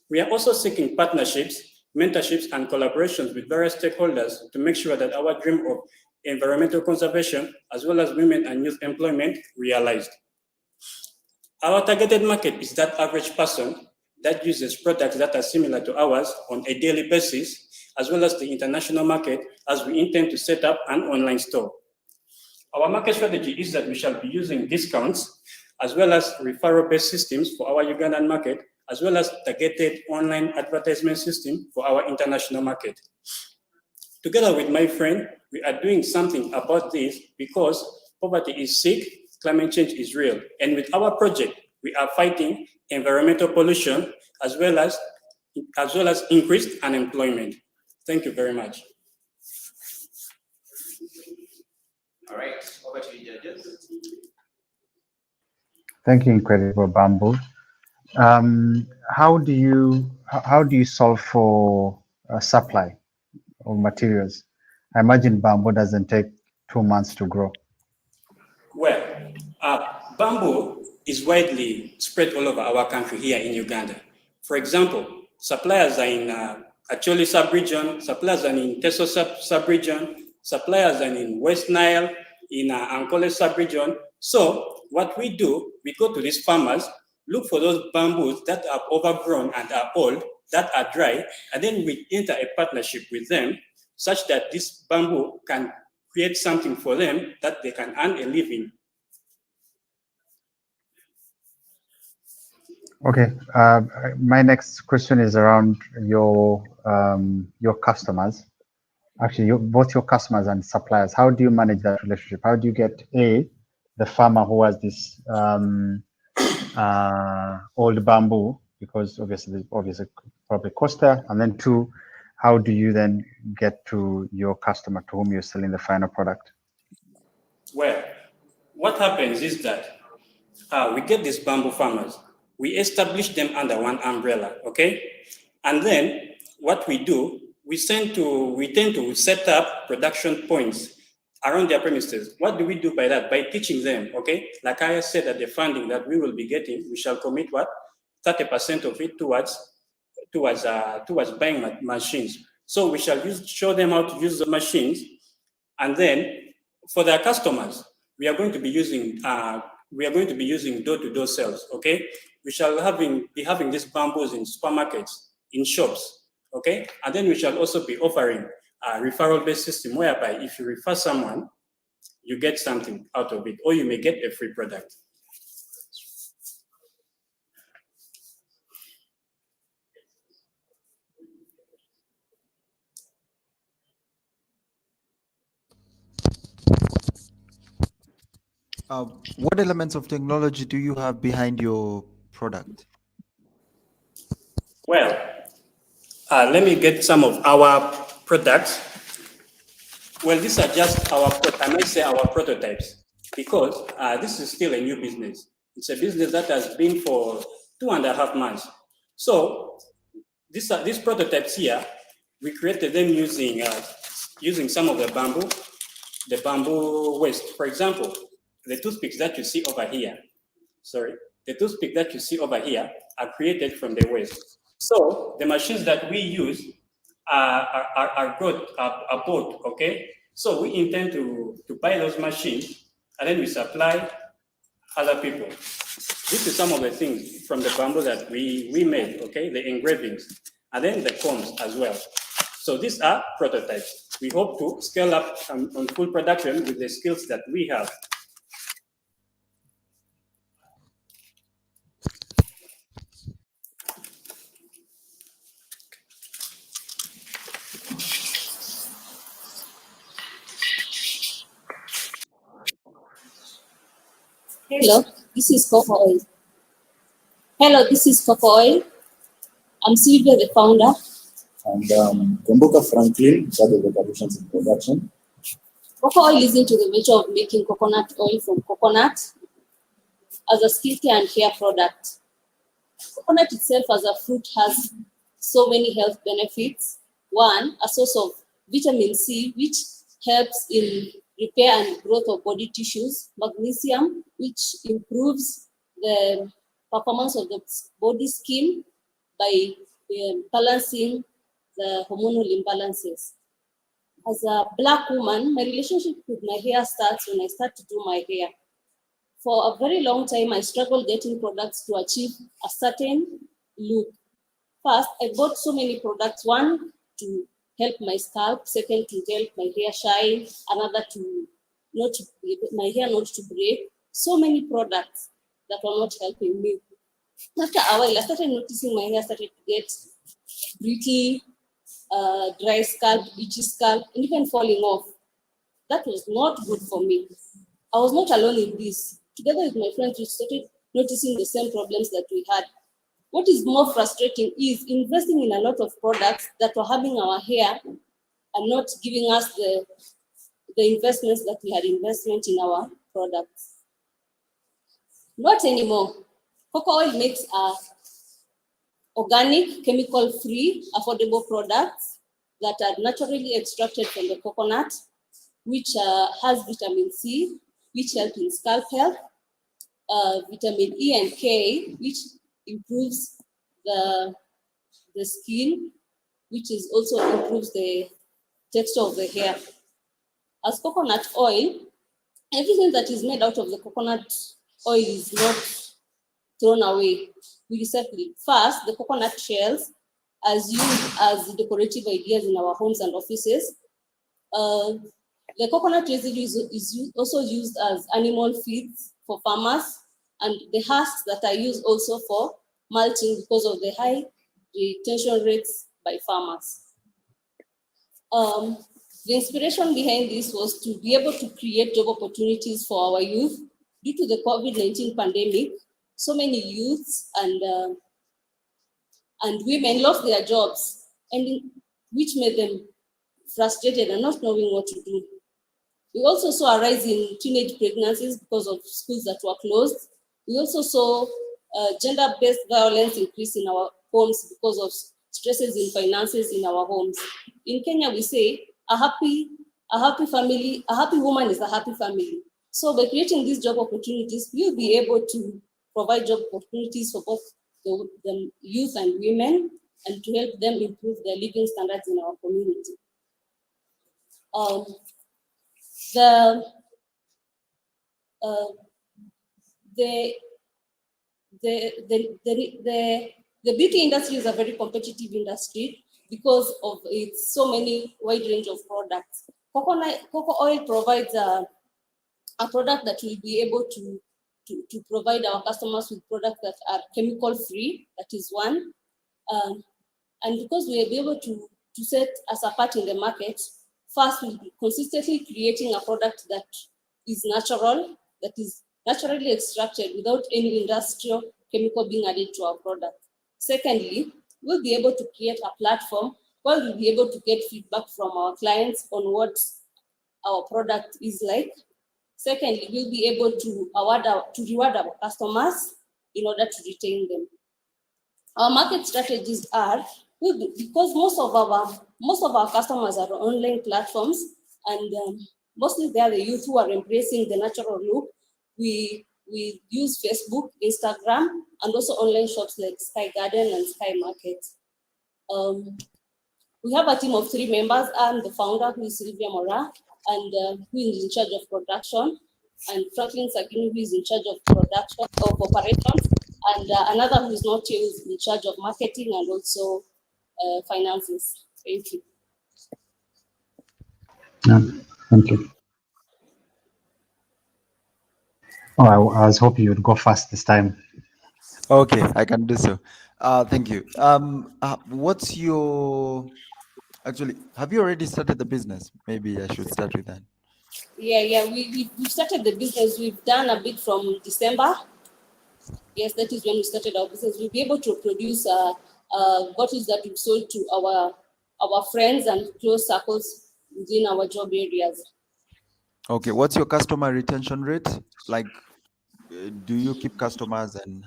We are also seeking partnerships, mentorships, and collaborations with various stakeholders to make sure that our dream of environmental conservation, as well as women and youth employment, realized. Our targeted market is that average person that uses products that are similar to ours on a daily basis, as well as the international market, as we intend to set up an online store. Our market strategy is that we shall be using discounts, as well as referral-based systems for our Ugandan market, as well as targeted online advertisement system for our international market. Together with my friend, we are doing something about this because poverty is sick, climate change is real. And with our project, we are fighting environmental pollution, as well as increased unemployment. Thank you very much. All right, over to you, judges. Thank you, Incredible Bamboo. How do you solve for supply of materials? I imagine bamboo doesn't take 2 months to grow. Well, bamboo is widely spread all over our country here in Uganda. For example, suppliers are in Acholi sub-region, suppliers are in Teso sub-region, suppliers are in West Nile, in Ankole sub-region. So what we do, we go to these farmers, look for those bamboos that are overgrown and are old, that are dry, and then we enter a partnership with them such that this bamboo can create something for them that they can earn a living. Okay, my next question is around your customers. Actually, both your customers and suppliers. How do you manage that relationship? How do you get the farmer who has this old bamboo, because obviously probably cost there, and then 2, how do you then get to your customer to whom you're selling the final product? Well, what happens is that we get these bamboo farmers, we establish them under one umbrella, okay? And then what we do, we tend to set up production points around their premises. What do we do by that? By teaching them, okay? Like I said, that the funding that we will be getting, we shall commit 30% of it towards buying machines. So we shall show them how to use the machines, and then for their customers, we are going to be using door-to-door sales. Okay, we shall be having these bamboos in supermarkets, in shops. Okay, and then we shall also be offering a referral-based system whereby if you refer someone, you get something out of it, or you may get a free product. What elements of technology do you have behind your product? Well, let me get some of our products. Well, these are just I might say our prototypes, because this is still a new business. It's a business that has been for 2.5 months. So these prototypes here, we created them using some of the bamboo waste. For example, the toothpicks that you see over here, are created from the waste. So the machines that we use are bought, okay? So we intend to buy those machines and then we supply other people. This is some of the things from the bamboo that we made, okay? The engravings, and then the combs as well. So these are prototypes. We hope to scale up on full production with the skills that we have. Hello, this is Cocoa Oil. Hello, this is Cocoa Oil. I'm Sylvia, the founder. And Kumbuka Franklin, Head of Operations and Production. Cocoa Oil is into the venture of making coconut oil from coconut as a skincare and hair product. Coconut itself as a fruit has so many health benefits. One, a source of vitamin C, which helps in repair and growth of body tissues. Magnesium, which improves the performance of the body skin by balancing the hormonal imbalances. As a Black woman, my relationship with my hair starts when I start to do my hair. For a very long time, I struggled getting products to achieve a certain look. First, I bought so many products. One, to help my scalp. Second, to help my hair shine. Another, my hair not to break. So many products that were not helping me. After a while, I started noticing my hair started to get brittle, dry scalp, itchy scalp, and even falling off. That was not good for me. I was not alone in this. Together with my friends, we started noticing the same problems that we had. What is more frustrating is investing in a lot of products that were harming our hair and not giving us the investments that we had investment in our products. Not anymore. Cocoa Oil makes organic, chemical-free, affordable products that are naturally extracted from the coconut, which has vitamin C, which helps in scalp health, vitamin E and K, which improves the skin, which is also improves the texture of the hair. As coconut oil, everything that is made out of the coconut oil is not thrown away. We recycle it. First, the coconut shells as used as decorative ideas in our homes and offices. The coconut residue is also used as animal feeds for farmers, and the husks that are used also for mulching because of the high retention rates by farmers. The inspiration behind this was to be able to create job opportunities for our youth. Due to the COVID-19 pandemic, so many youths and women lost their jobs, and which made them frustrated and not knowing what to do. We also saw a rise in teenage pregnancies because of schools that were closed. We also saw gender-based violence increase in our homes because of stresses in finances in our homes. In Kenya, we say a happy woman is a happy family. So by creating these job opportunities, we'll be able to provide job opportunities for both the youth and women, and to help them improve their living standards in our community. The beauty industry is a very competitive industry because of its so many wide range of products. Cocoa oil provides a product that will be able to provide our customers with products that are chemical free. That is one. And because we will be able to set us apart in the market, first we'll be consistently creating a product that is natural, that is naturally extracted without any industrial chemical being added to our product. Secondly, we'll be able to create a platform where we'll be able to get feedback from our clients on what our product is like. Secondly, we'll be able to reward our customers in order to retain them. Our market strategies are, because most of our customers are on online platforms, and mostly they are the youth who are embracing the natural look. We use Facebook, Instagram, and also online shops like Sky Garden and Sky Market. We have a team of 3 members. I'm the founder, who is Sylvia Mora, and who is in charge of production, and Franklin Sagini, who is in charge of production of operations, and another who is not here, who is in charge of marketing and also finances. Thank you. Yeah, thank you. Oh, I was hoping you'd go fast this time. Okay, I can do so. Thank you. What's your, actually, have you already started the business? Maybe I should start with that. Yeah, we started the business. We've done a bit from December. Yes, that is when we started our business. We'll be able to produce bottles that we've sold to our friends and close circles within our job areas. Okay, what's your customer retention rate? Like, do you keep customers, and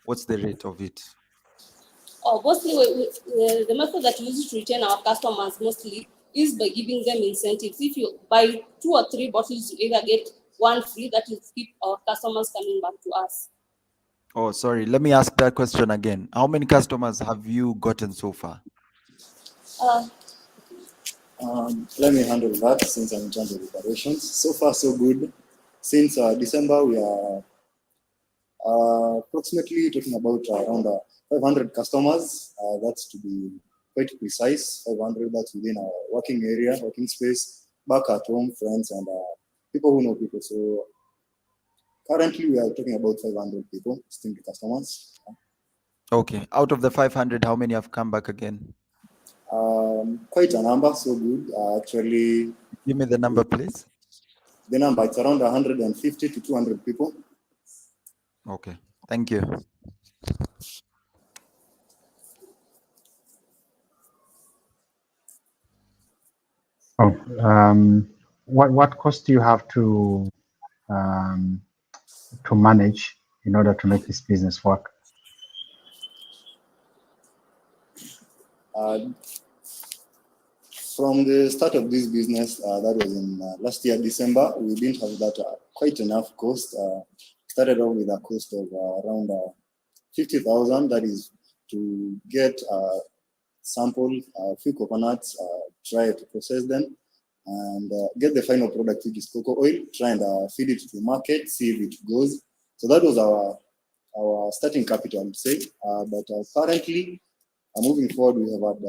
what's the rate of it? Mostly, the method that we use to retain our customers mostly is by giving them incentives. If you buy 2 or 3 bottles, you either get 1 free. That will keep our customers coming back to us. Oh, sorry. Let me ask that question again. How many customers have you gotten so far? Let me handle that since I'm in charge of operations. So far, so good. Since December, we are approximately talking about around 500 customers. That's to be quite precise. 500, that's within our working area, working space, back at home, friends, and people who know people. So currently, we are talking about 500 people, distinct customers. Okay. Out of the 500, how many have come back again? Quite a number, so good. Actually, give me the number, please. The number, it's around 150 to 200 people. Okay, thank you. Oh, what cost do you have to manage in order to make this business work? From the start of this business, that was in last year, December, we didn't have that quite enough cost. Started off with a cost of around 50,000, that is to get sample a few coconuts, try to process them, and get the final product, which is cocoa oil, try and feed it to the market, see if it goes. So that was our starting capital, I would say. But currently, moving forward, we have had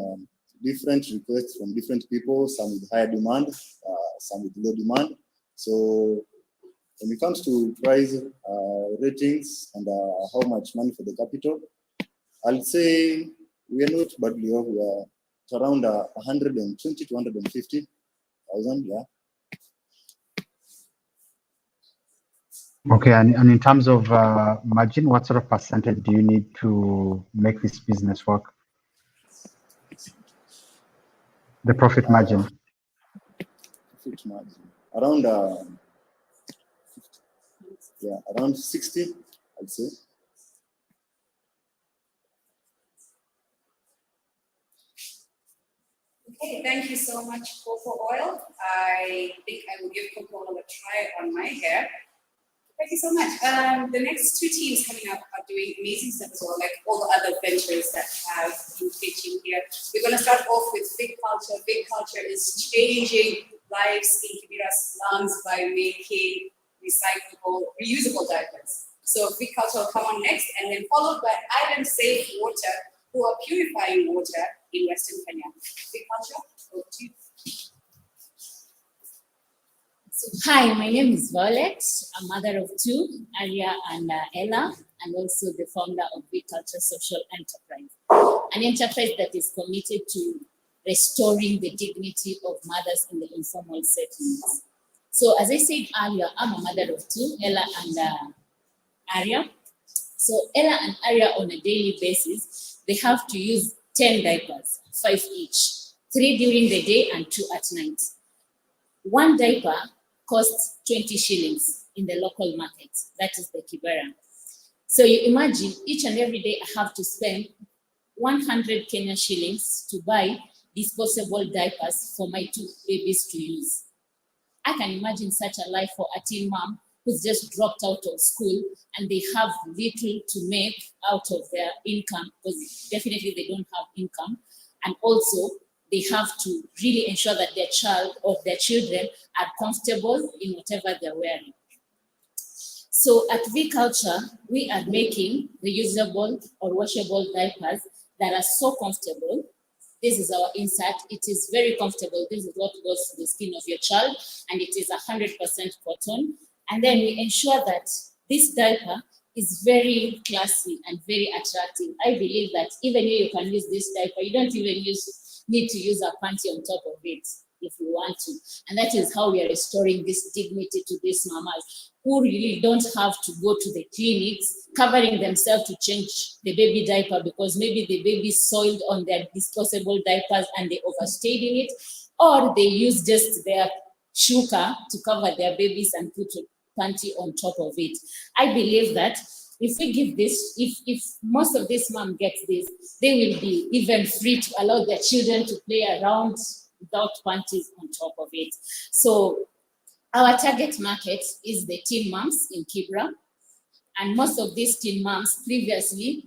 different requests from different people, some with higher demand, some with low demand. So when it comes to price ratings and how much money for the capital, I'll say we are not badly off. We are around 120 to 150,000, yeah. Okay, and in terms of margin, what sort of percentage do you need to make this business work? The profit margin. Profit margin. Around, around 60, I'd say. Okay, thank you so much, cocoa oil. I think I will give cocoa oil a try on my hair. Thank you so much. The next 2 teams coming up are doing amazing stuff as well, like all the other ventures that have been pitching here. We're going to start off with Big Culture. Big Culture is changing lives in Kibera slums by making reusable diapers. So Big Culture will come on next, and then followed by Island Safe Water, who are purifying water in Western Kenya. Big Culture, over to you. Hi, my name is Violet. I'm mother of 2, Aria and Ella, and also the founder of Big Culture Social Enterprise, an enterprise that is committed to restoring the dignity of mothers in the informal settings. So as I said earlier, I'm a mother of 2, Ella and Aria. So Ella and Aria on a daily basis, they have to use 10 diapers, 5 each, 3 during the day and 2 at night. one diaper costs 20 shillings in the local market. That is the Kibera. So you imagine each and every day I have to spend 100 Kenya shillings to buy disposable diapers for my 2 babies to use. I can imagine such a life for a teen mom who's just dropped out of school and they have little to make out of their income, because definitely they don't have income. And also they have to really ensure that their child or their children are comfortable in whatever they're wearing. So at V-Culture, we are making reusable or washable diapers that are so comfortable. This is our insert. It is very comfortable. This is what goes to the skin of your child, and it is 100% cotton. And then we ensure that this diaper is very classy and very attractive. I believe that even you can use this diaper. You don't even need to use a panty on top of it if you want to. And that is how we are restoring this dignity to these mamas who really don't have to go to the clinics, covering themselves to change the baby diaper because maybe the baby soiled on their disposable diapers and they overstayed in it, or they use just their shuka to cover their babies and put a panty on top of it. I believe that if we give this, if most of this mom gets this, they will be even free to allow their children to play around without panties on top of it. So our target market is the teen moms in Kibra. And most of these teen moms previously,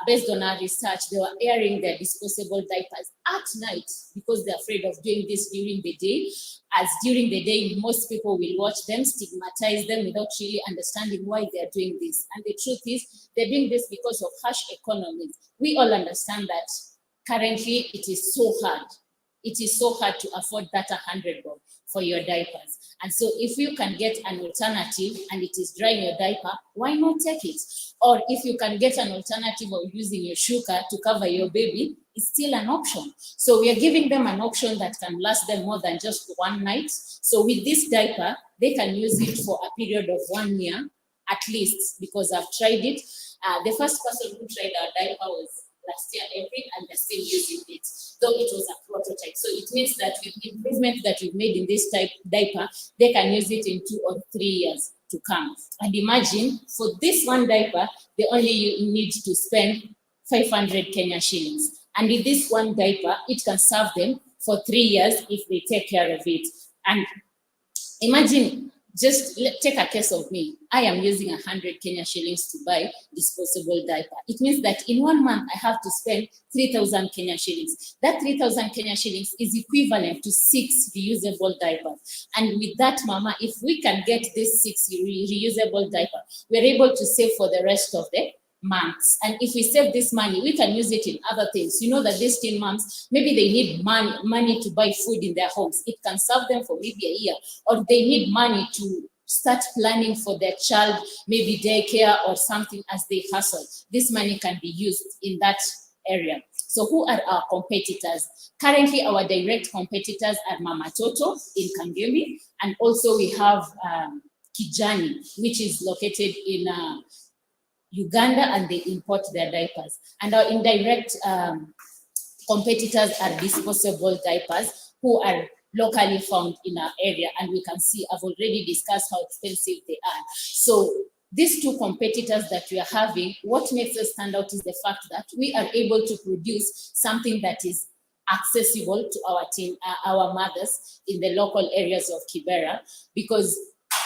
based on our research, they were airing their disposable diapers at night because they're afraid of doing this during the day. As during the day, most people will watch them, stigmatize them without really understanding why they're doing this. And the truth is, they're doing this because of harsh economies. We all understand that currently it is so hard. It is so hard to afford that 100 bob for your diapers. And so if you can get an alternative and it is drying your diaper, why not take it? Or if you can get an alternative of using your shuka to cover your baby, it's still an option. So we are giving them an option that can last them more than just one night. So with this diaper, they can use it for a period of 1 year at least, because I've tried it. The first person who tried our diaper was last year, April, and they're still using it, though it was a prototype. So it means that with improvement that we've made in this type diaper, they can use it in 2 or 3 years to come. And imagine, for this one diaper, they only need to spend 500 Kenya shillings. And with this one diaper, it can serve them for 3 years if they take care of it. And imagine, just take a case of me. I am using 100 Kenya shillings to buy disposable diaper. It means that in 1 month, I have to spend 3,000 Kenya shillings. That 3,000 Kenya shillings is equivalent to 6 reusable diapers. And with that, mama, if we can get this 6 reusable diaper, we're able to save for the rest of the months. And if we save this money, we can use it in other things. You know that these teen moms, maybe they need money to buy food in their homes. It can serve them for maybe a year. Or they need money to start planning for their child, maybe daycare or something as they hustle. This money can be used in that area. So who are our competitors? Currently, our direct competitors are Mama Toto in Kangemi. And also we have Kijani, which is located in Uganda, and they import their diapers. And our indirect competitors are disposable diapers who are locally found in our area. And we can see, I've already discussed how expensive they are. So these two competitors that we are having, what makes us stand out is the fact that we are able to produce something that is accessible to our mothers in the local areas of Kibera, because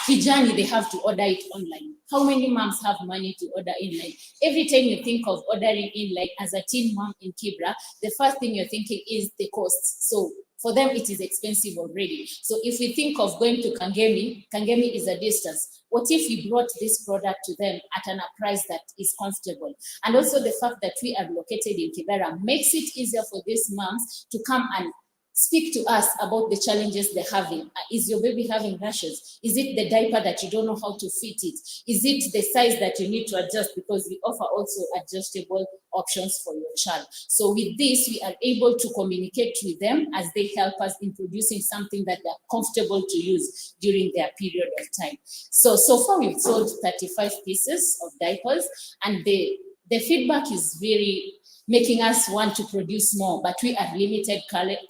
Kijani, they have to order it online. How many moms have money to order online? Every time you think of ordering online as a teen mom in Kibra, the first thing you're thinking is the cost. So for them, it is expensive already. So if we think of going to Kangemi, Kangemi is a distance. What if we brought this product to them at a price that is comfortable? And also the fact that we are located in Kibera makes it easier for these moms to come and speak to us about the challenges they're having. Is your baby having rashes? Is it the diaper that you don't know how to fit it? Is it the size that you need to adjust? Because we offer also adjustable options for your child. So with this, we are able to communicate with them as they help us in producing something that they're comfortable to use during their period of time. So far we've sold 35 pieces of diapers, and the the feedback is very making us want to produce more, but we are limited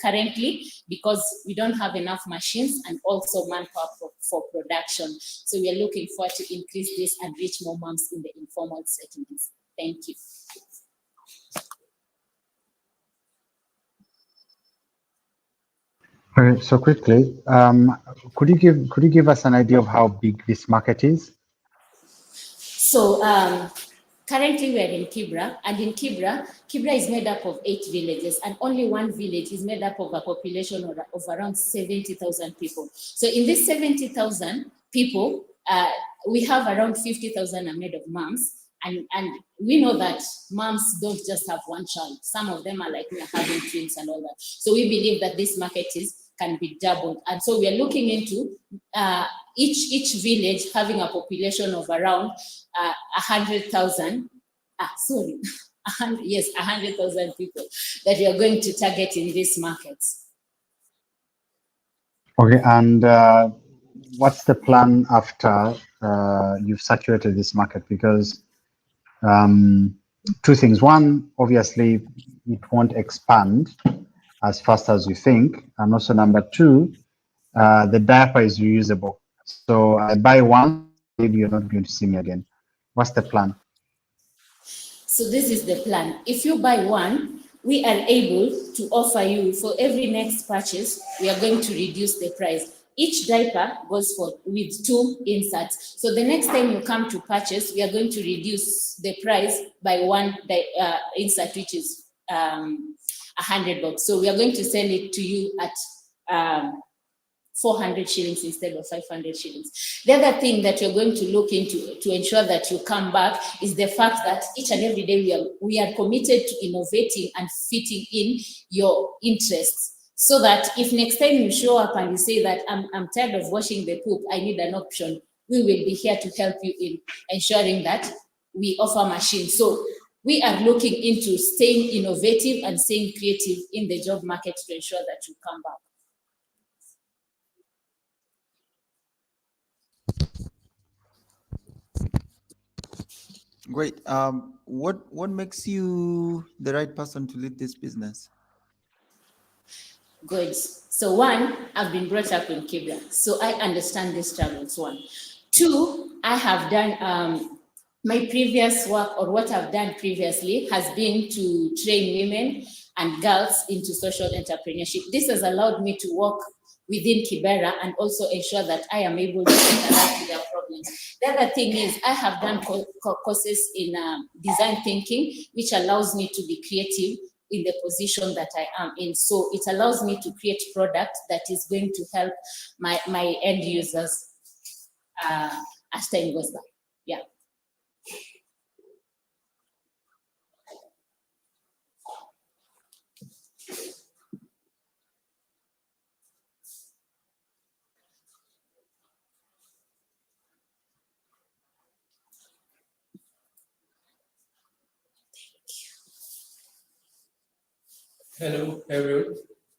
currently because we don't have enough machines and also manpower for production. So we are looking forward to increase this and reach more moms in the informal settings. Thank you. Okay, so quickly, could you give us an idea of how big this market is? So currently we are in Kibra, and in Kibra is made up of 8 villages, and only one village is made up of a population of around 70,000 people. So in this 70,000 people, we have around 50,000 are made of moms, and we know that moms don't just have one child. Some of them are like me, having twins and all that. So we believe that this market can be doubled, and so we are looking into each village having a population of around 100,000. Sorry, 100,000 people that we are going to target in these markets. Okay, and what's the plan after you've saturated this market? Because 2 things. One, obviously, it won't expand as fast as you think. And also number 2, the diaper is reusable. So I buy one, maybe you're not going to see me again. What's the plan? So this is the plan. If you buy one, we are able to offer you, for every next purchase, we are going to reduce the price. Each diaper goes with 2 inserts. So the next time you come to purchase, we are going to reduce the price by 1 insert, which is 100 bucks. So we are going to sell it to you at 400 shillings instead of 500 shillings. The other thing that you're going to look into to ensure that you come back is the fact that each and every day we are committed to innovating and fitting in your interests, so that if next time you show up and you say that I'm tired of washing the poop, I need an option, we will be here to help you in ensuring that we offer machines. So we are looking into staying innovative and staying creative in the job market to ensure that you come back. Great. What makes you the right person to lead this business? Good. So 1, I've been brought up in Kibra, so I understand these struggles. 1. 2, I have done my previous work, or what I've done previously has been to train women and girls into social entrepreneurship. This has allowed me to work within Kibera and also ensure that I am able to interact with their problems. The other thing is I have done courses in design thinking, which allows me to be creative in the position that I am in. So it allows me to create product that is going to help my end users as time goes by. Yeah. Hello, everyone.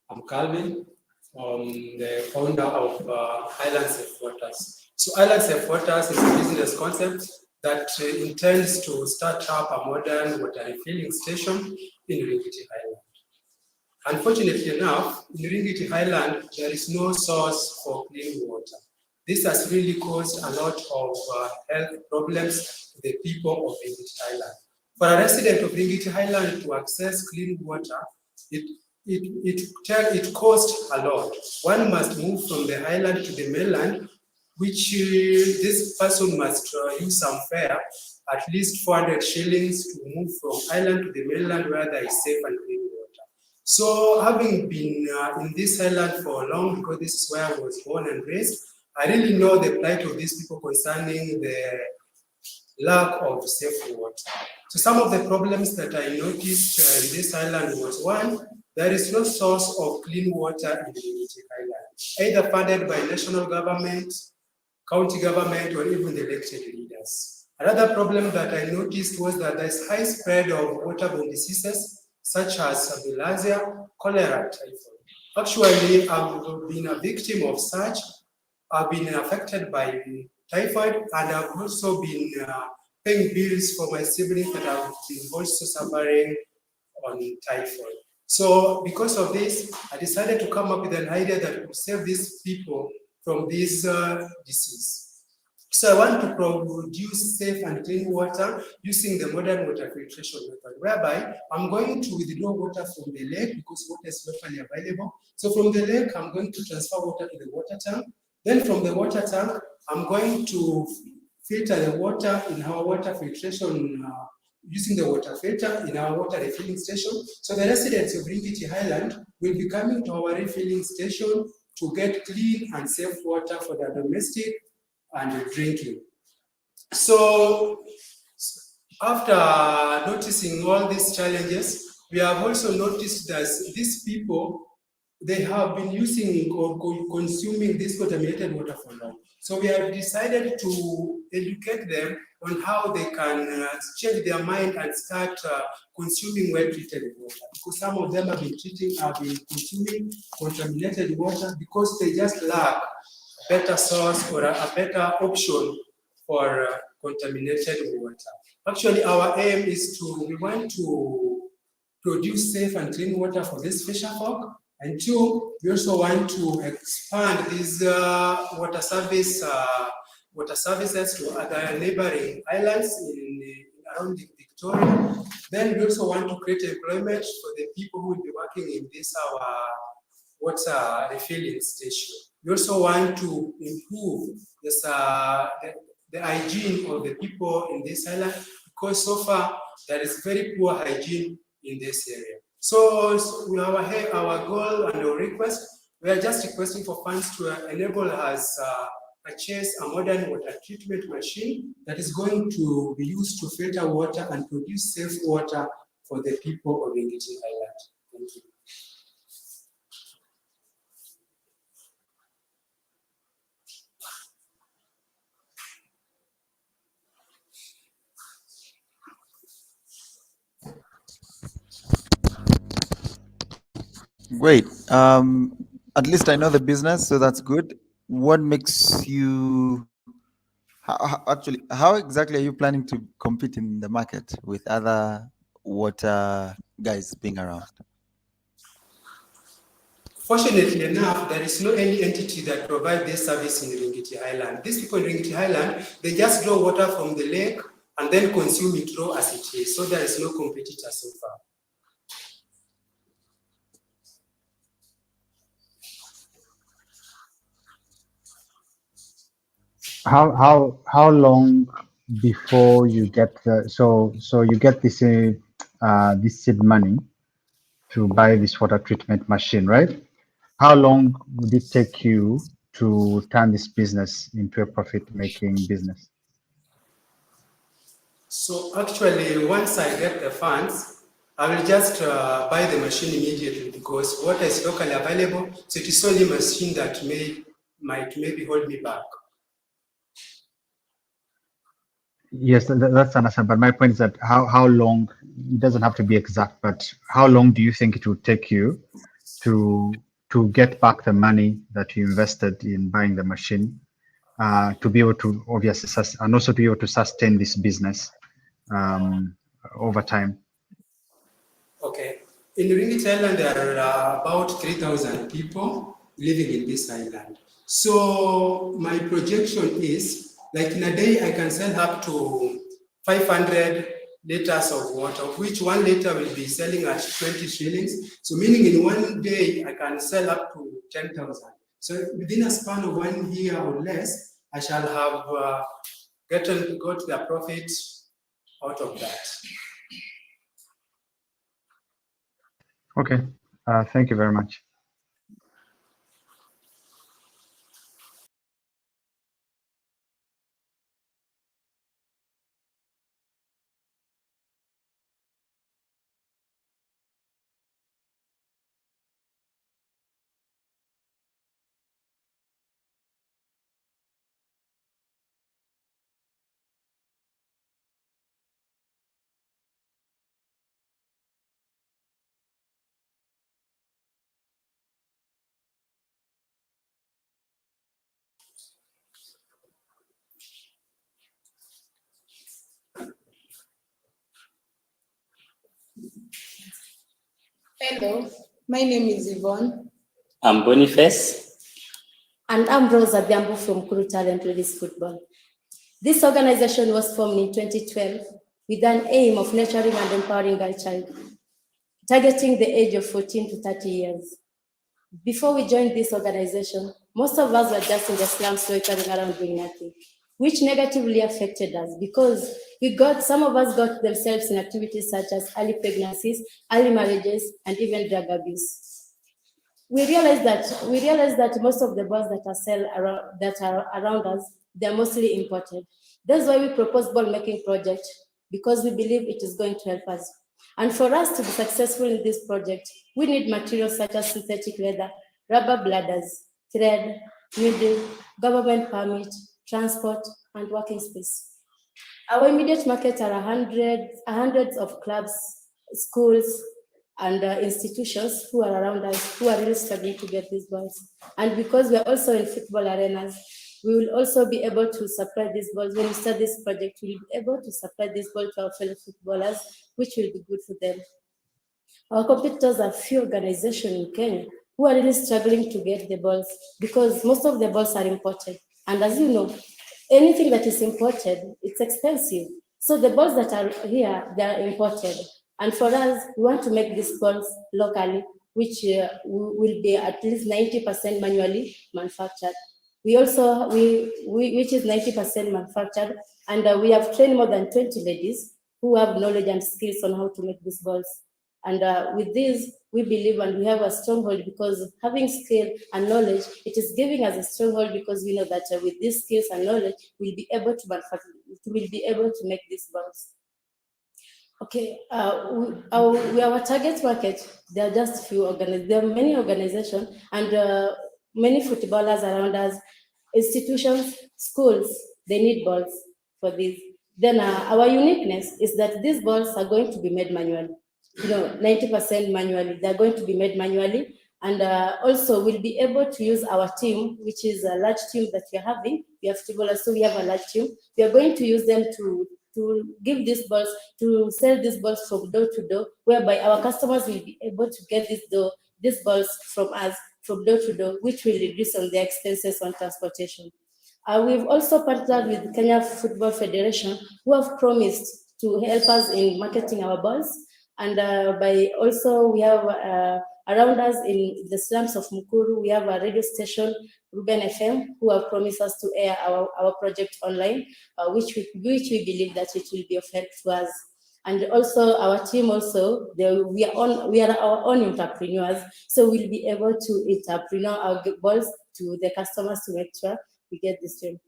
I'm Calvin, the founder of Highland Safe Waters. So Highland Safe Waters is a business concept that intends to start up a modern water refilling station in Ringiti Highland. Unfortunately enough, in Ringiti Highland, there is no source for clean water. This has really caused a lot of health problems to the people of Ringiti Highland. For a resident of Ringiti Highland to access clean water, it costs a lot. One must move from the highland to the mainland, which this person must use some fare, at least 400 shillings to move from island to the mainland where there is safe and clean water. So having been in this island for long, because this is where I was born and raised, I really know the plight of these people concerning the lack of safe water. So some of the problems that I noticed in this island was, 1, there is no source of clean water in the Ringiti Highland, either funded by national government, county government, or even the elected leaders. Another problem that I noticed was that there is high spread of waterborne diseases such as bilharzia, cholera, and typhoid. Actually, I've been a victim of such. I've been affected by typhoid, and I've also been paying bills for my siblings that have been also suffering on typhoid. So because of this, I decided to come up with an idea that would save these people from this disease. So I want to produce safe and clean water using the modern water filtration method, whereby I'm going to withdraw water from the lake because water is locally available. So from the lake, I'm going to transfer water to the water tank. Then from the water tank, I'm going to filter the water in our water filtration using the water filter in our water refilling station. So the residents of Ringiti Highland will be coming to our refilling station to get clean and safe water for their domestic and drinking. So after noticing all these challenges, we have also noticed that these people, they have been using or consuming this contaminated water for long. So we have decided to educate them on how they can change their mind and start consuming well-treated water. Because some of them have been consuming contaminated water because they just lack a better source or a better option for contaminated water. Actually, our aim is we want to produce safe and clean water for this fisher folk. And two, we also want to expand these water services to other neighboring islands around Victoria. Then we also want to create employment for the people who will be working in this our water refilling station. We also want to improve this, the hygiene of the people in this island, because so far there is very poor hygiene in this area. So our goal and our request, we are just requesting for funds to enable us purchase a modern water treatment machine that is going to be used to filter water and produce safe water for the people of Ringiti Highland. Thank you. Great. At least I know the business, so that's good. What makes you how exactly are you planning to compete in the market with other water guys being around? Fortunately enough, there is no any entity that provides this service in Ringiti Highland. These people in Ringiti Highland, they just draw water from the lake and then consume it raw as it is. So there is no competitor so far. How long before you get so you get this this seed money to buy this water treatment machine, right? How long would it take you to turn this business into a profit-making business? So actually, once I get the funds, I will just buy the machine immediately because water is locally available. So it is only machine that might maybe hold me back. Yes, that's an answer. But my point is that how long, it doesn't have to be exact, but how long do you think it would take you to get back the money that you invested in buying the machine, to be able to obviously and also to be able to sustain this business over time? Okay. In Ringiti Island, there are about 3,000 people living in this island. So my projection is, like in a day, I can sell up to 500 liters of water, of which 1 liter will be selling at 20 shillings. So meaning in one day, I can sell up to 10,000. So within a span of 1 year or less, I shall have got the profit out of that. Okay, thank you very much. Hello, my name is Yvonne. I'm Boniface. And I'm Rosa from Kuru Talent Ladies Football. This organization was formed in 2012 with an aim of nurturing and empowering a child, targeting the age of 14 to 30 years. Before we joined this organization, most of us were just in the slums loitering around doing nothing, which negatively affected us because some of us got themselves in activities such as early pregnancies, early marriages, and even drug abuse. We realized that most of the balls that are around us, they're mostly imported. That's why we proposed ball making project, because we believe it is going to help us. And for us to be successful in this project, we need materials such as synthetic leather, rubber bladders, thread, needle, government permit, transport, and working space. Our immediate market are hundreds of clubs, schools, and institutions who are around us who are really struggling to get these balls. And because we are also in football arenas, we will also be able to supply these balls. When we start this project, we will be able to supply this ball to our fellow footballers, which will be good for them. Our competitors are few organizations in Kenya who are really struggling to get the balls because most of the balls are imported. And as you know, anything that is imported, it's expensive. So the balls that are here, they are imported. And for us, we want to make these balls locally, which will be at least 90% manually manufactured. Which is 90% manufactured, and we have trained more than 20 ladies who have knowledge and skills on how to make these balls. And with this, we believe and we have a stronghold because having skill and knowledge, it is giving us a stronghold because we know that with these skills and knowledge, we'll be able to manufacture, we'll be able to make these balls. Okay, our target market, there are just few there are many organizations and many footballers around us, institutions, schools, they need balls for this. Then our uniqueness is that these balls are going to be made manually. 90% manually, they're going to be made manually. And also we'll be able to use our team, which is a large team that we're having. We have footballers, so we have a large team. We are going to use them to give these balls, to sell these balls from door to door, whereby our customers will be able to get these balls from us from door to door, which will reduce on their expenses on transportation. We've also partnered with Kenya Football Federation, who have promised to help us in marketing our balls. And we have around us in the slums of Mukuru, we have a radio station, Ruben FM, who have promised us to air our project online, which we believe that it will be of help to us. And also our team we are our own entrepreneurs, so we'll be able to entrepreneur our balls to the customers to make sure we get this dream.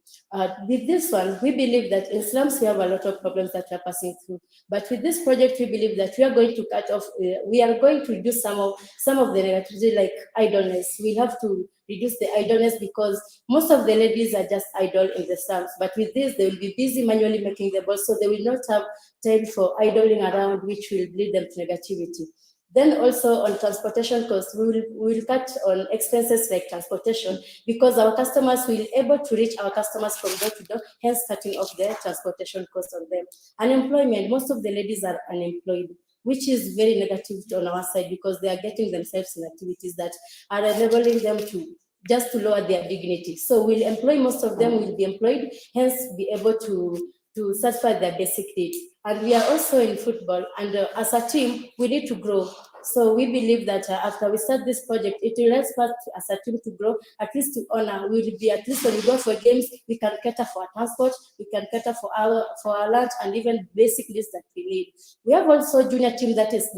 With this one, we believe that in slums we have a lot of problems that we are passing through. But with this project, we believe that we are going to cut off, we are going to reduce some of the negativity like idleness. We have to reduce the idleness because most of the ladies are just idle in the slums. But with this, they will be busy manually making the balls, so they will not have time for idling around, which will lead them to negativity. Then also on transportation costs, we will cut on expenses like transportation because our customers will be able to reach our customers from door to door, hence cutting off the transportation costs on them. Unemployment, most of the ladies are unemployed, which is very negative on our side because they are getting themselves in activities that are enabling them to lower their dignity. So we'll employ most of them, will be employed, hence be able to satisfy their basic needs. And we are also in football, and as a team, we need to grow. So we believe that after we start this project, it will help us as a team to grow, at least to honor. We will be at least when we go for games, we can cater for our transport, we can cater for our lunch, and even basic needs that we need. We have also a junior team that is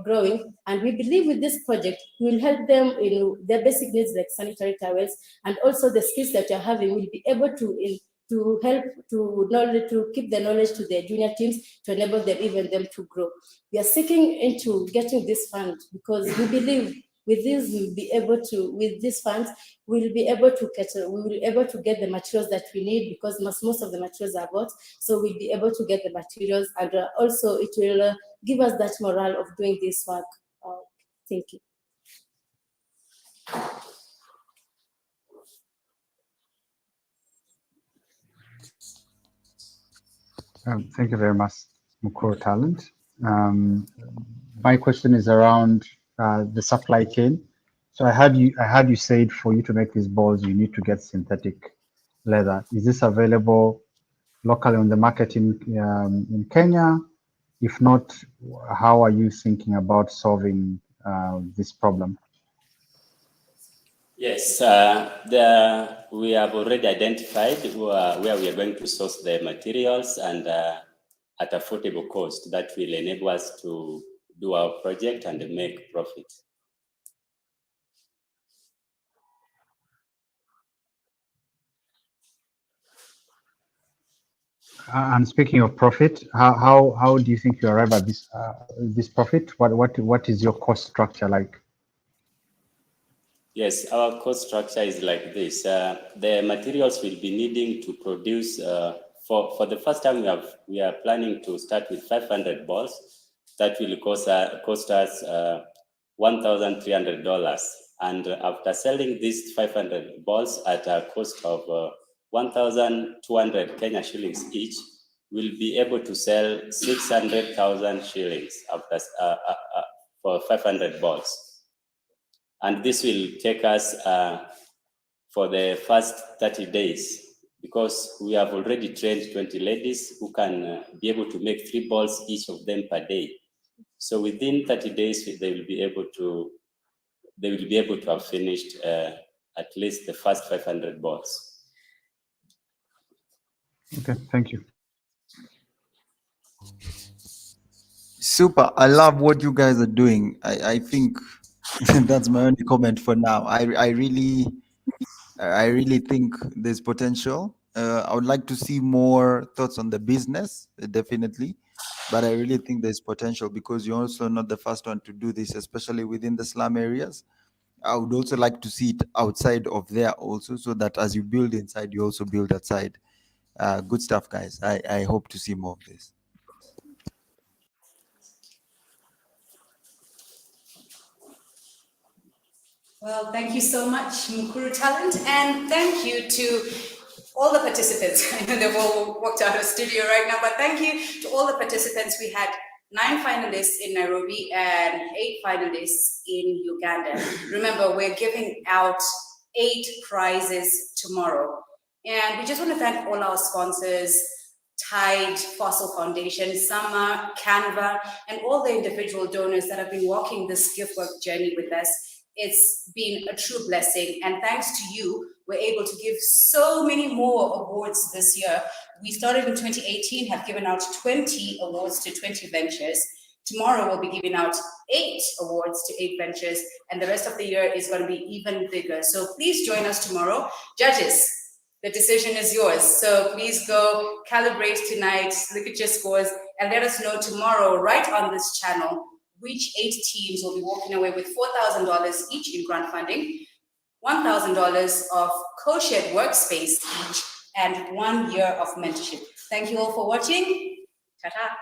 growing, and we believe with this project, we will help them in their basic needs like sanitary towels, and also the skills that you're having will be able to help to keep the knowledge to their junior teams to enable them to grow. We are seeking into getting this fund because we believe with this we'll be able to, with these funds, we'll be able to get the materials that we need because most of the materials are bought. So we'll be able to get the materials, and also it will give us that morale of doing this work. Thank you. Thank you very much, Mukuru Talent. My question is around the supply chain. So I heard you said for you to make these balls, you need to get synthetic leather. Is this available locally on the market in Kenya? If not, how are you thinking about solving this problem? Yes, we have already identified where we are going to source the materials and at affordable cost that will enable us to do our project and make profit. And speaking of profit, how do you think you arrive at this profit? What is your cost structure like? Yes, our cost structure is like this. The materials we'll be needing to produce for the first time we are planning to start with 500 balls. That will cost us $1,300. And after selling these 500 balls at a cost of 1,200 Kenya shillings each, we'll be able to sell 600,000 shillings after for 500 balls. And this will take us for the first 30 days, because we have already trained 20 ladies who can be able to make 3 balls each of them per day. So within 30 days, they will be able to have finished at least the first 500 balls. Okay, thank you. Super. I love what you guys are doing. I think that's my only comment for now. I really think there's potential. I would like to see more thoughts on the business, definitely. But I really think there's potential, because you're also not the first one to do this, especially within the slum areas. I would also like to see it outside of there also, so that as you build inside, you also build outside. Good stuff, guys. I hope to see more of this. Well, thank you so much, Mukuru Talent, and thank you to all the participants. I know they've all walked out of the studio right now, but thank you to all the participants. We had 9 finalists in Nairobi and 8 finalists in Uganda. Remember, we're giving out 8 prizes tomorrow. And we just want to thank all our sponsors, Tide, Fossil Foundation, Sama, Canva, and all the individual donors that have been walking this gift work journey with us. It's been a true blessing, and thanks to you, we're able to give so many more awards this year. We started in 2018, have given out 20 awards to 20 ventures. Tomorrow we'll be giving out 8 awards to 8 ventures, and the rest of the year is going to be even bigger. So please join us tomorrow. Judges, the decision is yours. So please go calibrate tonight, look at your scores, and let us know tomorrow right on this channel which 8 teams will be walking away with $4,000 each in grant funding, $1,000 of co-shared workspace each, and 1 year of mentorship. Thank you all for watching. Ta-ta.